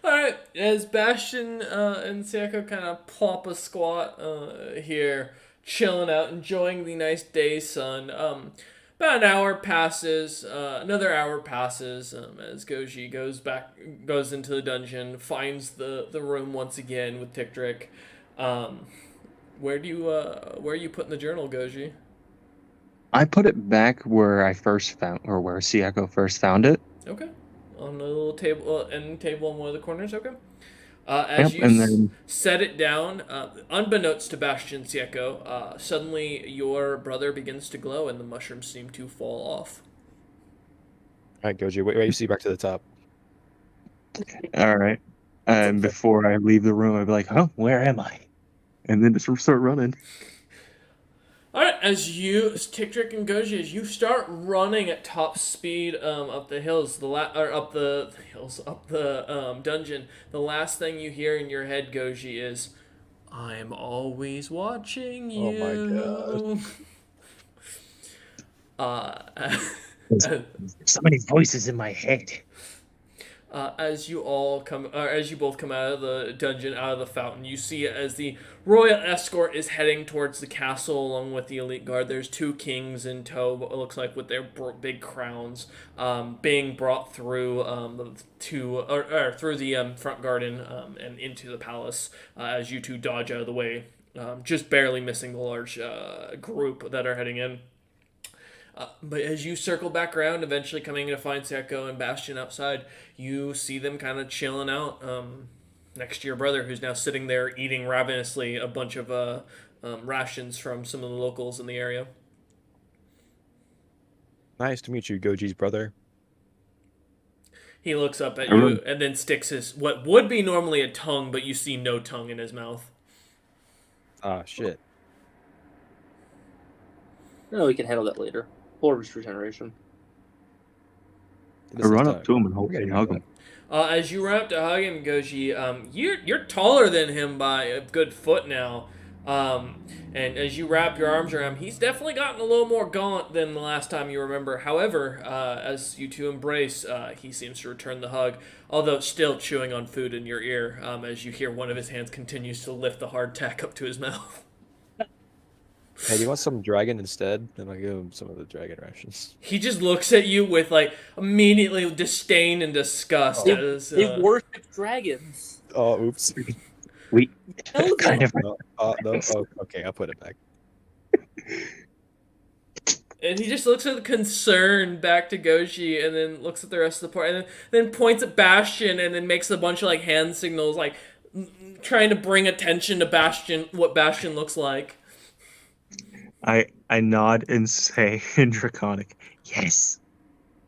Alright, as Bastion and Sayako kind of plop a squat here, chilling out, enjoying the nice day sun, about an hour passes, another hour passes, as Goji goes into the dungeon, finds the room once again with Tickdrick. Where are you putting the journal, Goji? I put it back where I first found, or where Sayako first found it. Okay. On the little table, end table in one of the corners, okay? Set it down, unbeknownst to Bastion Sayako, suddenly your brother begins to glow and the mushrooms seem to fall off. Alright, Goji, wait, you see back to the top. Alright. And before I leave the room, I'd be like, oh, where am I? And then just start running. Alright, as Tickdrick and Goji, as you start running at top speed up the hills, up the dungeon, the last thing you hear in your head, Goji, is, "I'm always watching you." Oh my god. So many voices in my head. As you both come out of the dungeon, out of the fountain, you see as the royal escort is heading towards the castle along with the elite guard. There's 2 kings in tow, it looks like, with their big crowns, being brought through through the front garden and into the palace. As you 2 dodge out of the way, just barely missing the large group that are heading in. But as you circle back around, eventually coming to find Sayako and Bastion outside, you see them kind of chilling out next to your brother, who's now sitting there eating ravenously a bunch of rations from some of the locals in the area. Nice to meet you, Goji's brother. He looks up at you and then sticks what would be normally a tongue, but you see no tongue in his mouth. Ah, shit. No, we can handle that later. Force regeneration. I run up to him and hug him. As you run up to hug him, Goji, you're taller than him by a good foot now. And as you wrap your arms around him, he's definitely gotten a little more gaunt than the last time you remember. However, as you 2 embrace, he seems to return the hug, although still chewing on food in your ear, as you hear one of his hands continues to lift the hardtack up to his mouth. Hey, do you want some dragon instead? Then I'll give him some of the dragon rations. He just looks at you with, like, immediately disdain and disgust. They worship dragons. Oh, oops. We kind of. No, oh, okay, I'll put it back. And he just looks with concern back to Goji, and then looks at the rest of the party, and then points at Bastion, and then makes a bunch of like hand signals, like trying to bring attention to Bastion, what Bastion looks like. I nod and say in Draconic, Yes,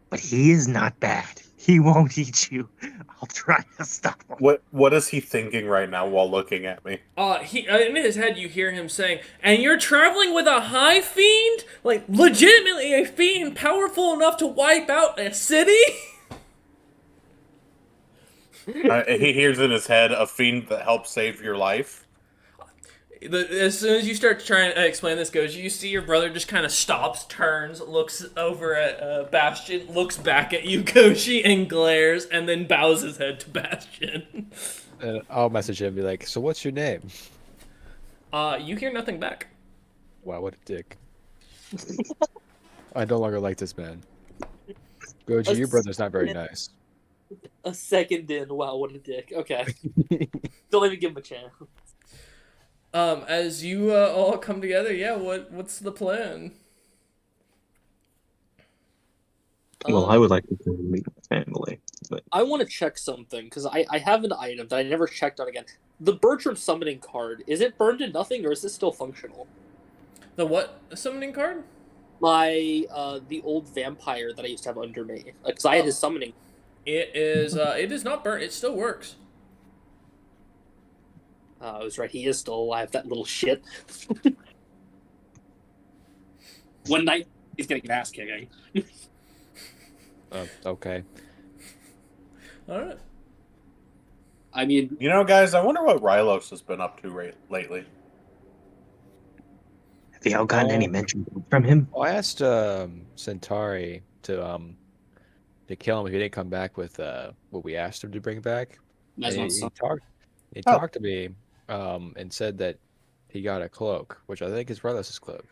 but he is not bad. He won't eat you. I'll try to stop him. What is he thinking right now while looking at me? He in his head you hear him saying, "And you're traveling with a high fiend, like legitimately a fiend powerful enough to wipe out a city." He hears in his head a fiend that helps save your life. As soon as you start trying to explain this, you see your brother just kind of stops, turns, looks over at Bastion, looks back at you, Goji, and glares, and then bows his head to Bastion. I'll message him and be like, so what's your name? You hear nothing back. Wow, what a dick. I no longer like this man. Goji, your brother's not very nice. A second in, wow, what a dick. Okay. Don't even give him a chance. As you all come together, yeah, what's the plan? well, I would like to go meet my family. But I want to check something, because I have an item that I never checked on again. The Bertram summoning card, is it burned to nothing, or is it still functional? The what summoning card? The old vampire that I used to have under me. Because I had his summoning. It is not burnt, it still works. I was right, he is still alive, that little shit. One night, he's getting an ass kicking. Okay. Alright. I mean... You know, guys, I wonder what Rylos has been up to lately. Have y'all gotten any mention from him? Well, I asked Centauri to kill him if he didn't come back with what we asked him to bring back. He talked to me and said that he got a cloak, which I think is Rylos' cloak.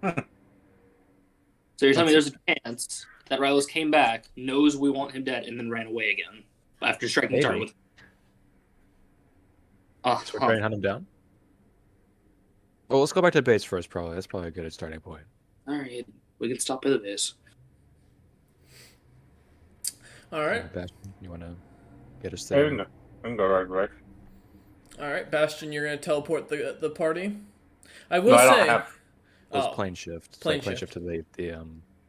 So you're telling me there's a chance that Rylos came back, knows we want him dead, and then ran away again after striking Tar with. So we're trying to hunt him down. Well, let's go back to the base first. Probably that's probably a good starting point. All right, we can stop by the base. All right. You want to get us there? I can go right. All right, Bastion, you're gonna teleport the party. I I don't have. It was plane shift. Plane shift to the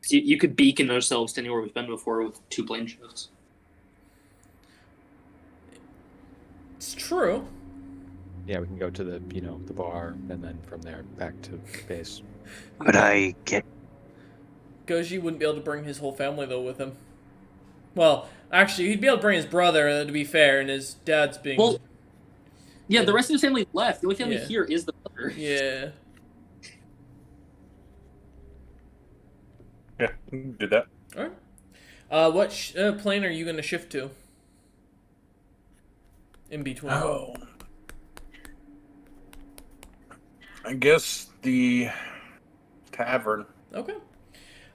So you could beacon ourselves to anywhere we've been before with 2 plane shifts. It's true. Yeah, we can go to the the bar and then from there back to base. Could I get... Goji wouldn't be able to bring his whole family though with him. Well, actually, he'd be able to bring his brother, to be fair, and his dad's being. Well, yeah, the rest of his family left. The only family Yeah. here is the brother. Yeah. Yeah, do that. All right. What plane are you going to shift to? In between. Oh. I guess the tavern. Okay.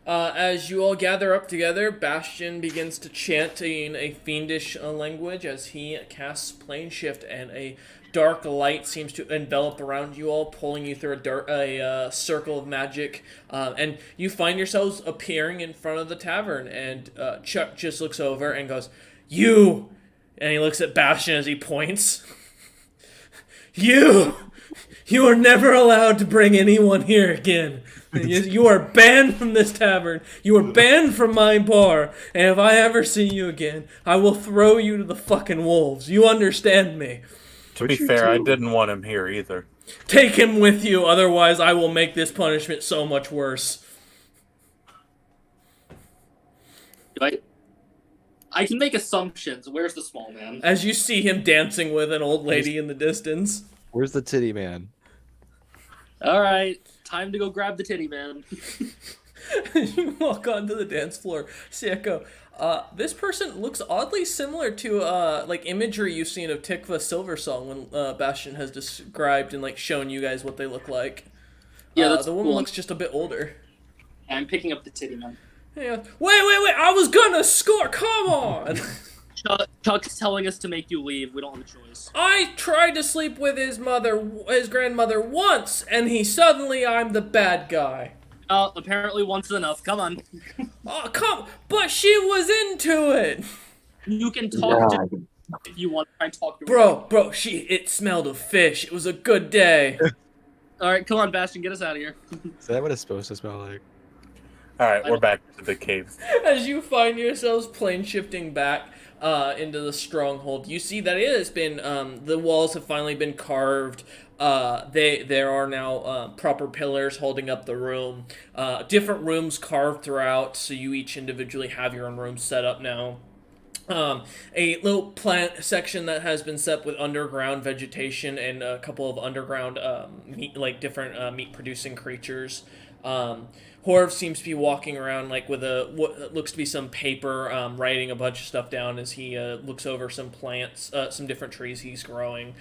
As you all gather up together, Bastion begins to chant in a fiendish language as he casts plane shift, and a dark light seems to envelop around you all, pulling you through a circle of magic, and you find yourselves appearing in front of the tavern, and Chuck just looks over and goes, "You!" And he looks at Bastion as he points. You are never allowed to bring anyone here again. You are banned from this tavern. You are banned from my bar. And if I ever see you again, I will throw you to the fucking wolves. You understand me? To be fair, I didn't want him here either. Take him with you, otherwise I will make this punishment so much worse. I can make assumptions. Where's the small man? As you see him dancing with an old lady in the distance. Where's the titty man? All right, time to go grab the titty man. You walk onto the dance floor. Sieko, this person looks oddly similar to like imagery you've seen of Tikva Silversong when Bastion has described and like shown you guys what they look like. Yeah, that's the woman cool. looks just a bit older. I'm picking up the titty man. Yeah. Wait! I was gonna score. Come on. Chuck's telling us to make you leave. We don't have a choice. I tried to sleep with his grandmother once, and I'm the bad guy. Apparently once is enough. Come on. Oh, but she was into it. You can talk to if you want to try and talk to her. Bro, it smelled of fish. It was a good day. Alright, come on, Bastion, get us out of here. Is that what it's supposed to smell like? Alright, we're back to the cave. As you find yourselves plane shifting back into the stronghold, you see that it has been, the walls have finally been carved. There are now proper pillars holding up the room. Different rooms carved throughout, so you each individually have your own room set up now. A little plant section that has been set with underground vegetation and a couple of underground different meat producing creatures. Horv seems to be walking around with what looks to be some paper, writing a bunch of stuff down as he looks over some plants, some different trees he's growing.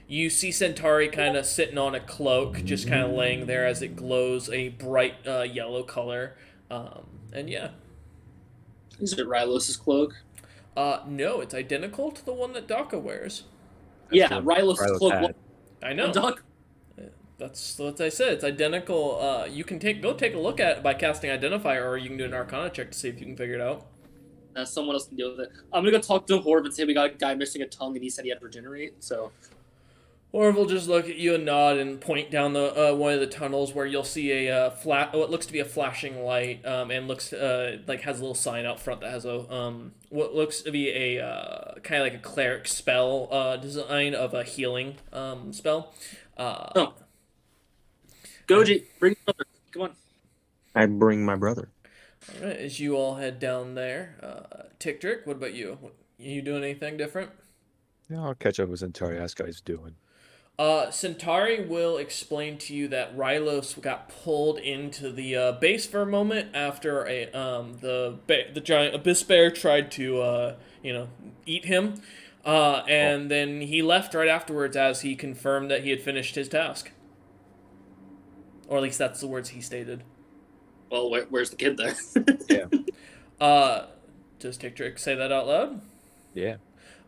You see Centauri kind of sitting on a cloak, just kind of laying there as it glows a bright yellow color. And yeah. Is it Rylos' cloak? No, it's identical to the one that Daka wears. Rylos' cloak. I know. That's what I said. It's identical. You can go take a look at it by casting Identifier, or you can do an Arcana check to see if you can figure it out. Someone else can deal with it. I'm gonna go talk to Horv and say we got a guy missing a tongue, and he said he had to regenerate. So Horv will just look at you and nod and point down the one of the tunnels where you'll see a what looks to be a flashing light, and looks has a little sign out front that has a what looks to be a kind of like a cleric spell design of a healing spell. Goji, bring your brother. Come on. I bring my brother. All right, as you all head down there, Ticktrick, what about you? You doing anything different? Yeah, I'll catch up with Centauri. Ask how he's doing. Centauri will explain to you that Rylos got pulled into the base for a moment after the giant abyss bear tried to eat him, and then he left right afterwards as he confirmed that he had finished his task, or at least that's the words he stated. Well, where's the kid there? Yeah. Does Ticktrick say that out loud? Yeah.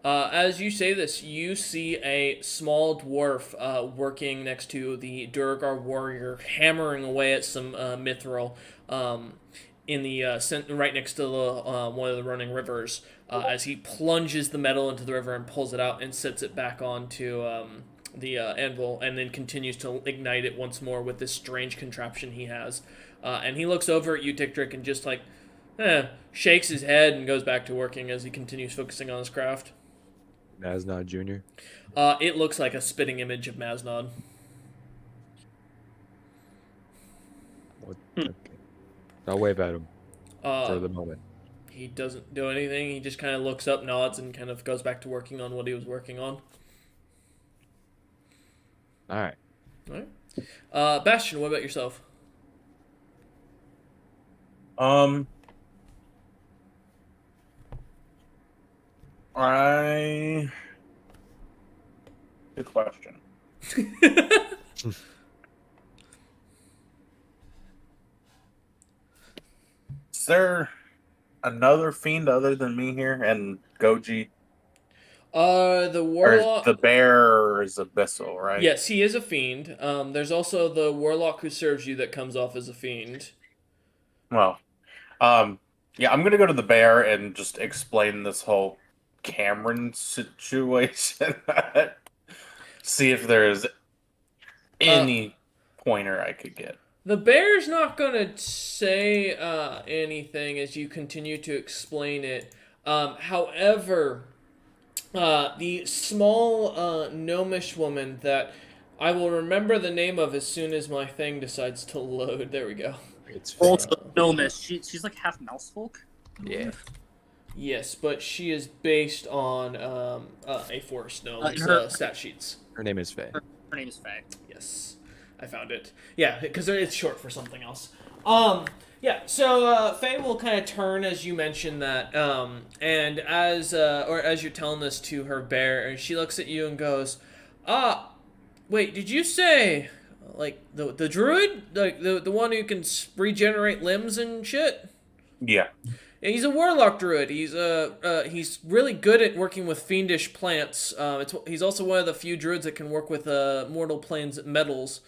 As you say this, you see a small dwarf working next to the Durgar warrior, hammering away at some mithril in the right next to the one of the running rivers. As he plunges the metal into the river and pulls it out and sets it back onto the anvil, and then continues to ignite it once more with this strange contraption he has. And he looks over at you, Ticktrick, and just shakes his head and goes back to working as he continues focusing on his craft. Maznod Jr.? It looks like a spitting image of Maznod. Okay. I'll wave at him for the moment. He doesn't do anything. He just kind of looks up, nods, and kind of goes back to working on what he was working on. All right. Bastion, what about yourself? Good question. Is there another fiend other than me here and Goji? The warlock. Or the bear is abyssal, right? Yes, he is a fiend. There's also the warlock who serves you that comes off as a fiend. Well, yeah, I'm gonna go to the bear and just explain this whole Cameron situation. See if there's any pointer I could get. The bear's not gonna say anything as you continue to explain it. However, the small gnomish woman that I will remember the name of as soon as my thing decides to load. There we go. It's gnomish. She's like half mouse folk. Yeah. Yes, but she is based on a forest gnome's stat sheets. Her name is Faye. Her name is Faye. Yes, I found it. Yeah, because it's short for something else. Yeah, so Faye will kind of turn as you mention that, and as you're telling this to her bear, and she looks at you and goes, wait, did you say, like, the druid? Like, the one who can regenerate limbs and shit? Yeah. He's a warlock druid. He's really good at working with fiendish plants. He's also one of the few druids that can work with mortal planes metals.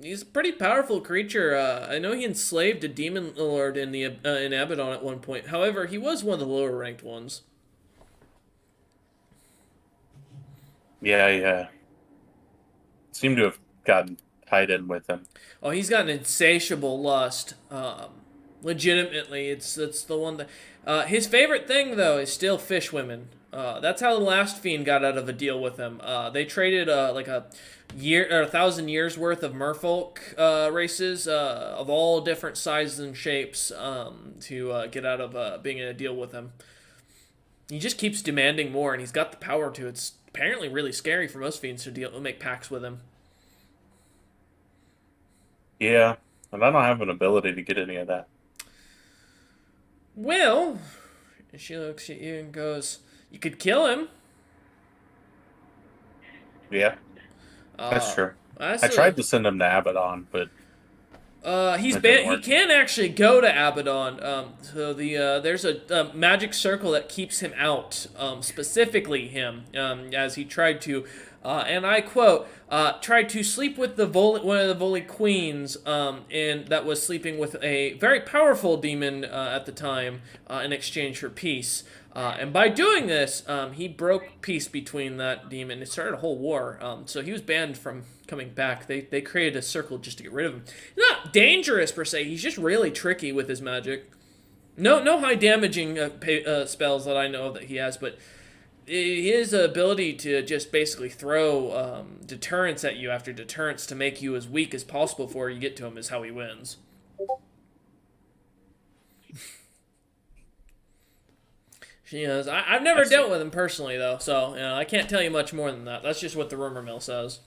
He's a pretty powerful creature. I know he enslaved a demon lord in Abaddon at one point. However, he was one of the lower ranked ones. Yeah. Seemed to have gotten tied in with him. Oh, he's got an insatiable lust. Legitimately, it's the one that. His favorite thing though is still fish women. That's how the last fiend got out of a deal with him. They traded like a year or 1,000 years worth of merfolk races of all different sizes and shapes to get out of being in a deal with him. He just keeps demanding more, and he's got the power to. It's apparently really scary for most fiends to make pacts with him. Yeah, and I don't have an ability to get any of that. Well, she looks at you and goes, "You could kill him." Yeah, that's true. I That's tried to send him to Abaddon, but he's that didn't been. He work. can actually go to Abaddon. So there's a magic circle that keeps him out. Specifically him. As he tried to, and I quote, tried to sleep with one of the Voli queens. And that was sleeping with a very powerful demon at the time. In exchange for peace. And by doing this, he broke peace between that demon. It started a whole war. So he was banned from coming back. They created a circle just to get rid of him. He's not dangerous per se. He's just really tricky with his magic. No high damaging spells that I know that he has, but his ability to just basically throw deterrence at you after deterrence to make you as weak as possible before you get to him is how he wins. She is. I've never dealt with him personally, though, so I can't tell you much more than that. That's just what the rumor mill says.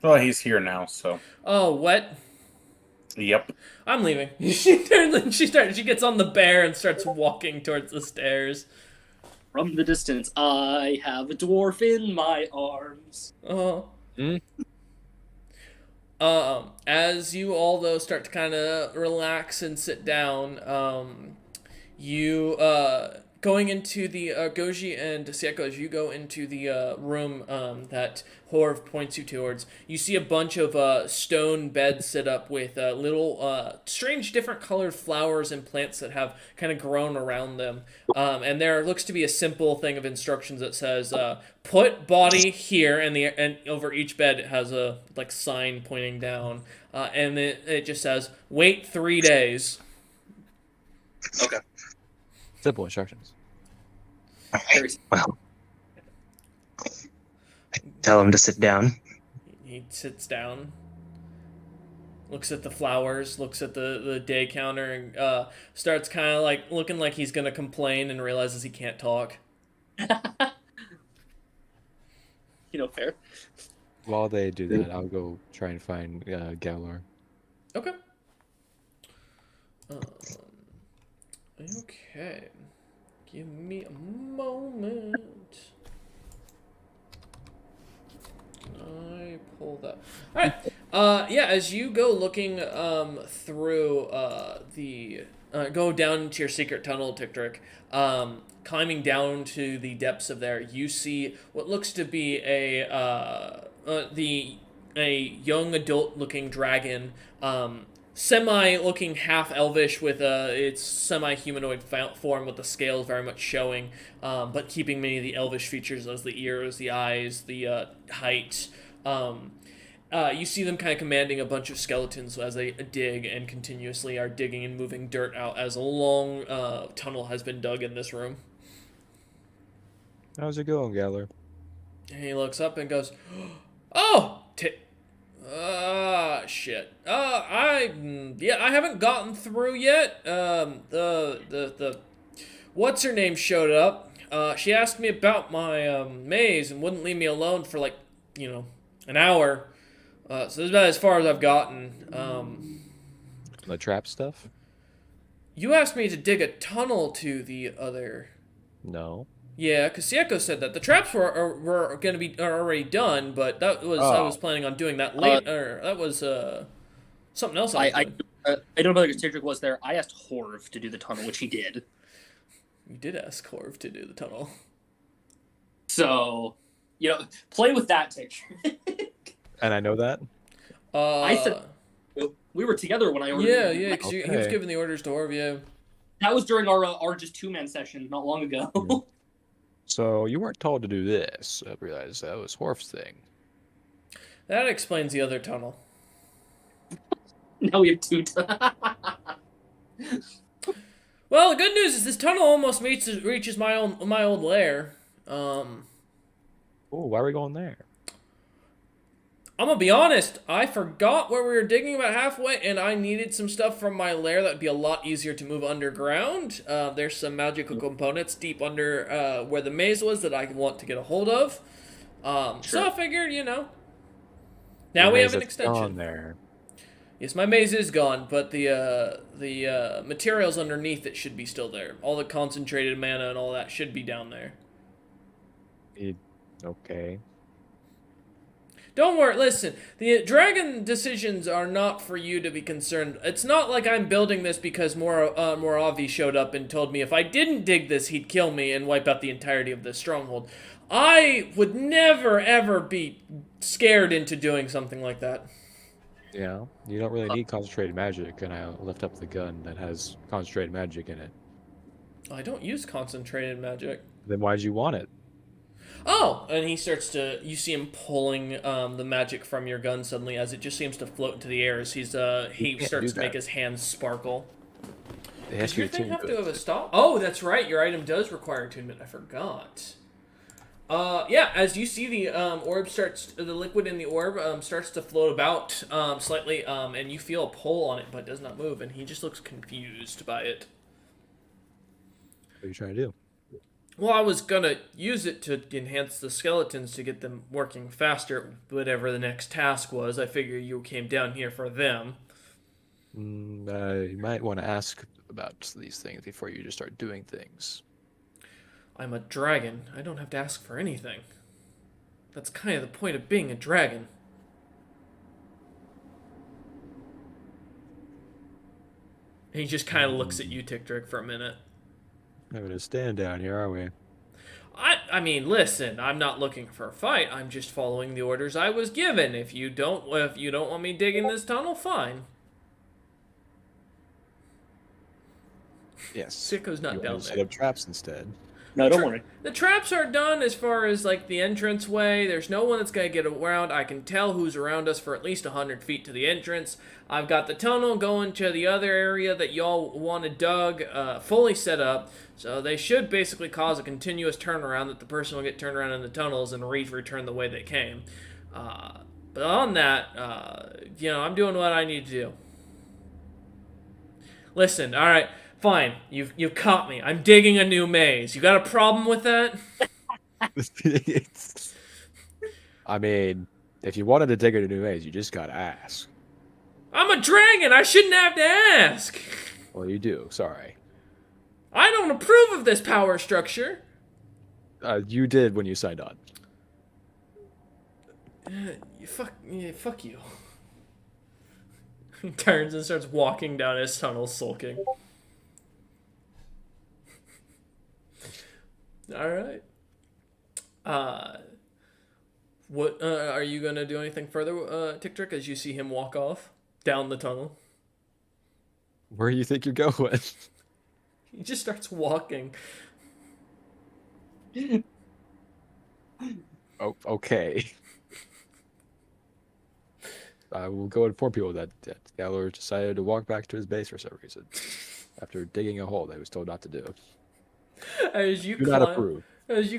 Well, he's here now, so. Oh, what? Yep. I'm leaving. She gets on the bear and starts walking towards the stairs. From the distance, I have a dwarf in my arms. As you all though start to kind of relax and sit down, you going into the Goji and Sieko, as you go into the room that Horv points you towards, you see a bunch of stone beds set up with little strange different colored flowers and plants that have kind of grown around them. And there looks to be a simple thing of instructions that says, put body here, and over each bed it has a like sign pointing down. And it just says, wait 3 days. Okay. Simple instructions. Well, tell him to sit down. He sits down, looks at the flowers, looks at the day counter, and starts kind of like looking like he's gonna complain, and realizes he can't talk. Fair. While they do that, I'll go try and find Galar. Okay. Okay. Give me a moment. I pull that. All right. Yeah. As you go looking through go down into your secret tunnel, Tiktrick, climbing down to the depths of there, you see what looks to be a young adult-looking dragon. Semi-looking half-elvish with its semi-humanoid form with the scales very much showing, but keeping many of the elvish features as the ears, the eyes, the height. You see them kind of commanding a bunch of skeletons as they dig and continuously are digging and moving dirt out as a long tunnel has been dug in this room. How's it going, Galar? And he looks up and goes, "Oh, shit. I haven't gotten through yet. What's her name showed up. She asked me about my maze and wouldn't leave me alone for like, an hour. So this is about as far as I've gotten. The trap stuff? You asked me to dig a tunnel to the other. No. Yeah, because Sieko said that the traps were going to be already done, but that was I was planning on doing that later. That was something else. I don't know if Cedric was there. I asked Horv to do the tunnel, which he did. You did ask Corv to do the tunnel. So, play with that picture. And I know that. I said we were together when I ordered. Yeah, because he was giving the orders to Orv, yeah. That was during our just 2-man session not long ago. Yeah. So you weren't told to do this. I realized that was Horf's thing. That explains the other tunnel. Now we have 2 Well, the good news is this tunnel almost reaches my old lair. Oh, why are we going there? I'm gonna be honest, I forgot where we were digging about halfway, and I needed some stuff from my lair that would be a lot easier to move underground. There's some magical components deep under where the maze was that I want to get a hold of. So I figured, now we have an extension. Gone there. Yes, my maze is gone, but the materials underneath it should be still there. All the concentrated mana and all that should be down there. Okay. Don't worry, listen, the dragon decisions are not for you to be concerned. It's not like I'm building this because Moravi showed up and told me if I didn't dig this, he'd kill me and wipe out the entirety of this stronghold. I would never, ever be scared into doing something like that. Yeah, you don't really need concentrated magic, and I lift up the gun that has concentrated magic in it. I don't use concentrated magic. Then why'd you want it? Oh, and he starts to, you see him pulling the magic from your gun suddenly as it just seems to float into the air as he starts to make his hands sparkle. Does your thing have to have a stop? Oh, that's right, your item does require attunement, I forgot. Yeah, as you see the the liquid in the orb starts to float about slightly, and you feel a pull on it, but it does not move, and he just looks confused by it. What are you trying to do? Well, I was gonna use it to enhance the skeletons to get them working faster, whatever the next task was. I figure you came down here for them. You might want to ask about these things before you just start doing things. I'm a dragon. I don't have to ask for anything. That's kind of the point of being a dragon. And he just kind of looks at you, Tick-Trick, for a minute. Not gonna stand down here, are we? I mean, listen, I'm not looking for a fight. I'm just following the orders I was given. If you don't want me digging this tunnel, fine. Yes. Sicko's not down there. Set up traps instead. No, don't worry. The traps are done as far as, like, the entranceway. There's no one that's going to get around. I can tell who's around us for at least 100 feet to the entrance. I've got the tunnel going to the other area that y'all wanted dug, fully set up. So they should basically cause a continuous turnaround that the person will get turned around in the tunnels and return the way they came. But on that, I'm doing what I need to do. Listen, all right. Fine, you've caught me. I'm digging a new maze. You got a problem with that? I mean, if you wanted to dig a new maze, you just gotta ask. I'm a dragon. I shouldn't have to ask. Well, you do. Sorry. I don't approve of this power structure. You did when you signed on. Fuck you. He turns and starts walking down his tunnel, sulking. All right. What are you gonna do anything further, Tick-Trick, as you see him walk off down the tunnel? Where do you think you're going? He just starts walking. Oh, okay. I will go inform people that Galler decided to walk back to his base for some reason after digging a hole that he was told not to do. As you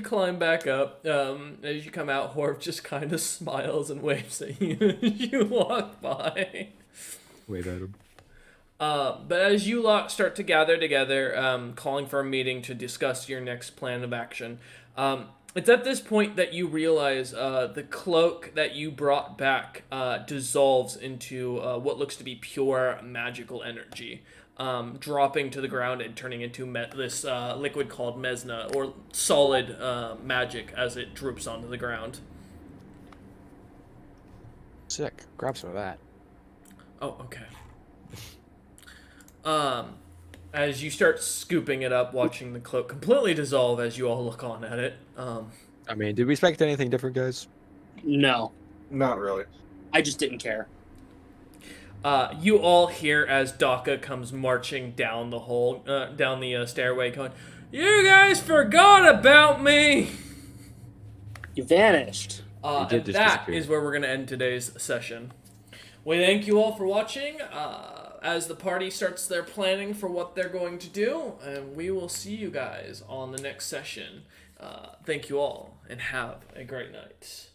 climb back up, as you come out, Horf just kind of smiles and waves at you as you walk by. Wave at him. But as you start to gather together, calling for a meeting to discuss your next plan of action, it's at this point that you realize the cloak that you brought back dissolves into what looks to be pure magical energy. Dropping to the ground and turning into this liquid called Mesna, or solid magic, as it droops onto the ground. Sick. Grab some of that. Oh, okay. as you start scooping it up, watching the cloak completely dissolve as you all look on at it. I mean, did we expect anything different, guys? No, Not really. I just didn't care. You all hear as Daka comes marching down the hole, down the stairway, going, "You guys forgot about me!" You vanished. You did And just that disappear. is where we're going to end today's session. We thank you all for watching as the party starts their planning for what they're going to do, and we will see you guys on the next session. Thank you all, and have a great night.